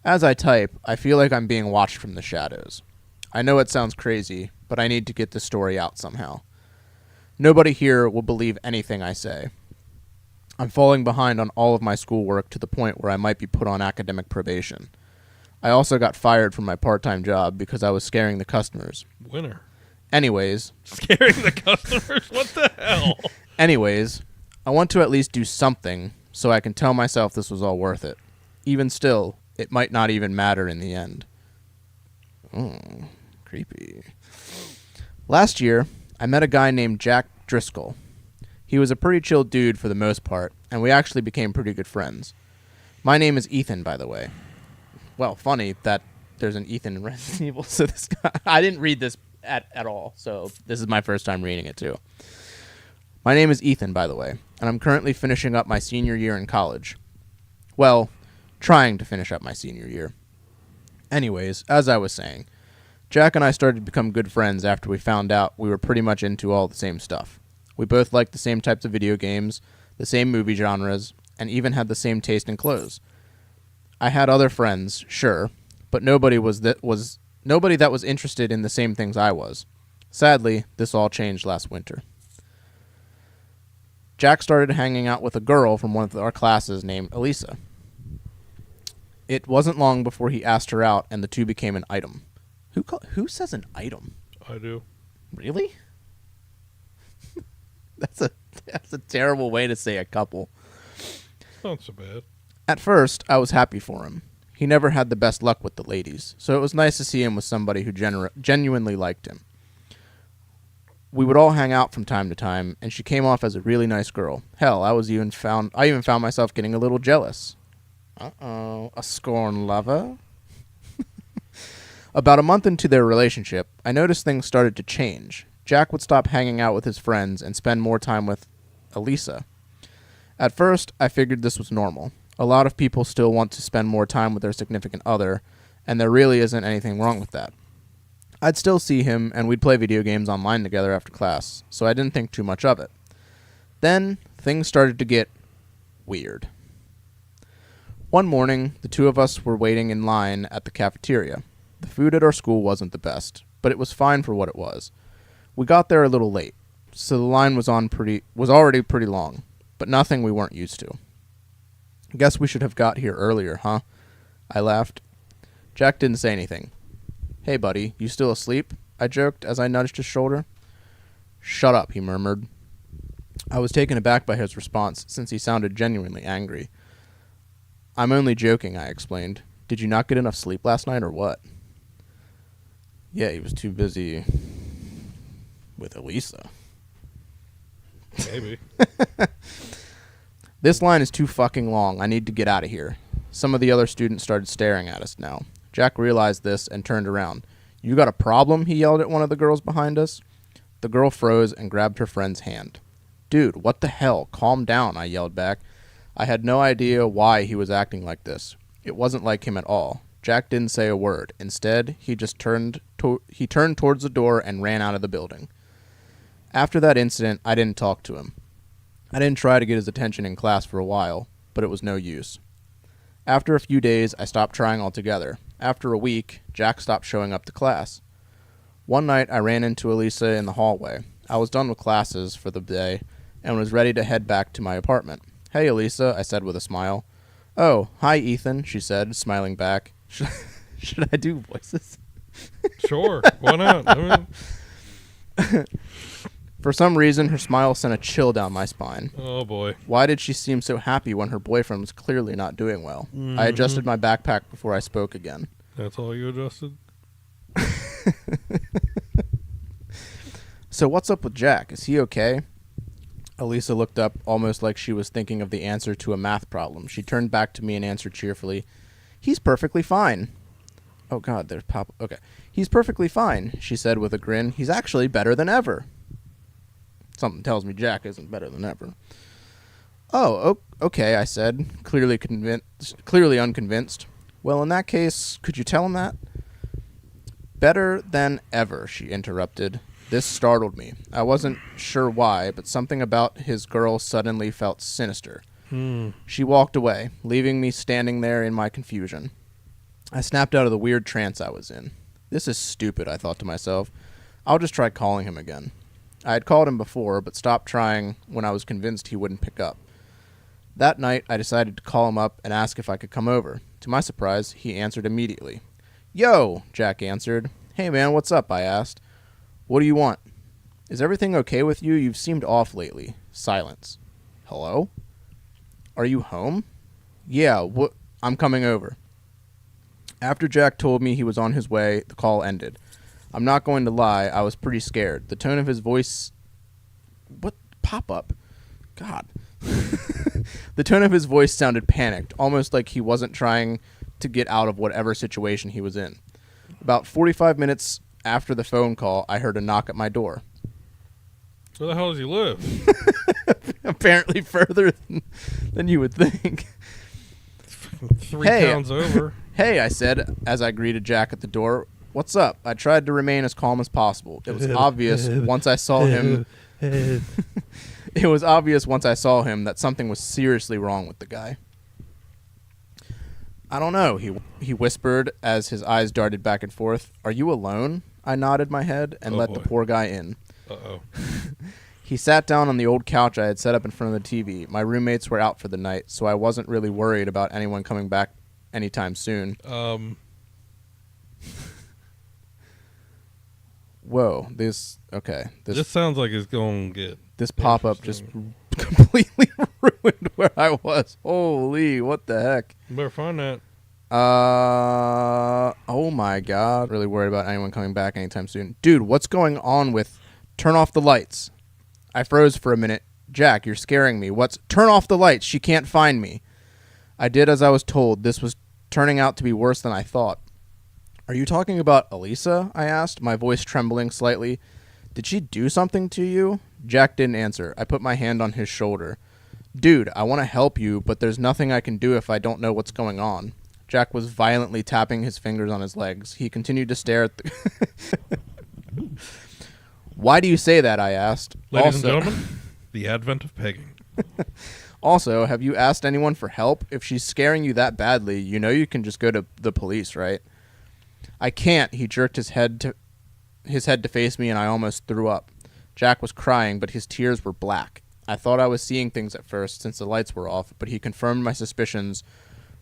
As I type, I feel like I'm being watched from the shadows. I know it sounds crazy, but I need to get the story out somehow. Nobody here will believe anything I say. I'm falling behind on all of my schoolwork to the point where I might be put on academic probation. I also got fired from my part-time job because I was scaring the customers. Winner. Anyways, Scaring the customers? What the hell? Anyways, I want to at least do something so I can tell myself this was all worth it. Even still, it might not even matter in the end. Oh, creepy. Last year, I met a guy named Jack Driscoll. He was a pretty chill dude for the most part, and we actually became pretty good friends. My name is Ethan, by the way. Well, funny that there's an Ethan in Resident Evil, so this guy, I didn't read this at all, so this is my first time reading it too. My name is Ethan, by the way, and I'm currently finishing up my senior year in college. Well, trying to finish up my senior year. Anyways, as I was saying, Jack and I started to become good friends after we found out we were pretty much into all the same stuff. We both liked the same types of video games, the same movie genres, and even had the same taste in clothes. I had other friends, sure, but nobody that was interested in the same things I was. Sadly, this all changed last winter. Jack started hanging out with a girl from one of our classes named Elisa. It wasn't long before he asked her out, and the two became an item. Who says an item? I do. Really? That's a terrible way to say a couple. Not so bad. At first, I was happy for him. He never had the best luck with the ladies, so it was nice to see him with somebody who genuinely liked him. We would all hang out from time to time, and she came off as a really nice girl. Hell, I even found myself getting a little jealous. Uh-oh, a scorn lover? About a month into their relationship, I noticed things started to change. Jack would stop hanging out with his friends and spend more time with Elisa. At first, I figured this was normal. A lot of people still want to spend more time with their significant other, and there really isn't anything wrong with that. I'd still see him, and we'd play video games online together after class, so I didn't think too much of it. Then, things started to get weird. One morning, the two of us were waiting in line at the cafeteria. The food at our school wasn't the best, but it was fine for what it was. We got there a little late, so the line was already pretty long, but nothing we weren't used to. Guess we should have got here earlier, huh? I laughed. Jack didn't say anything. Hey, buddy, you still asleep? I joked as I nudged his shoulder. Shut up, he murmured. I was taken aback by his response, since he sounded genuinely angry. I'm only joking, I explained. Did you not get enough sleep last night, or what? Yeah, he was too busy with Elisa. Maybe. This line is too fucking long. I need to get out of here. Some of the other students started staring at us now. Jack realized this and turned around. You got a problem? He yelled at one of the girls behind us. The girl froze and grabbed her friend's hand. Dude, what the hell? Calm down, I yelled back. I had no idea why he was acting like this. It wasn't like him at all. Jack didn't say a word. Instead, he just turned towards the door and ran out of the building. After that incident, I didn't talk to him. I didn't try to get his attention in class for a while, but it was no use. After a few days, I stopped trying altogether. After a week, Jack stopped showing up to class. One night, I ran into Elisa in the hallway. I was done with classes for the day and was ready to head back to my apartment. Hey, Elisa, I said with a smile. Oh, hi, Ethan, she said, smiling back. Should I do voices? Sure, why not? I mean... For some reason, her smile sent a chill down my spine. Oh, boy. Why did she seem so happy when her boyfriend was clearly not doing well? Mm-hmm. I adjusted my backpack before I spoke again. That's all you adjusted? So what's up with Jack? Is he okay? Elisa looked up, almost like she was thinking of the answer to a math problem. She turned back to me and answered cheerfully, "He's perfectly fine." Oh, God, there's Pop. Okay. "He's perfectly fine," she said with a grin. "He's actually better than ever." Something tells me Jack isn't better than ever. "Oh, okay," I said, clearly unconvinced. "Well, in that case, could you tell him that?" "Better than ever," she interrupted. This startled me. I wasn't sure why, but something about his girl suddenly felt sinister. She walked away, leaving me standing there in my confusion. I snapped out of the weird trance I was in. This is stupid, I thought to myself. I'll just try calling him again. I had called him before, but stopped trying when I was convinced he wouldn't pick up. That night, I decided to call him up and ask if I could come over. To my surprise, he answered immediately. "Yo," Jack answered. "Hey man, what's up?" I asked. "What do you want?" "Is everything okay with you? You've seemed off lately." Silence. "Hello? Are you home?" "Yeah, I'm coming over." After Jack told me he was on his way, the call ended. I'm not going to lie, I was pretty scared. The tone of his voice... What? Pop-up? God. The tone of his voice sounded panicked, almost like he wasn't trying to get out of whatever situation he was in. About 45 minutes after the phone call, I heard a knock at my door. Where the hell does he live? Apparently further than you would think. Three towns over. "Hey," I said as I greeted Jack at the door. "What's up?" I tried to remain as calm as possible. It was obvious once I saw him. It was obvious once I saw him that something was seriously wrong with the guy. "I don't know," he whispered as his eyes darted back and forth. "Are you alone?" I nodded my head and let the poor guy in. Uh-oh. He sat down on the old couch I had set up in front of the TV. My roommates were out for the night, so I wasn't really worried about anyone coming back anytime soon. Whoa, this sounds like it's going to get... This pop-up just completely ruined where I was. Holy, what the heck? You better find that. Oh my God. Really worried about anyone coming back anytime soon. Dude, what's going on with... Turn off the lights. I froze for a minute. Jack, you're scaring me. Turn off the lights. She can't find me. I did as I was told. This was turning out to be worse than I thought. Are you talking about Elisa? I asked, my voice trembling slightly. Did she do something to you? Jack didn't answer. I put my hand on his shoulder. Dude, I want to help you, but there's nothing I can do if I don't know what's going on. Jack was violently tapping his fingers on his legs. He continued to stare at the... Why do you say that? I asked. Ladies and gentlemen, the advent of pegging. Also, have you asked anyone for help? If she's scaring you that badly, you know you can just go to the police, right? I can't. He jerked his head to face me, and I almost threw up. Jack was crying, but his tears were black. I thought I was seeing things at first, since the lights were off, but he confirmed my suspicions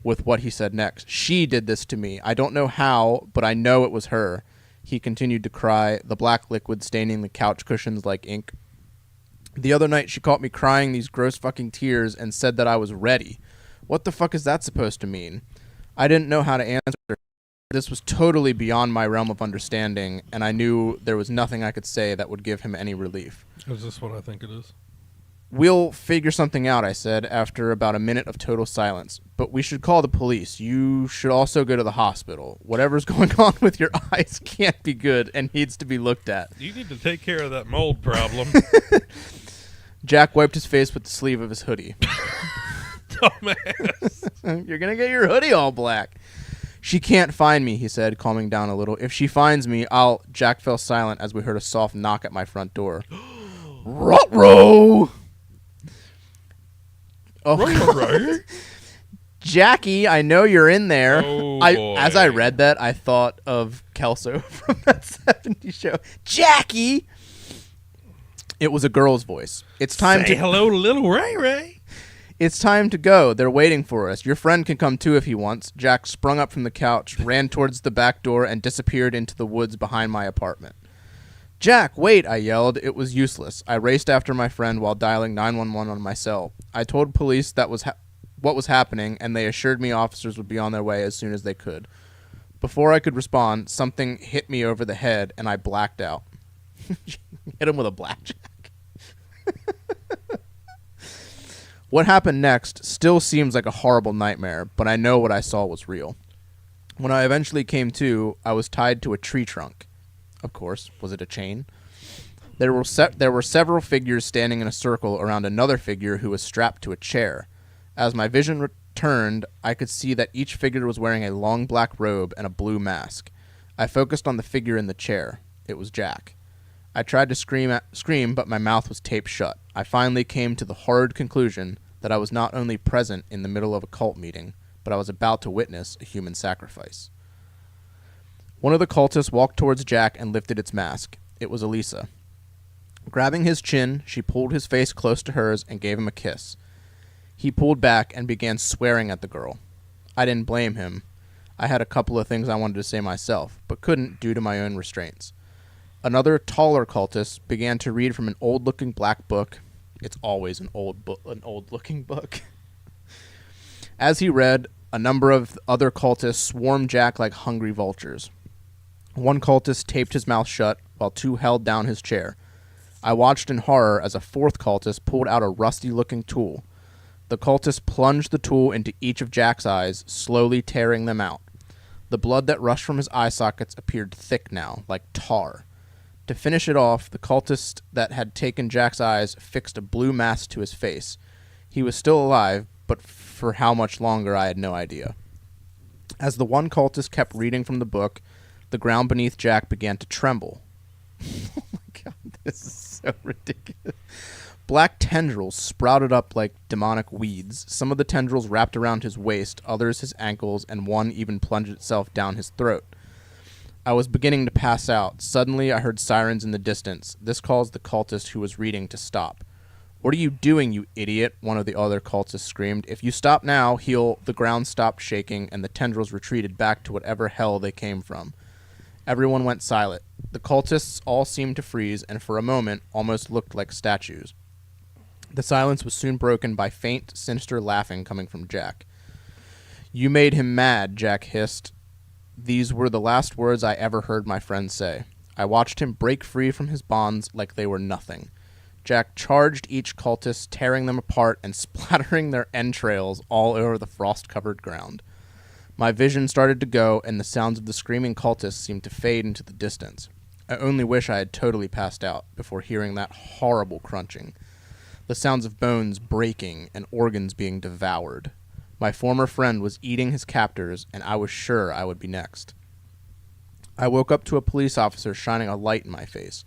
with what he said next. She did this to me. I don't know how, but I know it was her. He continued to cry, the black liquid staining the couch cushions like ink. The other night, she caught me crying these gross fucking tears and said that I was ready. What the fuck is that supposed to mean? I didn't know how to answer. This was totally beyond my realm of understanding, and I knew there was nothing I could say that would give him any relief. Is this what I think it is? We'll figure something out, I said, after about a minute of total silence. But we should call the police. You should also go to the hospital. Whatever's going on with your eyes can't be good and needs to be looked at. You need to take care of that mold problem. Jack wiped his face with the sleeve of his hoodie. Dumbass. You're going to get your hoodie all black. She can't find me, he said, calming down a little. If she finds me, I'll... Jack fell silent as we heard a soft knock at my front door. Ruh-roh! Oh, Jackie, I know you're in there. Oh, boy. As I read that, I thought of Kelso from that 70s show. Jackie! It was a girl's voice. It's time Say to... hello to little Ray Ray. It's time to go. They're waiting for us. Your friend can come too if he wants. Jack sprung up from the couch, ran towards the back door, and disappeared into the woods behind my apartment. Jack, wait, I yelled. It was useless. I raced after my friend while dialing 911 on my cell. I told police that was what was happening, and they assured me officers would be on their way as soon as they could. Before I could respond, something hit me over the head, and I blacked out. Hit him with a blackjack. What happened next still seems like a horrible nightmare, but I know what I saw was real. When I eventually came to, I was tied to a tree trunk. Of course, was it a chain? There were several figures standing in a circle around another figure who was strapped to a chair. As my vision returned, I could see that each figure was wearing a long black robe and a blue mask. I focused on the figure in the chair. It was Jack. I tried to scream, but my mouth was taped shut. I finally came to the horrid conclusion that I was not only present in the middle of a cult meeting, but I was about to witness a human sacrifice. One of the cultists walked towards Jack and lifted its mask. It was Elisa. Grabbing his chin, she pulled his face close to hers and gave him a kiss. He pulled back and began swearing at the girl. I didn't blame him. I had a couple of things I wanted to say myself, but couldn't due to my own restraints. Another taller cultist began to read from an old-looking black book. It's always an old-looking book. As he read, a number of other cultists swarmed Jack like hungry vultures. One cultist taped his mouth shut, while two held down his chair. I watched in horror as a fourth cultist pulled out a rusty-looking tool. The cultist plunged the tool into each of Jack's eyes, slowly tearing them out. The blood that rushed from his eye sockets appeared thick now, like tar. To finish it off, the cultist that had taken Jack's eyes fixed a blue mask to his face. He was still alive, but for how much longer I had no idea. As the one cultist kept reading from the book, the ground beneath Jack began to tremble. Oh my god, this is so ridiculous. Black tendrils sprouted up like demonic weeds. Some of the tendrils wrapped around his waist, others his ankles, and one even plunged itself down his throat. I was beginning to pass out. Suddenly, I heard sirens in the distance. This caused the cultist who was reading to stop. "What are you doing, you idiot?" one of the other cultists screamed. "If you stop now, The ground stopped shaking, and the tendrils retreated back to whatever hell they came from. Everyone went silent. The cultists all seemed to freeze, and for a moment, almost looked like statues. The silence was soon broken by faint, sinister laughing coming from Jack. "You made him mad," Jack hissed. These were the last words I ever heard my friend say. I watched him break free from his bonds like they were nothing. Jack charged each cultist, tearing them apart and splattering their entrails all over the frost-covered ground. My vision started to go, and the sounds of the screaming cultists seemed to fade into the distance. I only wish I had totally passed out before hearing that horrible crunching. The sounds of bones breaking and organs being devoured. My former friend was eating his captors, and I was sure I would be next. I woke up to a police officer shining a light in my face.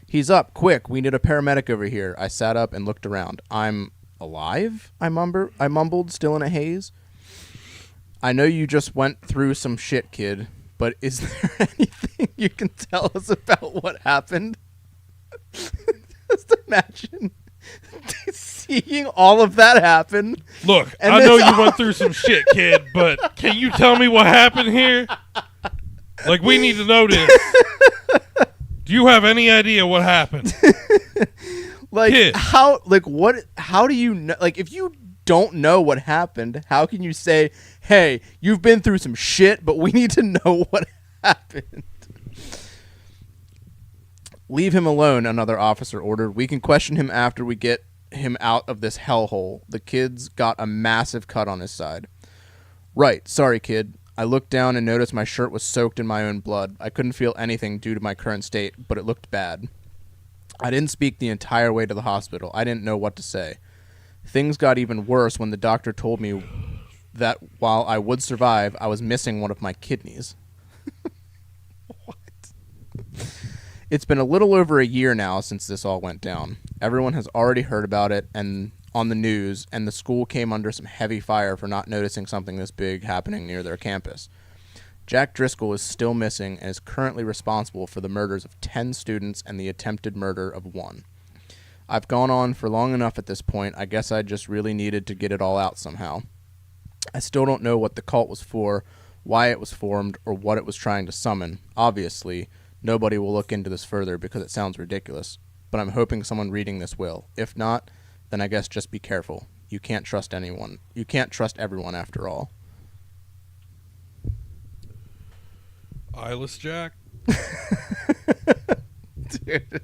"He's up, quick, we need a paramedic over here." I sat up and looked around. "I'm alive?" I mumbled, still in a haze. "I know you just went through some shit, kid, but is there anything you can tell us about what happened?" Just imagine seeing all of that happen. Look, I know you went through some shit, kid, but can you tell me what happened here? Like, we need to know this. Do you have any idea what happened? Like, kid. how do you know? Like, if you don't know what happened, how can you say, "Hey, you've been through some shit, but we need to know what happened"? "Leave him alone," another officer ordered. "We can question him after we get him out of this hellhole." The kid's got a massive cut on his side. "Right, sorry, kid." I looked down and noticed my shirt was soaked in my own blood. I couldn't feel anything due to my current state, but it looked bad. I didn't speak the entire way to the hospital. I didn't know what to say. Things got even worse when the doctor told me that while I would survive, I was missing one of my kidneys. What? It's been a little over a year now since this all went down. Everyone has already heard about it and on the news, and the school came under some heavy fire for not noticing something this big happening near their campus. Jack Driscoll is still missing and is currently responsible for the murders of 10 students and the attempted murder of 1. I've gone on for long enough at this point. I guess I just really needed to get it all out somehow. I still don't know what the cult was for, why it was formed, or what it was trying to summon. Obviously, nobody will look into this further because it sounds ridiculous, but I'm hoping someone reading this will. If not, then I guess just be careful. You can't trust anyone. You can't trust everyone after all. Eyeless Jack? Dude.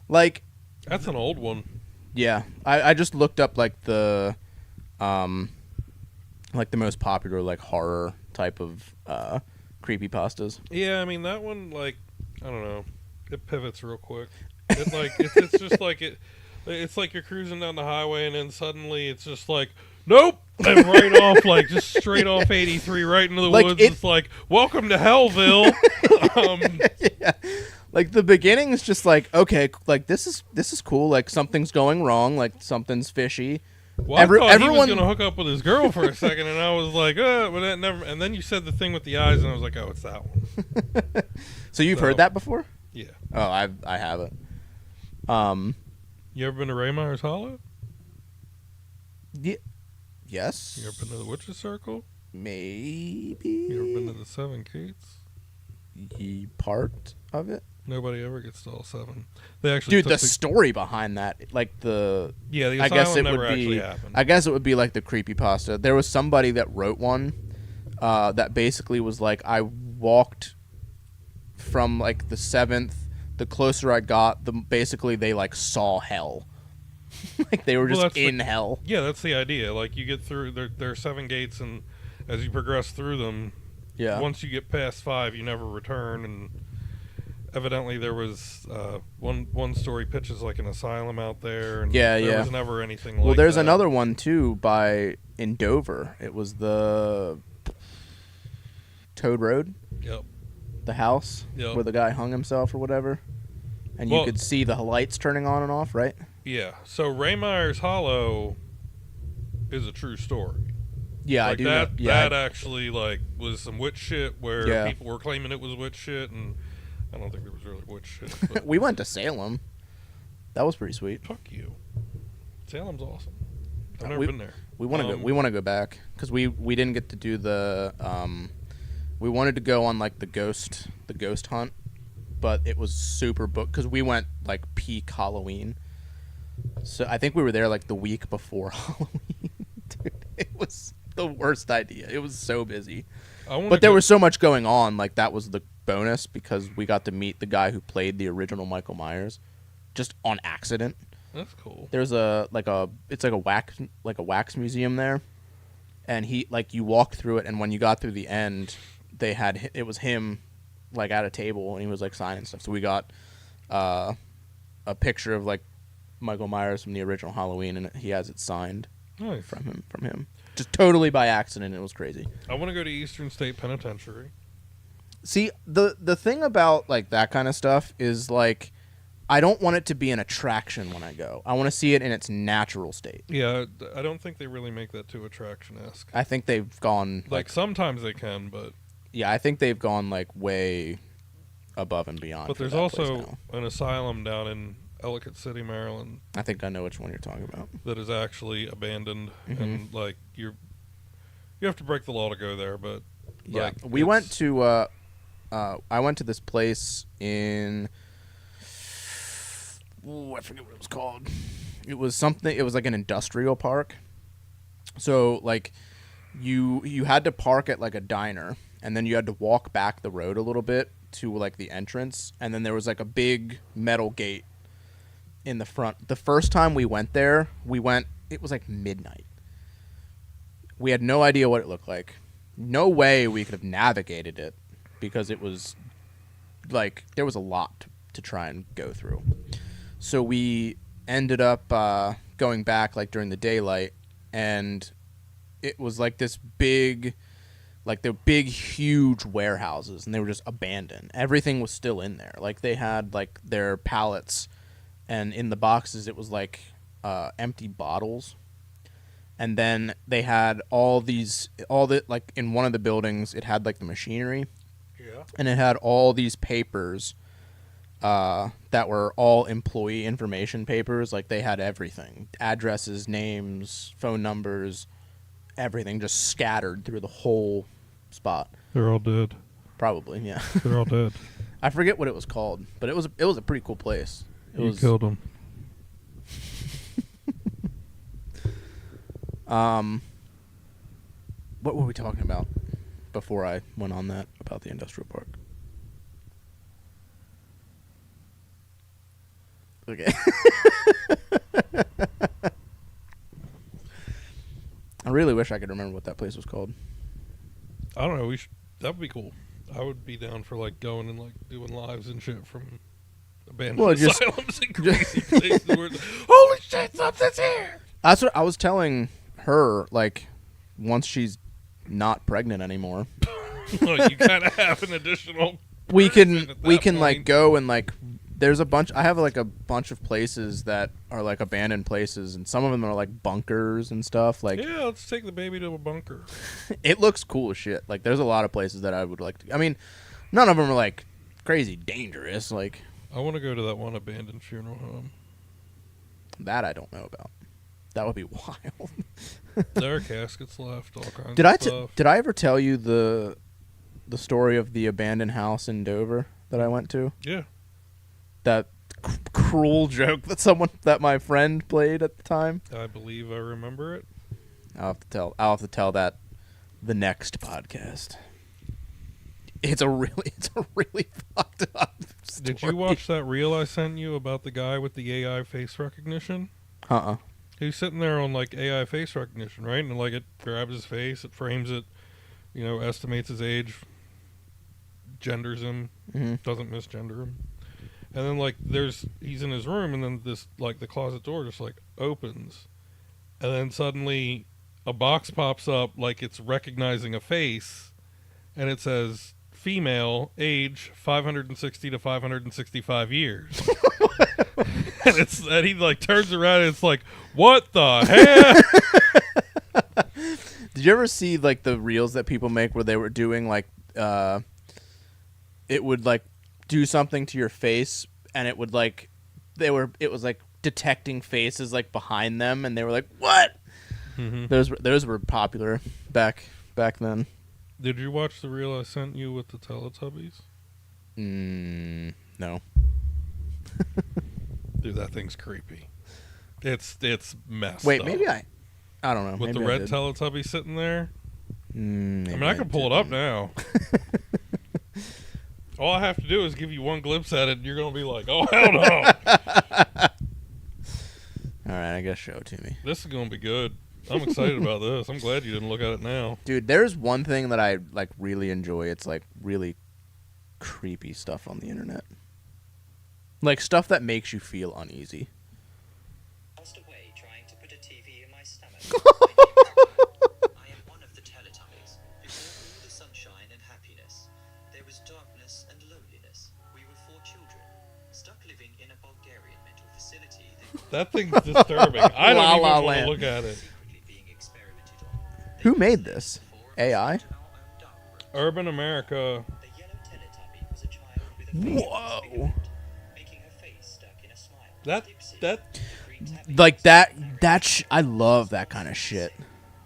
Like... That's an old one. Yeah, I just looked up like the most popular like horror type of creepypastas. Yeah, I mean that one, like, I don't know, it pivots real quick. It like it's just like it's like you're cruising down the highway and then suddenly it's just like, nope, and right off, like just straight off 83 right into the Like woods. it- It's like, welcome to Hellville. Yeah. Like the beginning is just like, okay, like this is cool, like something's going wrong, like something's fishy. Well, I thought he was everyone- gonna hook up with his girl for a second, and I was like, but that never. And then you said the thing with the eyes, and I was like, oh, it's that one. So you've heard that before? Yeah. Oh, I haven't. You ever been to Raymeyer's Hollow? Yes. You ever been to the Witch's Circle? Maybe. You ever been to the Seven Gates? Part of it? Nobody ever gets to all seven. They actually Dude, took the story behind that, like the yeah, the I guess asylum it never would actually be happened. I guess it would be like the creepypasta. There was somebody that wrote one that basically was like, I walked from like the 7th, the closer I got, the basically they like saw hell. Like they were Well, just that's in hell. Yeah, that's the idea. Like you get through there are 7 gates, and as you progress through them, Yeah. once you get past 5, you never return. And evidently there was one story pitches like an asylum out there, and there was never anything like that. Well, there's another one too in Dover. It was the Toad Road, Yep. the house Yep. where the guy hung himself or whatever, and you Well- could see the lights turning on and off, right? Yeah. So Raymeyer's Hollow is a true story. Yeah, Like I do. that. Yeah, That actually like was some witch shit where Yeah. people were claiming it was witch shit, and I don't think there was really witch shit. But we went to Salem. That was pretty sweet. fuck you. Salem's awesome. I've never we- been there. We want to go. We want to go back because we didn't get to do the. We wanted to go on like the ghost hunt, but it was super booked because we went like peak Halloween. So I think we were there like the week before Halloween. Dude, it was the worst idea. It was so busy, but there was so much going on. Like that was the bonus because we got to meet the guy who played the original Michael Myers, just on accident. That's cool. There's a wax museum there, and you walked through it, and when you got through the end, it was him like at a table, and he was like signing stuff. So we got a picture of like Michael Myers from the original Halloween, and he has it signed Nice. from him, just totally by accident. It was crazy. I want to go to Eastern State Penitentiary. See, the thing about like that kind of stuff is like, I don't want it to be an attraction when I go. I want to see it in its natural state. Yeah, I don't think they really make that too attraction-esque. I think they've gone Like sometimes they can, but yeah, I think they've gone like way above and beyond. but for there's that place also now. an asylum down in Ellicott City, Maryland, I think I know which one you're talking about. that is actually abandoned, Mhm. and like you have to break the law to go there. But Yeah, like, we went to. I went to this place in. Ooh, I forget what it was called. It was something. It was like an industrial park. So like, you had to park at like a diner, and then you had to walk back the road a little bit to like the entrance, and then there was like a big metal gate in the front. The first time we went there, it was like midnight. We had no idea what it looked like. No way we could have navigated it because it was like there was a lot to try and go through. So we ended up going back like during the daylight, and it was like this big, like they're big, huge warehouses, and they were just abandoned. Everything was still in there. Like they had like their pallets, and in the boxes it was like empty bottles. And then they had like in one of the buildings, it had like the machinery, yeah, and it had all these papers that were all employee information papers. Like they had everything, addresses, names, phone numbers, everything just scattered through the whole spot. they're all dead. Probably, yeah. They're all dead. I forget what it was called, but it was a pretty cool place. You killed them. What were we talking about before I went on that about the industrial park? Okay. really wish I could remember what that place was called. I don't know. That would be cool. I would be down for like going and like doing lives and shit from abandoned asylums and crazy places. Where holy shit, something's here. That's what I was telling her. Like, once she's not pregnant anymore, Well, you kind of have an additional. we can point. like go and like. There's a bunch. I have like a bunch of places that are like abandoned places, and some of them are like bunkers and stuff. Like, yeah, let's take the baby to a bunker. it looks cool as shit. Like, there's a lot of places that I would like to. I mean, none of them are like crazy dangerous. Like, I want to go to that one abandoned funeral home. that I don't know about. That would be wild. There are caskets left, all kinds of stuff. Did I ever tell you the story of the abandoned house in Dover that I went to? Yeah. That cruel joke that my friend played at the time. I believe I remember it. I'll have to tell that the next podcast. It's a really fucked up story. Did you watch that reel I sent you about the guy with the AI face recognition? He's sitting there on like AI face recognition, right? And like it grabs his face, it frames it, estimates his age, genders him, doesn't misgender him. And then like he's in his room, and then this like the closet door just like opens, and then suddenly a box pops up like it's recognizing a face, and it says female, age 560 to 565 years. and he like turns around and it's like, what the hell? Did you ever see like the reels that people make where they were doing like it would like do something to your face, and it would like it was like detecting faces like behind them, and they were like, what? Those were popular back then. Did you watch the reel I sent you with the Teletubbies? No. Dude, that thing's creepy. It's messed Wait, up. maybe I don't know. With maybe the red Teletubby sitting there? I mean, I can pull it up now. All I have to do is give you one glimpse at it, and you're going to be like, oh, hell no. All right, I guess show it to me. This is going to be good. I'm excited about this. I'm glad you didn't look at it now. Dude, there's one thing that I like really enjoy. It's like really creepy stuff on the internet. Like stuff that makes you feel uneasy. Away trying to put a TV in my stomach. I am one of the Teletubbies. Before all the sunshine and happiness, there was darkness and loneliness. We were 4 children, stuck living in a Bulgarian mental facility. That thing's disturbing. I don't even want Land. to look at it. Who made this? AI? Urban America. The yellow Teletubby was a child with a Whoa. making her face stuck in a smile. That Like I love that kind of shit.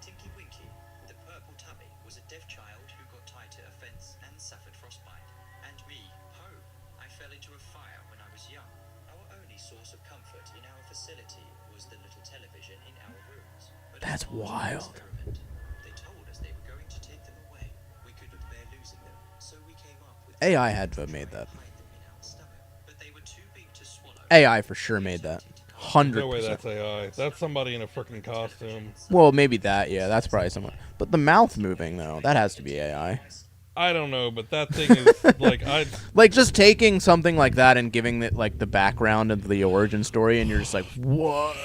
Tinky Winky, the purple tubby, was a deaf child who got tied to a fence and suffered frostbite. And me, Poe, I fell into a fire when I was young. Our only source of comfort in our facility was the little television in our rooms. But That's as part of the wild. experiment, they told us they were going to take them away. We couldn't bear losing them, so we came up with AI had to have made that. hide them in our stomach. But they were too big to swallow. AI for sure made that. 100%. No way that's AI. That's somebody in a freaking costume. Well, maybe that. Yeah, that's probably someone. But the mouth moving though, that has to be AI. I don't know, but that thing is like Like just taking something like that and giving it like the background of the origin story, and you're just like, what?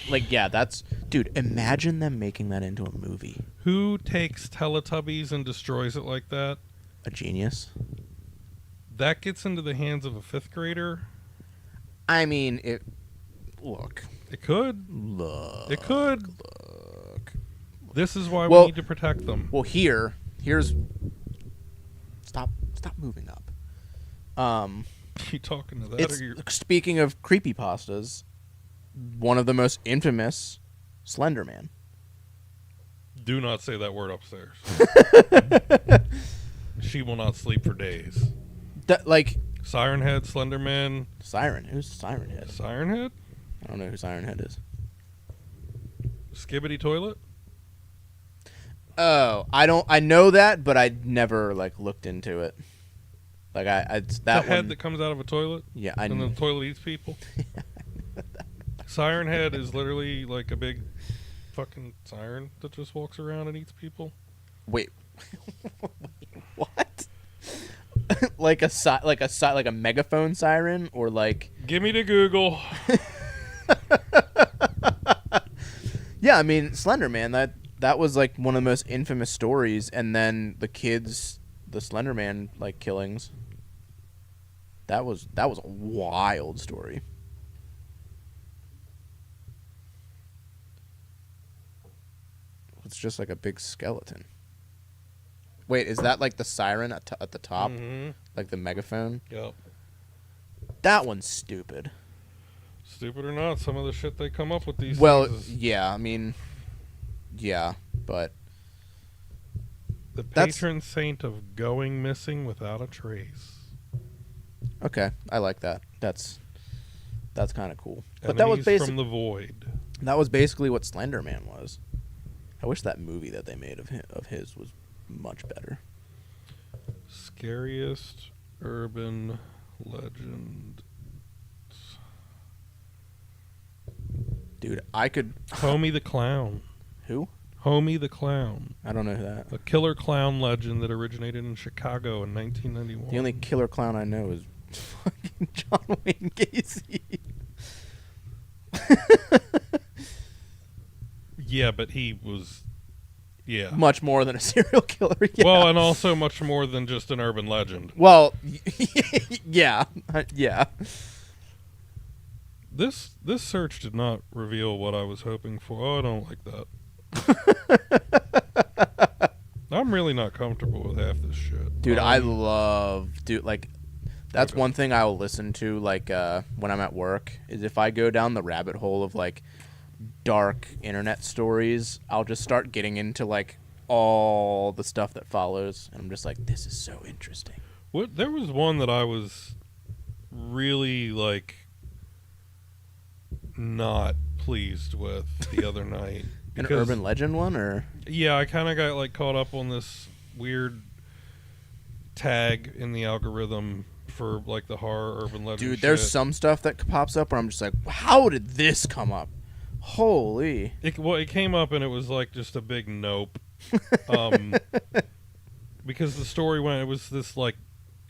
Like, yeah, that's dude. Imagine them making that into a movie. Who takes Teletubbies and destroys it like that? A genius. That gets into the hands of a 5th grader. I mean, it. Look. It could. Look. It could. Look. This is why Well- we need to protect them. Well, here's. Stop moving up. You talking to that? It's Or you speaking of creepypastas, one of the most infamous, Slender Man. do not say that word upstairs. She will not sleep for days. Like Siren Head, Slenderman, Siren. Who's Siren Head? Siren Head, I don't know who Siren Head is. Skibbity Toilet. Oh, I know that, but I never like looked into it. Like it's that the head one. that comes out of a toilet. Yeah, And then the toilet eats people. Siren Head is literally like a big fucking siren that just walks around and eats people? Wait. What? like a megaphone siren, or like? Give me to Google. Yeah, I mean, Slender Man. That was like one of the most infamous stories, and then the Slender Man like killings. That was a wild story. It's just like a big skeleton. Wait, is that like the siren at the top? Mm-hmm. Like the megaphone? Yep. That one's stupid. Stupid or not, some of the shit they come up with these Well, things is yeah, I mean, yeah, but the that's- patron saint of going missing without a trace. okay, I like that. That's kind of cool. But Enemies from the void. that was basically what Slender Man was. I wish that movie that they made of his was much better. Scariest urban legend. Dude, I could. Homie the Clown. Who? Homie the Clown. I don't know who that. A killer clown legend that originated in Chicago in 1991. The only killer clown I know is fucking John Wayne Gacy. Yeah, but he was... Yeah. Much more than a serial killer. Yeah. Well, and also much more than just an urban legend. Well, yeah, yeah. This search did not reveal what I was hoping for. Oh, I don't like that. I'm really not comfortable with half this shit. Dude, like, that's Okay. one thing I'll listen to, like, when I'm at work, is if I go down the rabbit hole of, like, dark internet stories, I'll just start getting into, like, all the stuff that follows, and I'm just like, this is so interesting. There was one that I was really, like, not pleased with the other night. An because- urban legend one, or? Yeah, I kind of got like caught up on this weird tag in the algorithm for like the horror urban legend. Dude, there's shit. some stuff that pops up where I'm just like, how did this come up? Holy. It came up and it was like just a big nope. Because the story went, it was this like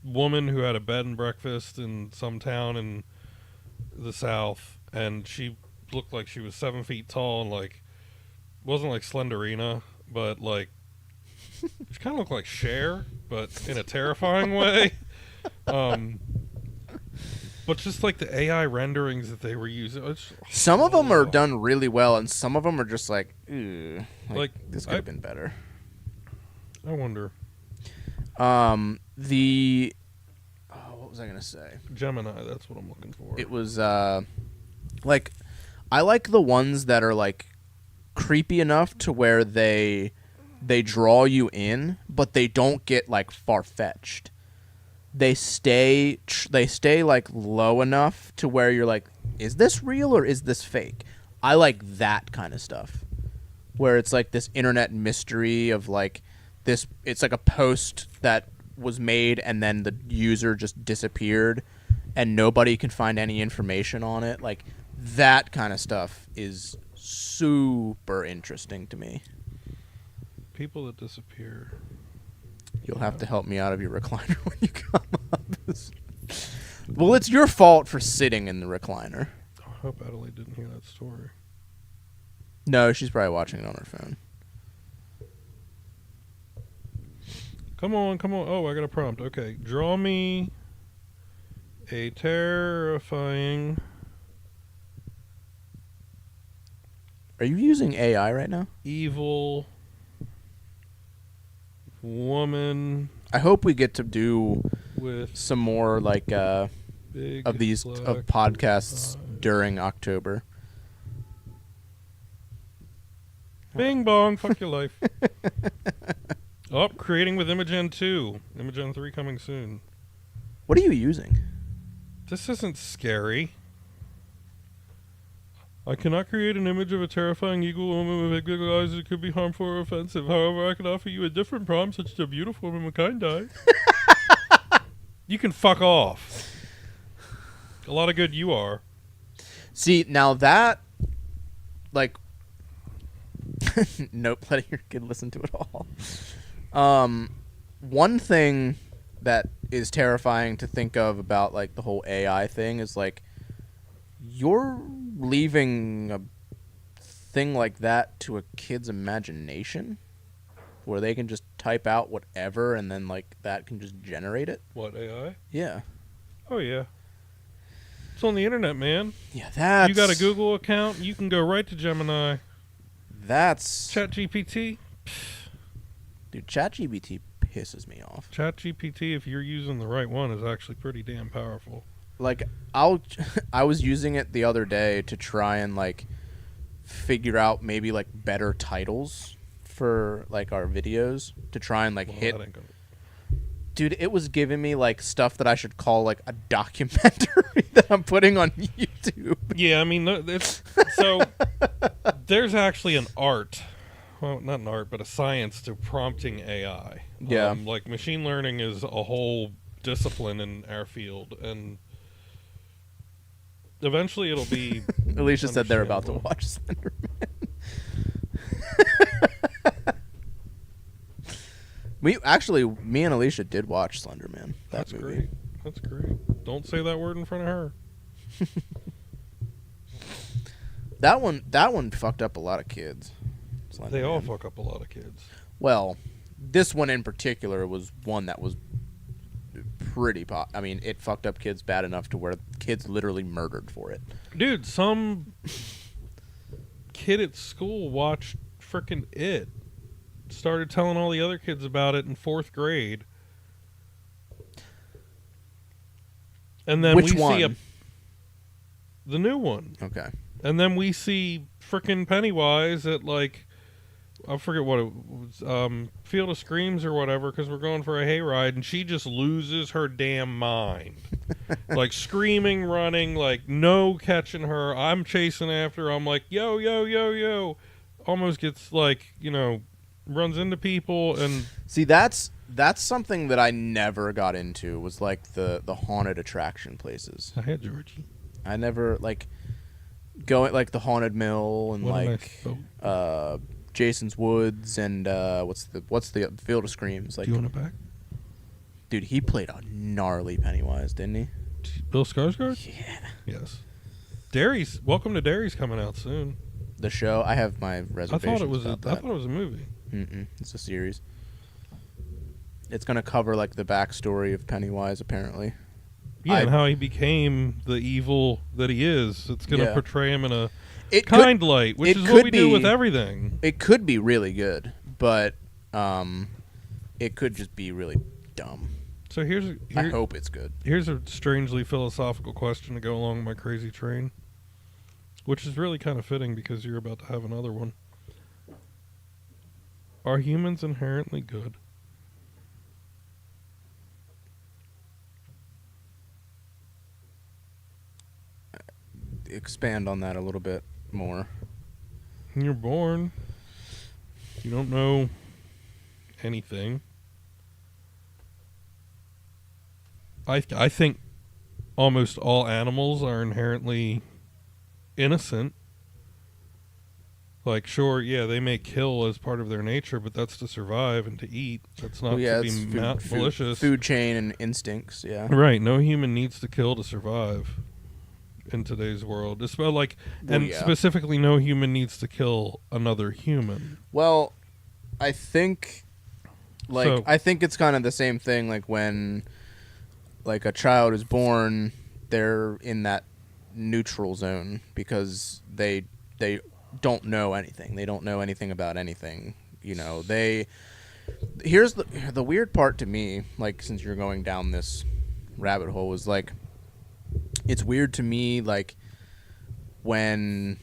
woman who had a bed and breakfast in some town in the South, and she looked like she was 7 feet tall and like wasn't like Slenderina, but like she kind of looked like Cher, but in a terrifying way. But just like the AI renderings that they were using, Some of them are done really well, and some of them are just like, ew. Like, This could have been better. I wonder. What was I gonna say? Gemini, that's what I'm looking for. It was like, I like the ones that are like creepy enough to where they draw you in, but they don't get like far fetched. They stay like low enough to where you're like, is this real or is this fake? I like that kind of stuff, where it's like this internet mystery of like this. It's like a post that was made and then the user just disappeared, and nobody can find any information on it. Like that kind of stuff is super interesting to me. People that disappear. You'll have to help me out of your recliner when you come up. Well, it's your fault for sitting in the recliner. I hope Adelaide didn't hear that story. No, she's probably watching it on her phone. Come on. Oh, I got a prompt. Okay, draw me a terrifying... Are you using AI right now? evil woman I hope we get to do with some more like big of these black podcasts eyes. during October. Bing bong, fuck your life. Oh, creating with Imogen 2. Imogen 3 coming soon. What are you using? This isn't scary. I cannot create an image of a terrifying evil woman with big eyes that could be harmful or offensive. However, I can offer you a different prompt, such as a beautiful woman with kind eyes. You can fuck off. A lot of good you are. See, now that, like, Nope, letting your kid listen to it all. One thing that is terrifying to think of about like the whole AI thing is like you're leaving a thing like that to a kid's imagination where they can just type out whatever and then like that can just generate it. What, AI? Yeah. Oh, yeah. It's on the internet, man. Yeah, that's... You got a Google account, you can go right to Gemini. That's... ChatGPT. Dude, ChatGPT pisses me off. ChatGPT, if you're using the right one, is actually pretty damn powerful. Like, I was using it the other day to try and, like, figure out maybe, like, better titles for, like, our videos. To try and, like, Well, hit... that ain't gonna... Dude, it was giving me, like, stuff that I should call, like, a documentary that I'm putting on YouTube. Yeah, I mean, it's... So, there's actually an art... Well, not an art, but a science to prompting AI. Yeah. Like, machine learning is a whole discipline in our field, and eventually it'll be... Alicia said they're about to understandable. watch Slenderman. Me and Alicia did watch Slenderman. That's movie. great. That's great. Don't say that word in front of her. That one fucked up a lot of kids. They all Slenderman. fuck up a lot of kids. Well, this one in particular was one that was pretty I mean, it fucked up kids bad enough to where kids literally murdered for it. Dude, some kid at school watched frickin' It. Started telling all the other kids about it in 4th grade. And then Which we one? see the new one. Okay. And then we see frickin' Pennywise at, like, I forget what it was, Field of Screams or whatever, because we're going for a hayride, and she just loses her damn mind. Like, screaming, running, like, no catching her. I'm chasing after her. I'm like, yo, yo, yo, yo. Almost gets, like, you know, runs into people, and... See, that's something that I never got into, was, like, the haunted attraction places. I had Georgie. I never, like, going, like, the Haunted Mill and, What a like, nice Jason's Woods and, what's the Field of Screams? Like, Do you want it back? dude, he played a gnarly Pennywise, didn't he? Bill Skarsgård? Yeah. Yes. Derry's, Welcome to Derry's coming out soon. The show, I have my I reservations thought it was about I that. thought it was a movie. It's a series. It's going to cover, like, the backstory of Pennywise, apparently. Yeah, and how he became the evil that he is. It's going to Yeah. portray him in a It kind light, which it is could what we do be- with everything. It could be really good, but it could just be really dumb. So I hope it's good. here's a strangely philosophical question to go along my crazy train, which is really kind of fitting because you're about to have another one. Are humans inherently good? Expand on that a little bit more. When you're born, you don't know anything. I think almost all animals are inherently innocent. Like, sure, yeah, they may kill as part of their nature, but that's to survive and to eat. That's not to be it's malicious. food chain and instincts, yeah. Right, no human needs to kill to survive in today's world. It's about like, Well, and yeah. specifically, no human needs to kill another human. Well, I think, like, So- I think it's kind of the same thing. Like when, like, a child is born, they're in that neutral zone because they don't know anything. They don't know anything about anything. You know, here's the weird part to me. Like, since you're going down this rabbit hole, is like, it's weird to me. Like, when,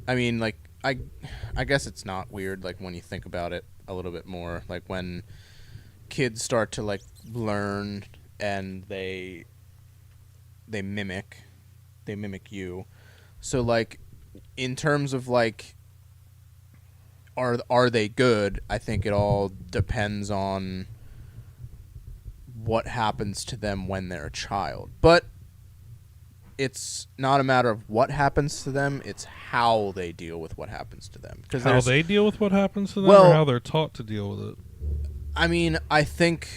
I mean, like, I guess it's not weird. Like, when you think about it a little bit more, like when kids start to, like, learn and they mimic you. So, like, in terms of, like, are they good? I think it all depends on what happens to them when they're a child. But it's not a matter of what happens to them, it's how they deal with what happens to them. Because How they deal with what happens to them, Well- or how they're taught to deal with it? I mean, I think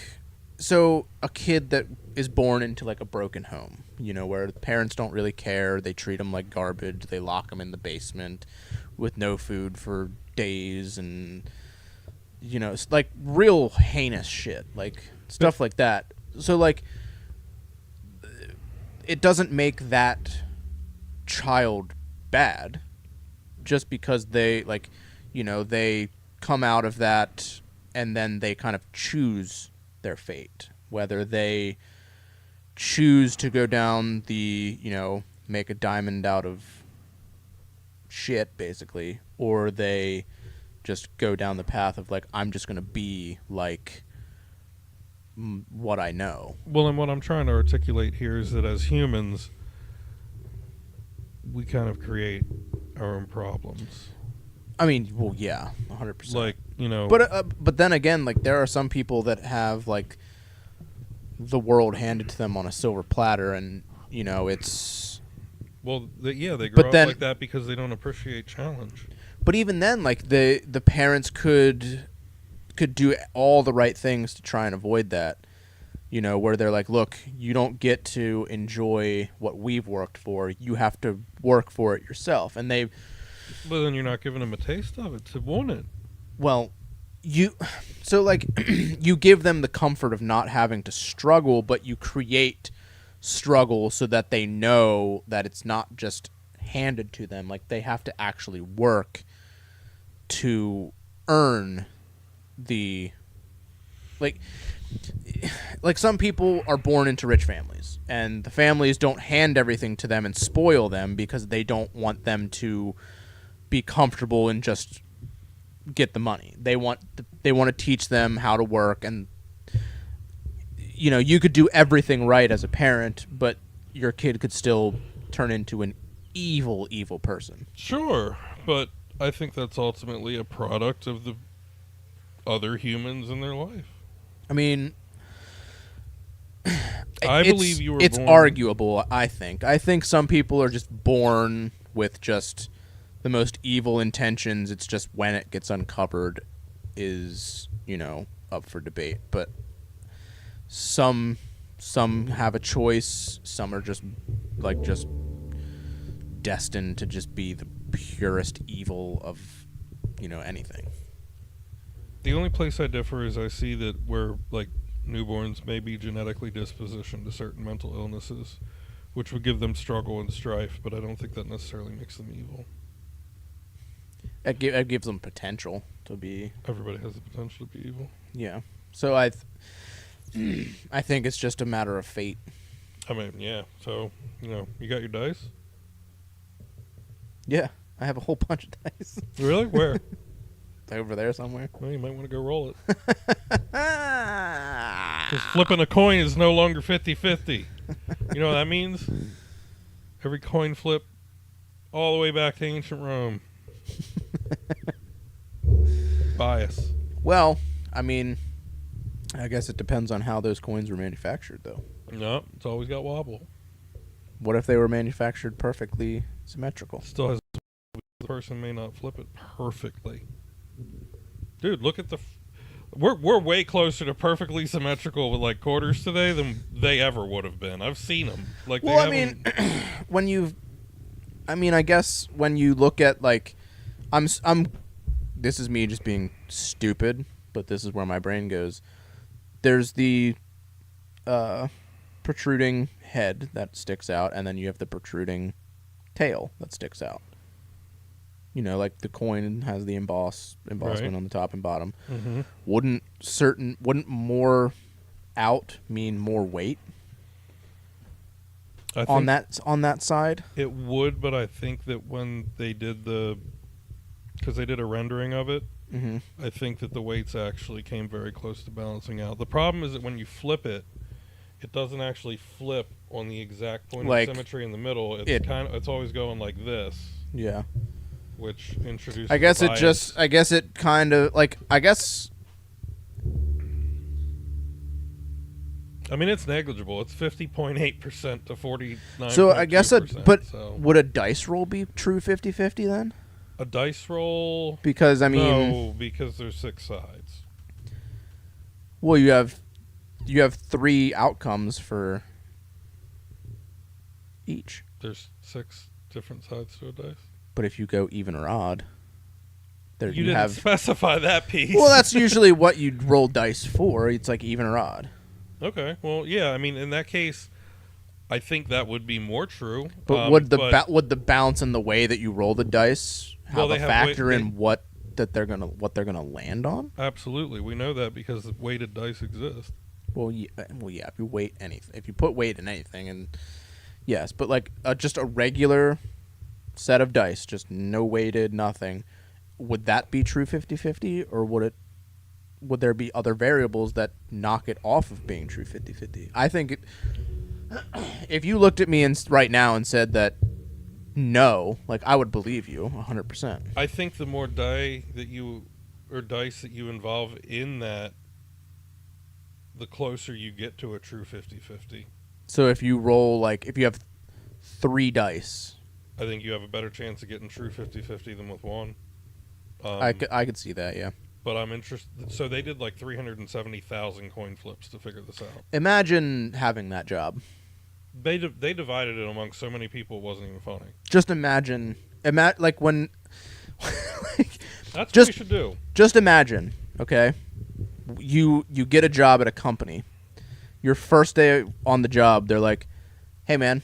so. A kid that is born into like a broken home, where the parents don't really care, they treat them like garbage, they lock them in the basement with no food for days, and it's like real heinous shit, like stuff like that. So like, it doesn't make that child bad just because they they come out of that and then they kind of choose their fate, whether they choose to go down the make a diamond out of shit basically, or they just go down the path of like, I'm just gonna be like what I know. Well, and what I'm trying to articulate here is that as humans, we kind of create our own problems. I mean, well, yeah, 100%. Like, but then again, like there are some people that have like the world handed to them on a silver platter, and it's. Well, they grow then, up like that because they don't appreciate challenge. But even then, like the parents could do all the right things to try and avoid that. Where they're like, look, you don't get to enjoy what we've worked for. You have to work for it yourself. And they. But then you're not giving them a taste of it to want it. Well, so like you give them the comfort of not having to struggle, but you create struggle so that they know that it's not just handed to them. Like they have to actually work to earn the like some people are born into rich families, and the families don't hand everything to them and spoil them because they don't want them to be comfortable and just get the money. They want to teach them how to work, and you could do everything right as a parent, but your kid could still turn into an evil person. Sure, but I think that's ultimately a product of the other humans in their life. I mean, I believe you were it's born... arguable, I think. I think some people are just born with just the most evil intentions. It's just when it gets uncovered is, up for debate. But some have a choice. Some are just destined to just be the purest evil of, anything. The only place I differ is I see that where, like, newborns may be genetically dispositioned to certain mental illnesses, which would give them struggle and strife, but I don't think that necessarily makes them evil. It gives them potential to be. Everybody has the potential to be evil. Yeah. So I think it's just a matter of fate. I mean, yeah. So, you got your dice? Yeah. I have a whole bunch of dice. Really? Where? Over there somewhere. Well, you might want to go roll it. Because flipping a coin is no longer 50-50. You know what that means? Every coin flip all the way back to ancient Rome. Bias. Well, I mean, I guess it depends on how those coins were manufactured, though. No, it's always got wobble. What if they were manufactured perfectly symmetrical? Still has... The person may not flip it perfectly. Dude, look at the... We're way closer to perfectly symmetrical with like quarters today than they ever would have been. I've seen them. Like, well, I mean, I guess when you look at like, this is me just being stupid, but this is where my brain goes. There's the protruding head that sticks out, and then you have the protruding tail that sticks out. Like the coin has the embossment right on the top and bottom. Mm-hmm. Wouldn't more out mean more weight on that side? It would, but I think that when they did because they did a rendering of it, mm-hmm. I think that the weights actually came very close to balancing out. The problem is that when you flip it, it doesn't actually flip on the exact point of symmetry in the middle. It's always going like this. Yeah. Which introduces I guess bias. it kind of like, I guess I mean, it's negligible. It's 50.8% to 49. So I guess so. would a dice roll be true 50-50 then? A dice roll? Because I mean, no, because there's 6 sides. well, you have 3 outcomes for each. There's 6 different sides to a dice. But if you go even or odd, there You didn't specify that piece. Well, that's usually what you'd roll dice for. It's like even or odd. Okay. Well, yeah. I mean, in that case, I think that would be more true. But would the bounce and the way that you roll the dice have a factor in what they're gonna land on? Absolutely, we know that because weighted dice exist. Well, yeah. If you weight anything, if you put weight in anything, and yes, but like just a regular set of dice, just no weighted, nothing. Would that be true 50-50, or would there be other variables that knock it off of being true 50-50? I think if you looked at me right now and said that no, like I would believe you 100%. I think the more dice that you involve in that, the closer you get to a true 50-50. So if you roll, if you have 3 dice, I think you have a better chance of getting true 50-50 than with 1. I could see that, yeah. But I'm interested. So they did 370,000 coin flips to figure this out. Imagine having that job. They divided it among so many people, it wasn't even funny. Just imagine when. That's what you should do. Just imagine, okay? You get a job at a company. Your first day on the job, they're like, "Hey, man,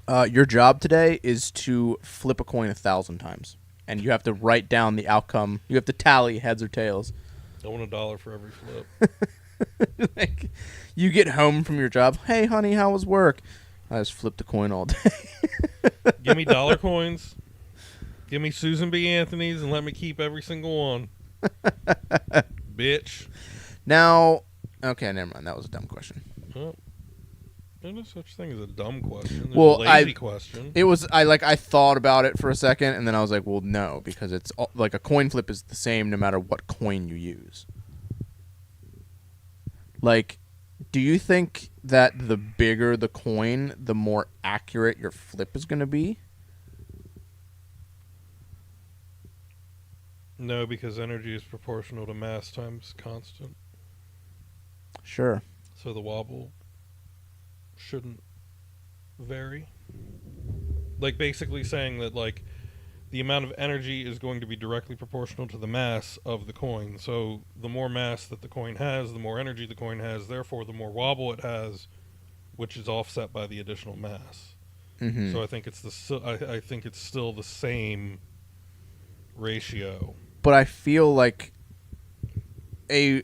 your job today is to flip a coin 1,000 times." And you have to write down the outcome. You have to tally heads or tails. I want $1 for every flip. You get home from your job. Hey, honey, how was work? I just flipped a coin all day. Give me dollar coins. Give me Susan B. Anthony's and let me keep every single one. Bitch. Now, okay, never mind. That was a dumb question. Oh. There's no such thing as a dumb question. There's Well, a lazy question. It was I thought about it for a second, and then I was like, well, no, because it's a coin flip is the same no matter what coin you use. Do you think that the bigger the coin, the more accurate your flip is going to be? No, because energy is proportional to mass times constant. Sure. So the wobble shouldn't vary. Basically saying that the amount of energy is going to be directly proportional to the mass of the coin. So the more mass that the coin has, the more energy the coin has, therefore the more wobble it has, which is offset by the additional mass. Mm-hmm. So I think I think it's still the same ratio. But I feel like a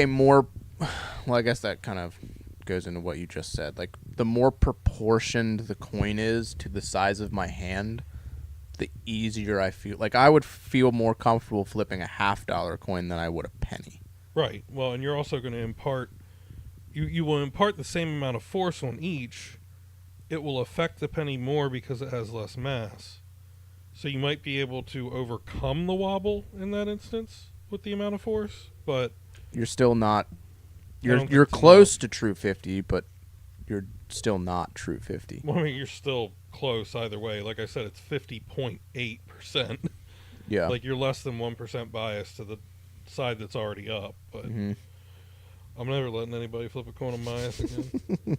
more, well, I guess that kind of goes into what you just said. The more proportioned the coin is to the size of my hand, the easier I feel. I would feel more comfortable flipping a $50 coin than I would a penny. Right. Well, and you're also going to impart, you will impart the same amount of force on each. It will affect the penny more because it has less mass. So you might be able to overcome the wobble in that instance with the amount of force, but you're still not. You're close to true 50, but you're still not true 50. Well, I mean, you're still close either way. Like I said, it's 50.8%. Yeah. You're less than 1% biased to the side that's already up. But I'm never letting anybody flip a coin on my ass again.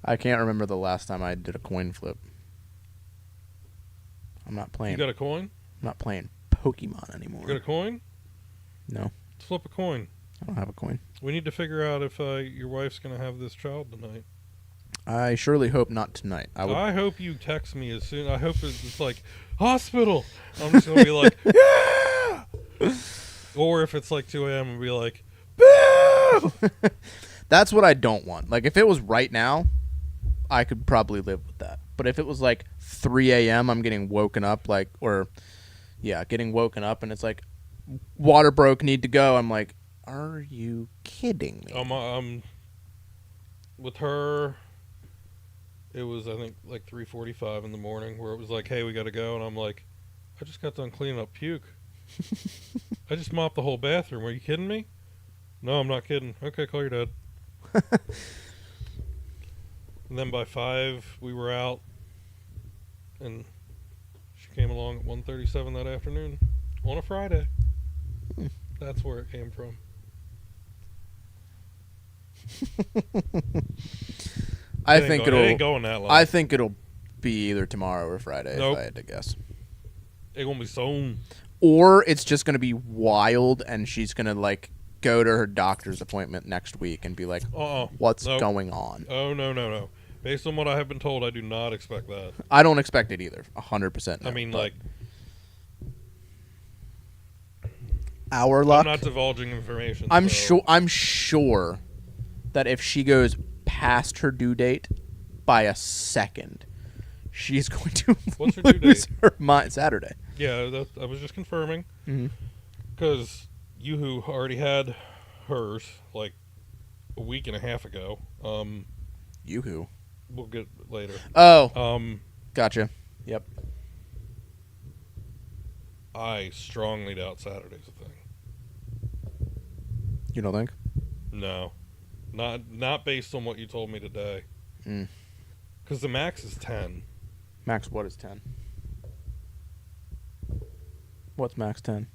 I can't remember the last time I did a coin flip. I'm not playing. You got a coin? I'm not playing Pokemon anymore. You got a coin? No. Let's flip a coin. I don't have a coin. We need to figure out if your wife's going to have this child tonight. I surely hope not tonight. I hope you text me as soon. I hope it's hospital. I'm just going to be like, yeah! Or if it's 2 a.m. and be like, boo! That's what I don't want. If it was right now, I could probably live with that. But if it was 3 a.m., I'm getting woken up, getting woken up, and it's water broke, need to go. I'm like, are you kidding me? With her, it was, I think, 3:45 in the morning, where it was hey, we got to go. And I'm like, I just got done cleaning up puke. I just mopped the whole bathroom. Are you kidding me? No, I'm not kidding. Okay, call your dad. And then by 5, we were out, and she came along at 1:37 that afternoon on a Friday. That's where it came from. I think it ain't going that long. I think it'll be either tomorrow or Friday, Nope. if I had to guess. It's gonna be soon. Or it's just gonna be wild, and she's gonna like go to her doctor's appointment next week and be like, "What's Nope. going on?" Oh no. Based on what I have been told, I do not expect that. I don't expect it either. 100%. I mean, but like, our luck. I'm not divulging information. I'm so- sure that if she goes past her due date by a second, she's going to What's her due lose date? her mind. Saturday. Yeah, I was just confirming. Because Yoo-Hoo already had hers, like, a week and a half ago. Yoo-hoo. We'll get later. Oh, gotcha. Yep. I strongly doubt Saturday's a thing. You don't think? No. Not based on what you told me today. Because the max is 10. Max, what is 10? What's max 10?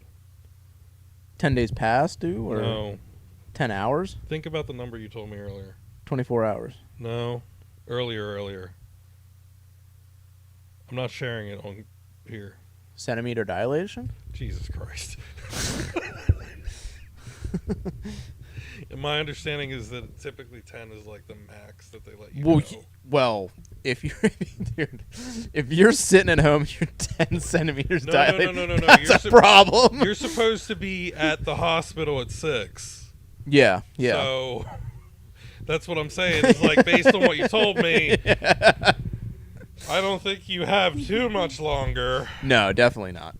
10 days past due? Or No. 10 hours? Think about the number you told me earlier. 24 hours. No. Earlier. I'm not sharing it on here. Centimeter dilation? Jesus Christ. And my understanding is that typically 10 is like the max that they let you Well, go. well, if you're dude, if you're sitting at home, you're 10 centimeters dilated. No. That's a problem. You're supposed to be at the hospital at 6. Yeah. So that's what I'm saying. It's like, based on what you told me, I don't think you have too much longer. No, definitely not.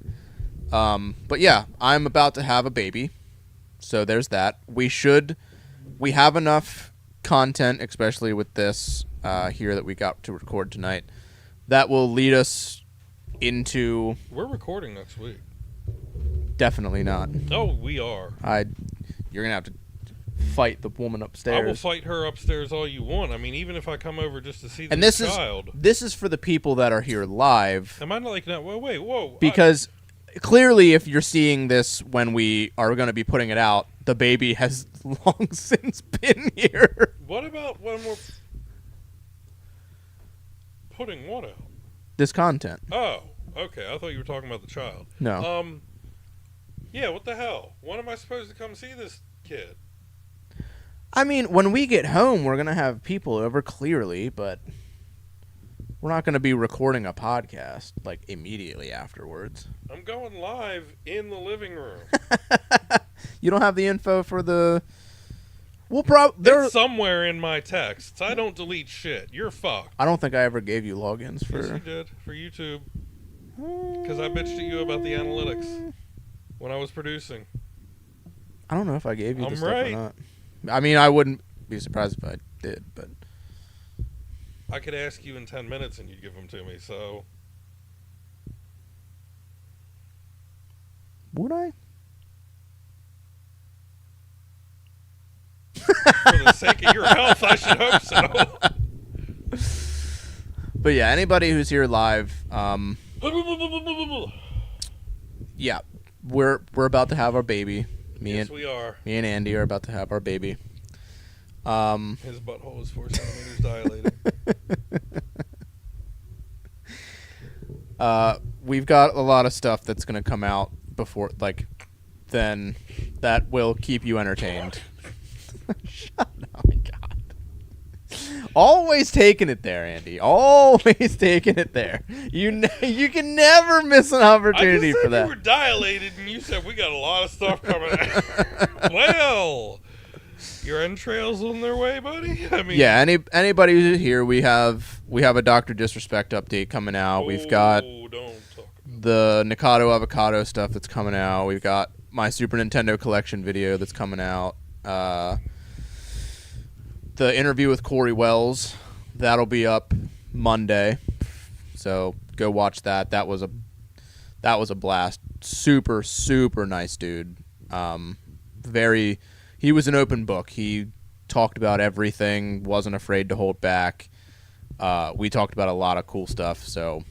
But yeah, I'm about to have a baby. So there's that. We have enough content, especially with this here that we got to record tonight, that will lead us into... We're recording next week. Definitely not. Oh, we are. You're going to have to fight the woman upstairs. I will fight her upstairs all you want. I mean, even if I come over just to see the And this child. This is for the people that are here live. Am I not like, no, wait, whoa. Because clearly, if you're seeing this when we are going to be putting it out, the baby has long since been here. What about when we're putting what out? This content. Oh, okay. I thought you were talking about the child. No. Yeah, what the hell? When am I supposed to come see this kid? I mean, when we get home, we're going to have people over, clearly, but we're not going to be recording a podcast, like, immediately afterwards. I'm going live in the living room. You don't have the info for the... We'll probably... It's somewhere in my texts. I don't delete shit. You're fucked. I don't think I ever gave you logins for... Yes, you did. For YouTube. Because I bitched at you about the analytics when I was producing. I don't know if I gave you I'm the stuff right. or not. I mean, I wouldn't be surprised if I did, but... I could ask you in 10 minutes and you'd give them to me, so... Would I? For the sake of your health, I should hope so. But yeah, anybody who's here live, yeah, we're about to have our baby. Yes, we are. Me and Andy are about to have our baby. His butthole is 4 centimeters dilated. We've got a lot of stuff that's going to come out before, like, then that will keep you entertained. Shut up. Oh, my God. Always taking it there, Andy. Always taking it there. You can never miss an opportunity I just for said that. you were dilated, and you said we got a lot of stuff coming out. Well, your entrails on their way, buddy? I mean... Yeah, anybody who's here, we have a Dr. Disrespect update coming out. We've got don't talk about the Nikado Avocado stuff that's coming out. We've got my Super Nintendo collection video that's coming out. The interview with Corey Wells, that'll be up Monday. So go watch that. That was a blast. Super, super nice dude. He He was an open book. He talked about everything, wasn't afraid to hold back. We talked about a lot of cool stuff, so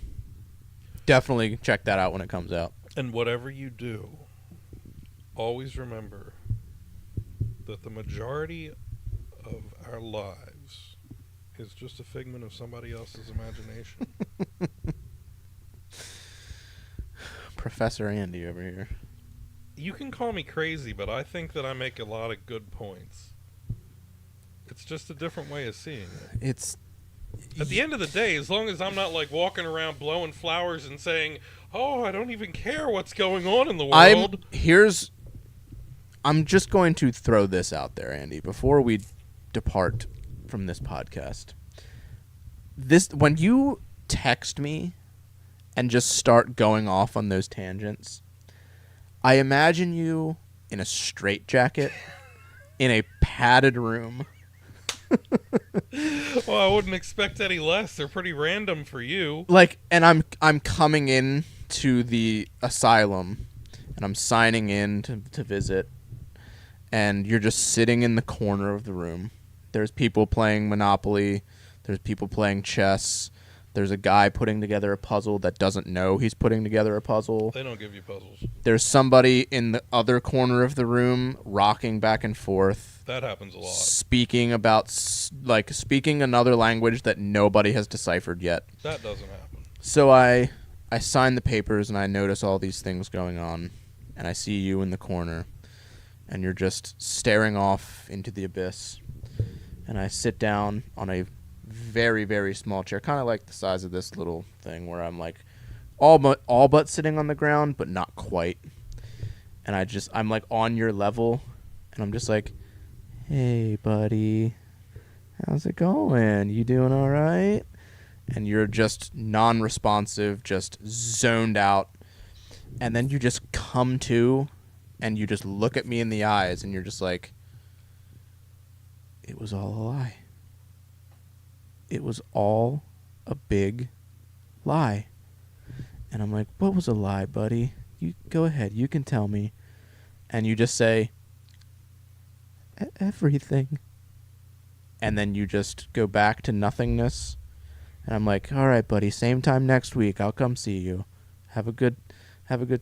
definitely check that out when it comes out. And whatever you do, always remember that the majority of our lives is just a figment of somebody else's imagination. Professor Andy over here. You can call me crazy, but I think that I make a lot of good points. It's just a different way of seeing it. It's At the end of the day, as long as I'm not like walking around blowing flowers and saying, "Oh, I don't even care what's going on in the world." I'm just going to throw this out there, Andy, before we depart from this podcast. When you text me and just start going off on those tangents, I imagine you in a straitjacket in a padded room. Well, I wouldn't expect any less. They're pretty random for you. And I'm coming in to the asylum, and I'm signing in to visit, and you're just sitting in the corner of the room. There's people playing Monopoly. There's people playing chess. There's a guy putting together a puzzle that doesn't know he's putting together a puzzle. They don't give you puzzles. There's somebody in the other corner of the room rocking back and forth. That happens a lot. Speaking another language that nobody has deciphered yet. That doesn't happen. So I sign the papers and I notice all these things going on, and I see you in the corner, and you're just staring off into the abyss. And I sit down on a very, very small chair, kind of like the size of this little thing, where I'm like all but sitting on the ground, but not quite. And I'm like on your level, and I'm just like, "Hey, buddy, how's it going? You doing all right?" And you're just non-responsive, just zoned out. And then you just come to, and you just look at me in the eyes, and you're just like, "It was all a lie. It was all a big lie." And I'm like, "What was a lie, buddy? You go ahead. You can tell me." And you just say, "Everything." And then you just go back to nothingness. And I'm like, "All right, buddy, same time next week. I'll come see you. Have a good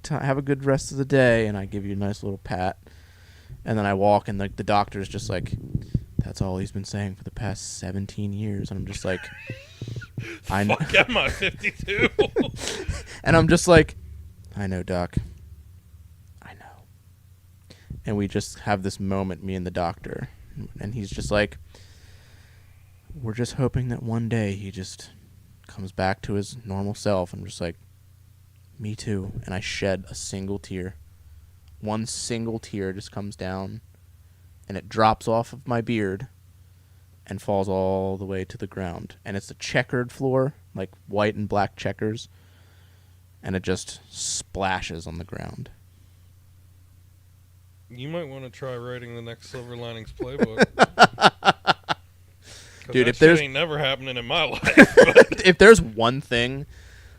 time. Have a good rest of the day." And I give you a nice little pat. And then I walk, and the doctor's just like, "That's all he's been saying for the past 17 years. And I'm just like, "I know." Fuck, am I 52? And I'm just like, "I know, Doc. I know." And we just have this moment, me and the doctor. And he's just like, "We're just hoping that one day he just comes back to his normal self." And I'm just like, "Me too." And I shed a single tear. One single tear just comes down, and it drops off of my beard and falls all the way to the ground. And it's a checkered floor, like white and black checkers, and it just splashes on the ground. You might want to try writing the next Silver Linings playbook. Dude, if there's ain't never happening in my life. But. If there's one thing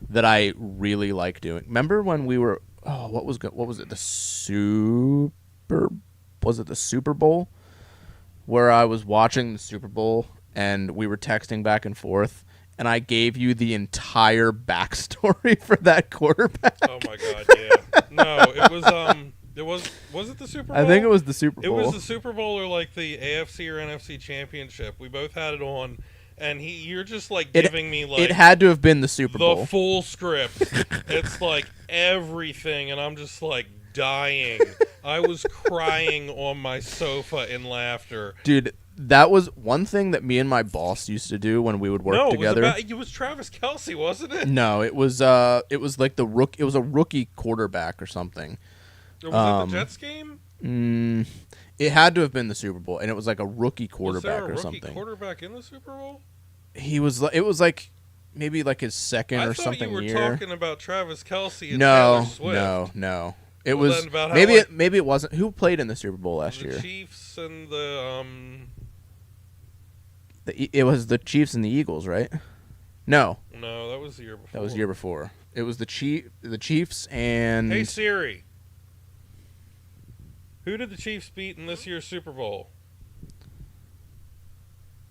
that I really like doing, remember when we were what was it, the Super Bowl, where I was watching the Super Bowl and we were texting back and forth, and I gave you the entire backstory for that quarterback? Oh my god, yeah. No, was it the Super Bowl? I think it was the Super Bowl. It was the Super Bowl or like the AFC or NFC championship. We both had it on, and you're just like giving me like it had to have been the Super Bowl. The full script. It's like everything, and I'm just like dying. I was crying on my sofa in laughter. Dude, that was one thing that me and my boss used to do when we would work together. It was Travis Kelce, wasn't it? No, it was like it was a rookie quarterback or something. Or was it the Jets game? It had to have been the Super Bowl, and it was like a rookie quarterback or something. Was there a rookie quarterback in the Super Bowl? It was like maybe like his second or something year. I thought you were talking about Travis Kelce and no, Taylor Swift. No. It was maybe it wasn't. Who played in the Super Bowl last year? The Chiefs and the It was the Chiefs and the Eagles, right? No, that was the year before. That was the year before. It was the Chiefs and Hey Siri. Who did the Chiefs beat in this year's Super Bowl?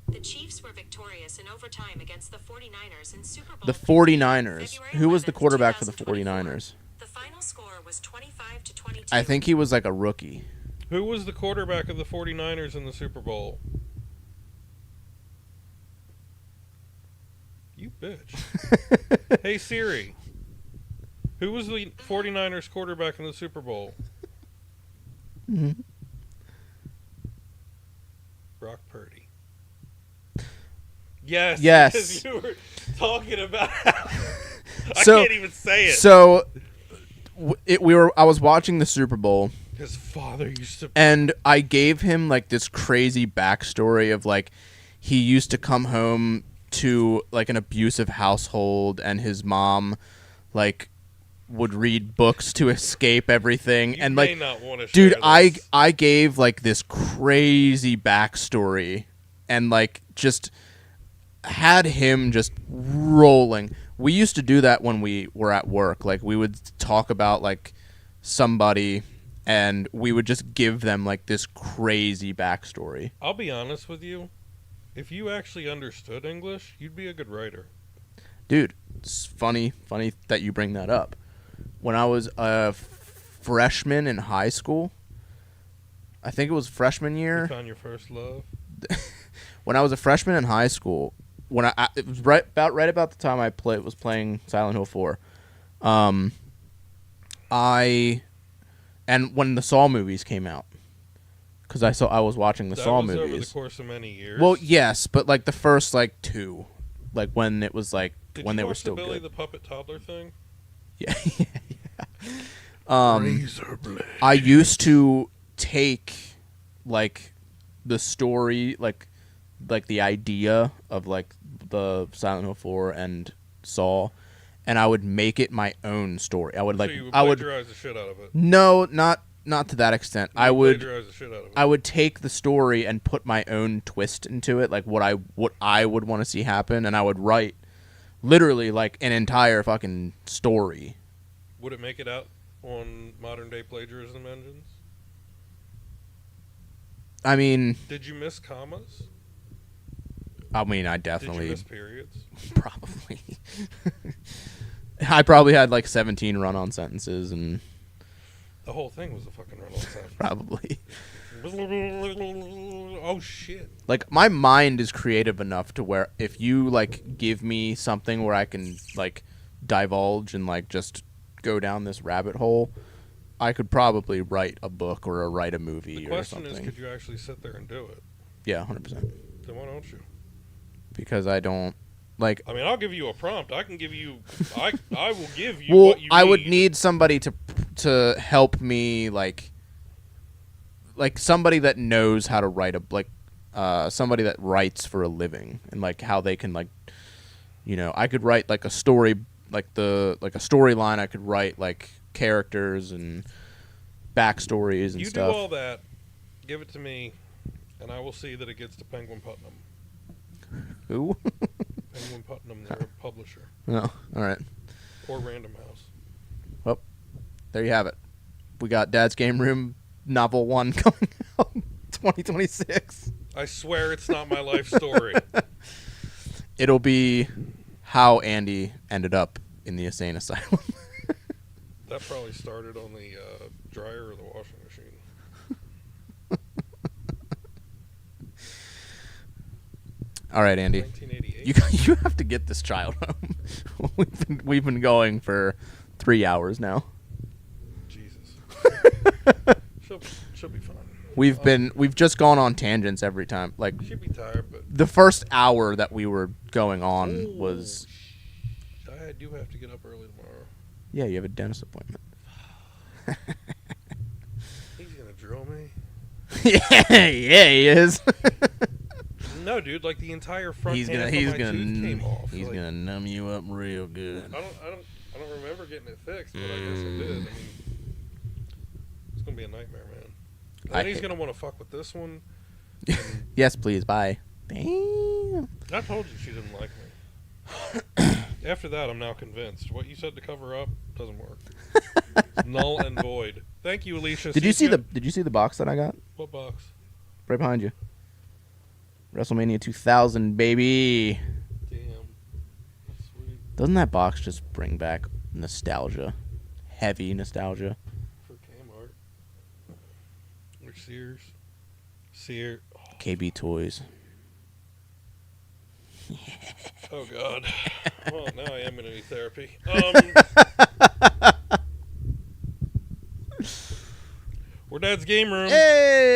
The Chiefs were victorious in overtime against the 49ers in Super Bowl The 15, 49ers. February Who was the 11th, quarterback for the 2024. 49ers? The final score was 25-22. I think he was like a rookie. Who was the quarterback of the 49ers in the Super Bowl? You bitch. Hey Siri. Who was the 49ers quarterback in the Super Bowl? Brock Purdy. Yes. Yes. Because you were talking about how I So- can't even say it. So I was watching the Super Bowl, His father used to. and I gave him like this crazy backstory of like he used to come home to like an abusive household, and his mom like would read books to escape everything. You and may like, not want to dude, share this. I gave like this crazy backstory, and like just had him just rolling. We used to do that when we were at work. Like we would talk about like somebody, and we would just give them like this crazy backstory. I'll be honest with you. If you actually understood English, you'd be a good writer. Dude, it's funny that you bring that up. When I was a freshman in high school, I think it was freshman You year. found your first love. When I was a freshman in high school, when it was right about the time I was playing Silent Hill 4. And when the Saw movies came out, because I was watching the That Saw was movies. over the course of many years. Well, yes, but like the first like two, like when it was like Did when you they were watch still the Billy good. the Puppet Toddler thing? Yeah. Razor blade. I used to take like the story, like the idea of like the Silent Hill 4 and Saw, and I would make it my own story. I would like So you would I would plagiarize the shit out of it. no, not to that extent. You I would plagiarize the shit out of it. I would take the story and put my own twist into it, like what I would want to see happen, and I would write literally like an entire fucking story. Would it make it out on modern day plagiarism engines? I mean, Did you miss commas? I Did you definitely miss periods? probably. I probably had like 17 run-on sentences, and The whole thing was a fucking run-on sentence. probably Oh shit! like my mind is creative enough to where if you like give me something where I can like divulge and like just go down this rabbit hole, I could probably write a book or write a movie The or question something. is, could you actually sit there and do it? Yeah, 100%. Then why don't you? Because I don't like. I mean, I'll give you a prompt. I can give you. I will give you Well, what you I would need somebody to help me, like somebody that knows how to write somebody that writes for a living, and like how they can like, I could write like a story, like a storyline. I could write like characters and backstories and You stuff. do all that. Give it to me, and I will see that it gets to Penguin Putnam. Who? Penguin Putnam, their publisher, Oh, all right. or Random House. Well, there you have it. We got Dad's Game Room Novel 1 coming out in 2026. I swear it's not my life story. It'll be how Andy ended up in the insane asylum. That probably started on the dryer or the washing machine. All right, Andy. 1988. You have to get this child home. we've been going for 3 hours now. Jesus. She'll be fine. We've just gone on tangents every time. Like She'll be tired, but the first hour that we were going on was I do have to get up early tomorrow. yeah, you have a dentist appointment. He's gonna drill me. yeah, he is. No, dude, like the entire front he's half gonna of my tooth came off. he's Like, gonna numb you up real good. I don't remember getting it fixed, but I guess I did. I mean, it's gonna be a nightmare, man. I And he's hate- gonna want to fuck with this one. Yes, please. Bye. Damn. I told you she didn't like me. After that, I'm now convinced. What you said to cover up doesn't work. It's null and void. Thank you, Alicia. Did you see the box that I got What box? right behind you? WrestleMania 2000, baby. Damn. That's sweet. Doesn't that box just bring back nostalgia? Heavy nostalgia. For Kmart. Or Sears. Sears. KB Toys. Oh, God. Well, now I am going to need therapy. We're Dad's Game Room. Hey!